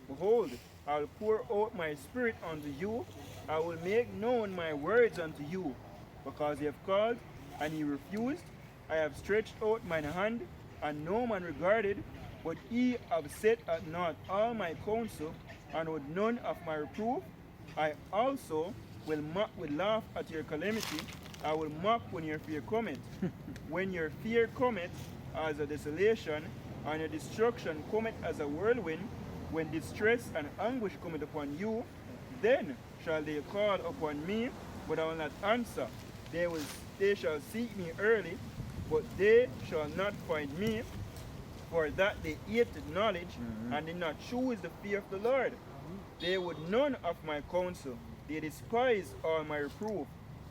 Behold, I will pour out my spirit unto you. I will make known my words unto you. Because ye have called, and ye refused, I have stretched out mine hand, and no man regarded, but ye have set at naught all my counsel, and with none of my reproof. I also will laugh at your calamity. I will mock when your fear cometh. When your fear cometh as a desolation, and your destruction cometh as a whirlwind, when distress and anguish cometh upon you, then shall they call upon me, but I will not answer. They shall seek me early, but they shall not find me, for that they hated knowledge, and did not choose the fear of the Lord. They would none of my counsel, they despise all my reproof.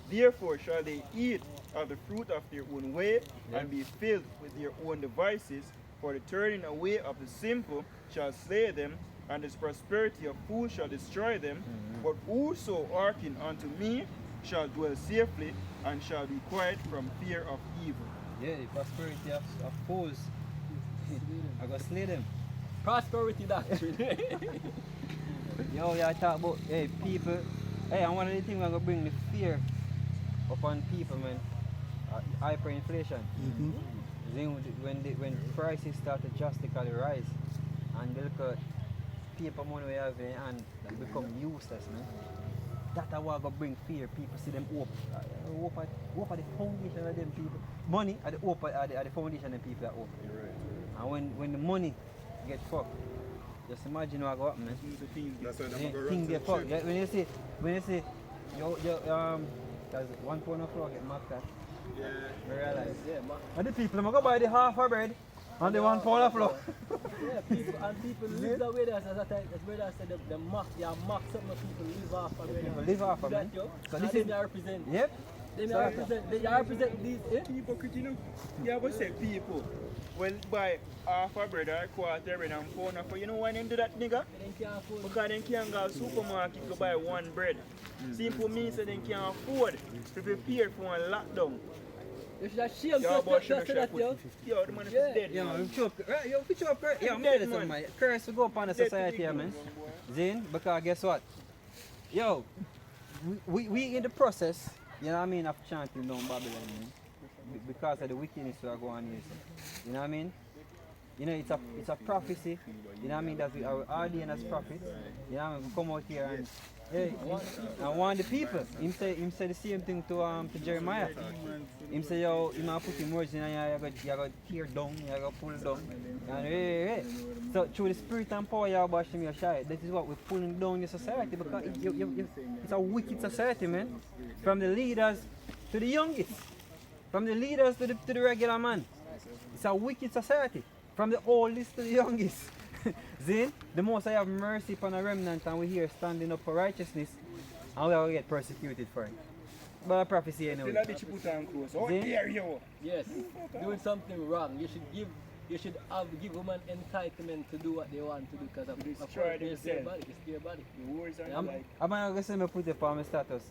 Therefore shall they eat of the fruit of their own way, and be filled with their own devices. For the turning away of the simple shall slay them, and the prosperity of fools shall destroy them. But whoso hearken unto me shall dwell safely, and shall be quiet from fear of evil. Yeah, the prosperity of fools. I go slay them. Prosperity doctrine. Yo, yeah, I talk about people. Hey, and one of the things I'm gonna bring the fear upon people, man. Hyperinflation. Then when prices start to drastically rise, and they look at paper money we have in hand, it become useless, man. That's what gonna bring fear. People see them hope at the foundation of them people. Money at the at the foundation of them people that hope. And when the money get fucked, just imagine what go happen, man. That's why Yeah, they're going things to get fucked. When you see, there's 1 pound of flour get marked at. Yeah. I realize. Yeah, And the people them go buy the half of bread and the 1 pound of flour. yeah, people live that way. That's where I said the mock something that people live off of. People live off of, man. So this is they represent. Yep. They represent these. Hypocrite, you know. You have to say people. Well, buy half a bread or a quarter bread and pound of, you know why they do that, nigga? Because they can't go to the supermarket to buy one bread. Simple means that they can't afford to prepare for a lockdown. You should have shamed just that, yo. Yo, the man is dead. Yeah, man. Put you up, yeah, I'm telling you something, man. Curse will go upon the society here, man. Zin, because guess what? Yo, we in the process, you know what I mean, of chanting down Babylon, man. Because of the wickedness we are going here. You know what I mean? You know, it's a prophecy. You know what I mean? That we are ordained as prophets. You know what I mean? We come out here and hey, I want the people. Him say the same thing to Jeremiah. Him say, yo, you might put him words in and you got tear down, you got pull down. And hey. So through the spirit and power you are bashing your shy. That is what we're pulling down the society, because it's a wicked society, man. From the leaders to the youngest. From the leaders to the regular man. It's a wicked society. From the oldest to the youngest. Then, the most I have mercy upon a remnant, and we're here standing up for righteousness, and we will get persecuted for it. But a prophecy anyway. How dare you? Yes, doing something wrong. You should give women entitlement to do what they want to do, because of it's their body. It's their body. The wars are I'm like... going to say me put it for my status.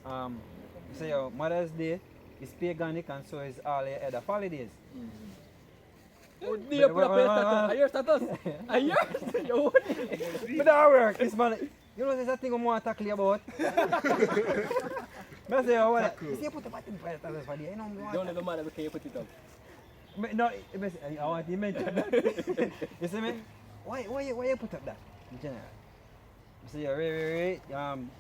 Say, yo, Mother's Day is paganic, and so is all the other holidays. Oh, dear, put up your status. Are your status? Are yours? Your But that work, this man. You know, there's a thing I want to tackle you about. I say, oh, what? You see, you put the button for your status for the, you know, don't let the matter because you put it up. No, I want to mention that. You see me? Why you put up that? In general. You see, right.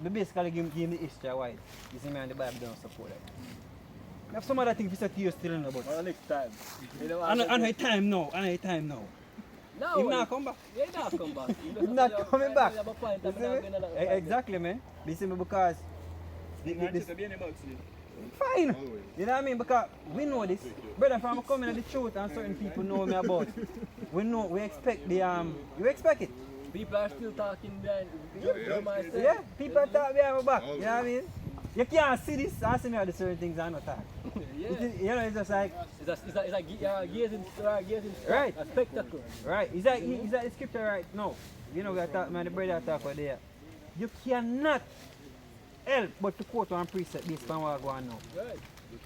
We basically give the history why. You see me, and the Bible don't support it. I have some other things to you still know about. Well, next time. You know, I know time now. No, He's not come back. Yeah, he's not come back. He's not coming back. You have a point, You see me? Exactly, man. You see me, because fine. You know what I mean? Because we know this. Brother, from coming at the truth, and certain people know me about. We expect the you expect it. People are still talking behind. Yeah, people are talking behind my back. You know what I mean? You can't see this and see me at the certain things I not talk. Yeah. You know, it's just like It's a gazing right. a spectacle. Right. Is that the scripture right now? You know, we are talking about the brother talk about there. You cannot help but to quote one precept based on what going on now. Right.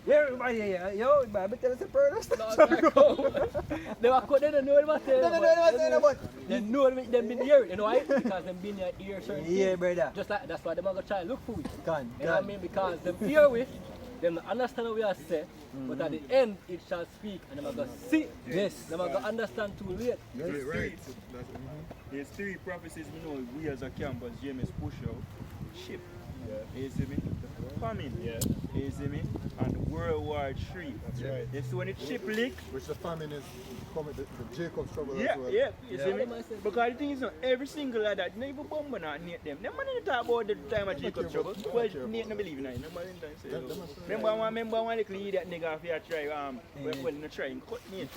Everybody here, yo, Bible tell us a prayer. They were caught, they don't know what they They know them been here, you know why? Because them been here certain things. Yeah, brother. Just like that's why them are gonna try and look for it. Can. You know what I mean? Because them hear with, them don't understand what we are saying, but at the end it shall speak and them are gonna see. Yes. Them are gonna understand too late. There's three prophecies we know we as a campus, James push out. Ship. Yeah. You see me? Famine. Yeah. You see me? And World War III. That's right. You see when the ship leak? Which the famine is coming, the Jacob's trouble Yeah, as well. yeah. You see me? Because the thing is, every single lad that never bomb not Nate them. Them man didn't talk about the time of Jacob's trouble. Well, Nate no believe in it. Remember one little idiot nigga if you try well not try and cut Nate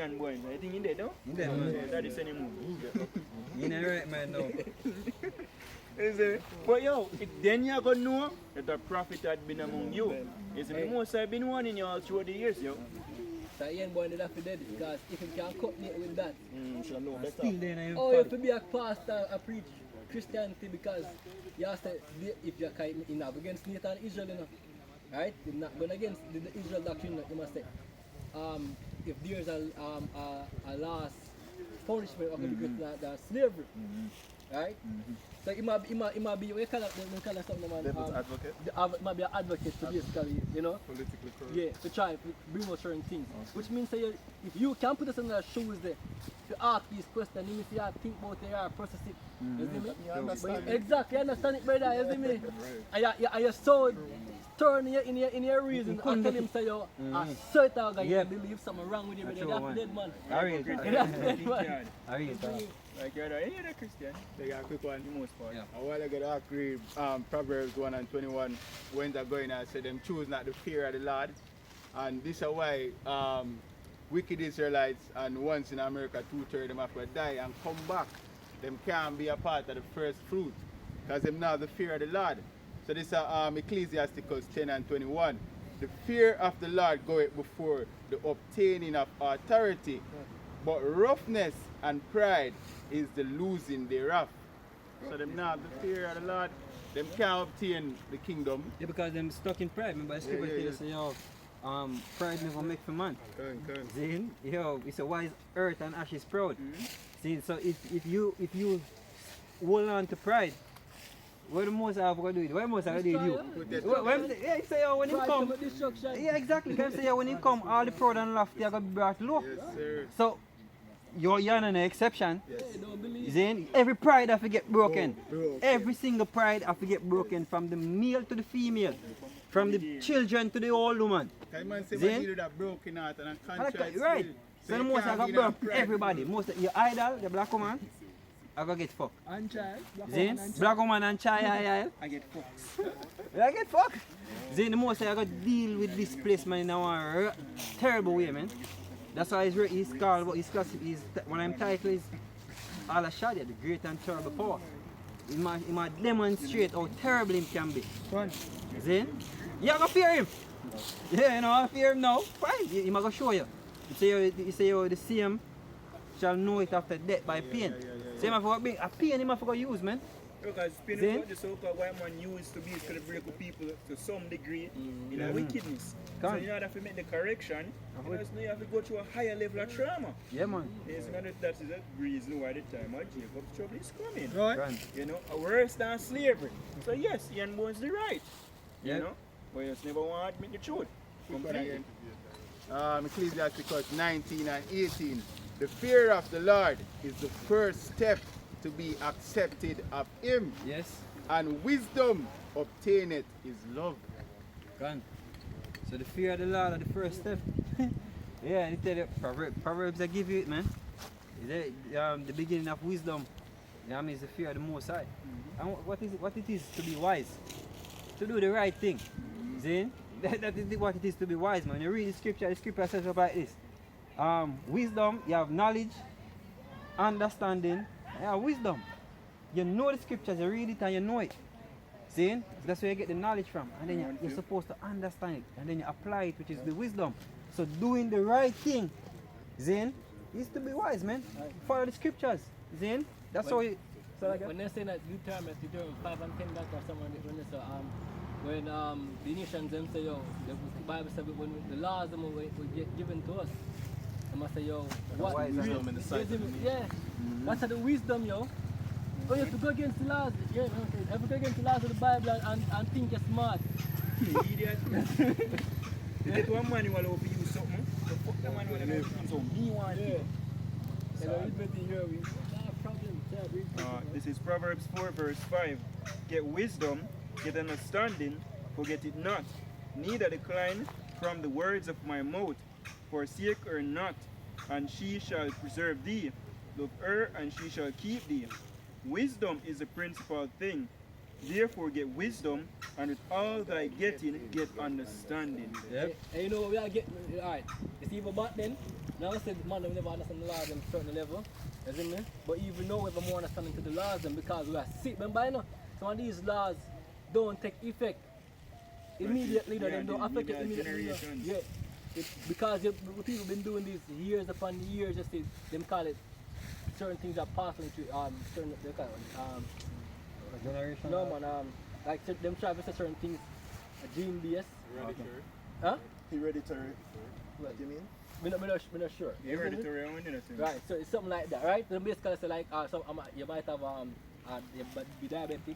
and boy. I think he dead, no? He dead, man. That is anymore. You know right man now. But yo, then you're gonna know that a prophet had been among you. Is the most I've been warning you all through the years, yo. So Ian boy did have to dead because if he can cut me with that, should know better. Still there now. oh, you have to be a pastor, a preach Christianity because you have to, if you're not against Nathan and Israel, you know, right? You're not going against the Israel doctrine, you must say, if there's a last punishment of the slavery, right? So it might be, we call it something, man. Advocate? It might be an advocate to basically, you know, Politically correct. yeah, to try to bring out certain things. Which means that if you can put us in their shoes there, to ask these questions, even if you have to think about it or process it, you see me? You understand But exactly, you understand it, brother, you see me? And you're so turn in your reason and tell him say yo, a certain guy you believe something wrong with you, but you're dead man. I read man. I read Like you're any other Christian. They got a quick one. The most part. Yeah. A while ago, I agree, Proverbs 1 and 21, when they're going and said them choose not to fear of the Lord. And this is why wicked Israelites and once in America, 2/3 of them have to die and come back. Them can't be a part of the first fruit because them now the fear of the Lord. So this is Ecclesiasticus 10 and 21. The fear of the Lord goeth before the obtaining of authority, but roughness and pride is the losing thereof. So them now have the fear of the Lord, them can't obtain the kingdom. Yeah, because them stuck in pride. Remember the scripture yeah. say, yo, pride never make for man. See, yo, it's a wise earth and ashes proud. See, so if you hold on to pride, what the most have to do it? What the most have to do you? Yeah, he say, yo, when he come, yeah, exactly. He say, yo, when he come, all the proud and lofty are gonna be brought low. Yes, sir. So you're not an exception. Yes. Then every pride have to get broken. Broken. Every single pride have to get broken, from the male to the female, from the children to the old woman. Can man say Then- man deal with that broken heart and a contrite Right. spirit? So the you most I can't got be that broke pride. everybody. Most of your idol, the black woman, I got get fucked. And child. Then black woman and child, I get fucked. I get fucked. Then the most I got deal with this place, man, in a terrible way, man. That's why he's called, when I'm titled is Al Shadia, the great and terrible power. He might demonstrate how terrible him can be. Then, you gonna fear him. Yeah, you know, I fear him now. Fine, he might go show you. He say, the same shall know it after death by pain. Same for a pain he might forgot use, man. Because pain is what the so-called white man used to basically break up people to some degree in a wickedness. So you know, have to make the correction. You have to go through a higher level of trauma. Yeah, man. It's not that is the reason why the time of Jacob's trouble is coming. Right. You know, worse than slavery. So yes, Ian Bone's the right. Yeah. You know, but you just never want to admit the truth. Completely. Ecclesiasticus 19 and 18. The fear of the Lord is the first step to be accepted of him, Yes. and wisdom obtaineth his love. Gone. So the fear of the Lord are the first step. Yeah, they tell you, Proverbs I give you it, man. The beginning of wisdom, is the fear of the Most High. And what it is to be wise, to do the right thing. See? That is what it is to be wise, man. You read the scripture says about this. Wisdom, you have knowledge, understanding, you have wisdom. You know the scriptures, you read it and you know it. See? That's where you get the knowledge from. And then you're supposed to understand it. And then you apply it, which is the wisdom. So doing the right thing, Zin, is to be wise, man. Follow the scriptures. Zin. That's how you. So like when they say that Deuteronomy 5 and 10 that or someone when they say when the nations them say yo, the Bible says when the laws them were given to us, they must say yo, what wisdom in the sight of the yeah, that's the wisdom yo. Oh, you have to go against the laws. Yeah, you have to go against the laws of the Bible and think you're smart. Idiot. You get one manual over you something. The fuck the manual over you so me want it. This is Proverbs 4 verse 5. Get wisdom, get understanding, forget it not. Neither decline from the words of my mouth. Forsake her not, and she shall preserve thee. Love her, and she shall keep thee. Wisdom is the principal thing. Therefore get wisdom, and with all thy getting, get understanding. Yep. And you know what we are getting, alright, it's even back then, now I said man we never understand the laws on a certain level, you see me? But even now we have more understanding to the laws them because we are sick. Remember you know, some of these laws don't take effect immediately, they don't affect it immediately. Yeah. Because people been doing this years upon years, just say, them call it certain things are passing through certain they call it, generation. no man, like them try to say certain things gene based. Hereditary. Huh? Hereditary. What do you mean? We're not sure. Hereditary, I wouldn't know. Right, so it's something like that, right? So basically say like you might have you be diabetic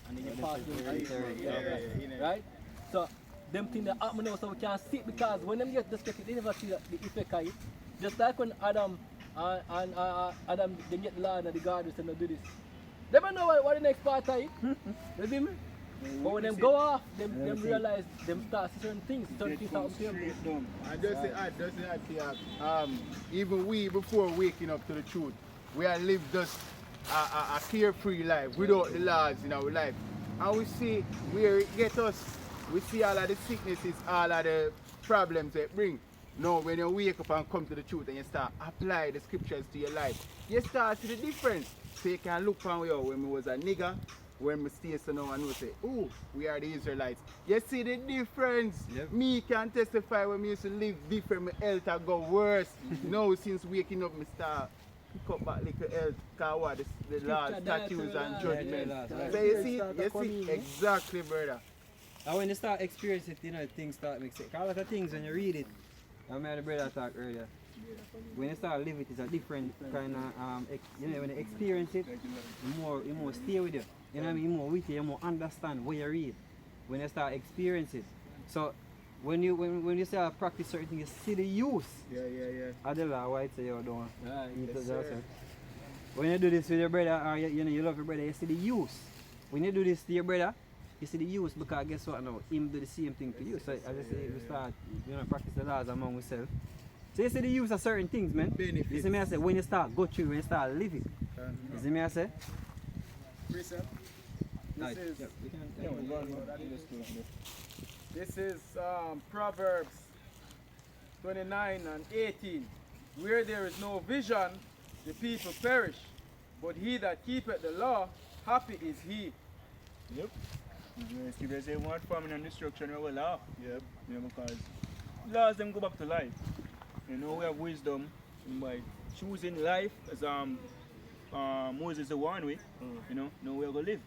and then you pass through right? So them things that happen now so we can see it because when them just get it, they never see the effect of it. Just like when Adam and Adam they get the law and the garden said no do this. They don't know what the next part of it. You see me? But when them go off, them realize them start certain things happen to them. I just say here, even we before waking up to the truth, we have lived just a carefree life without the laws in our life. And we see where it gets us. We see all of the sicknesses, all of the problems it bring. Now when you wake up and come to the truth and you start apply the scriptures to your life, you start to see the difference. So you can look from where when we was a nigger, when we stay so now and we say, oh, we are the Israelites. You see the difference. Yep. Me can testify when me used to live different, my health I go worse. Now since waking up, me start pick up back little health, because what the laws, statutes and judgments. So you see, exactly brother. And when you start experiencing it, you know, things start making sense. A lot of things when you read it, I made the brother talk earlier. When you start living it, it's a different kind of, you know, when you experience it, it more stay with you. You know what I mean? More with you, you more understand what you read. When you start experiencing it. So when you start practice certain things, you see the use. Yeah. Of the law, why say you don't eat yes, yourself. When you do this with your brother, or you know you love your brother, you see the use. When you do this to your brother, you see the use because guess what now? Him do the same thing to you. So as I say, we start, you know, practice the laws among ourselves. So you see the use of certain things, man. Benefits. You see me I say when you start go through, when you start living. You see me I say? This is Proverbs 29 and 18. Where there is no vision, the people perish, but he that keepeth the law, happy is he. Yep. If you say what farming and destruction, we will laugh. Yep. You know, because laws them go back to life. You know, we have wisdom by choosing life as Moses the one way. You know, now we are going to live.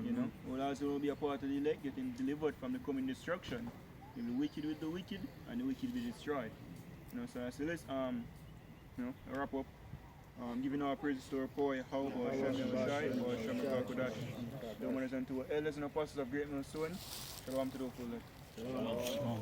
You know, we'll also be a part of the elect, getting delivered from the coming destruction. The wicked will do wicked, and the wicked will be destroyed. You know, so let's you know, wrap up. Giving our praises to our boy, how or Shai, or Shamaka Kodash. The one is unto elders and apostles of Great Millstone. Shalom to the full.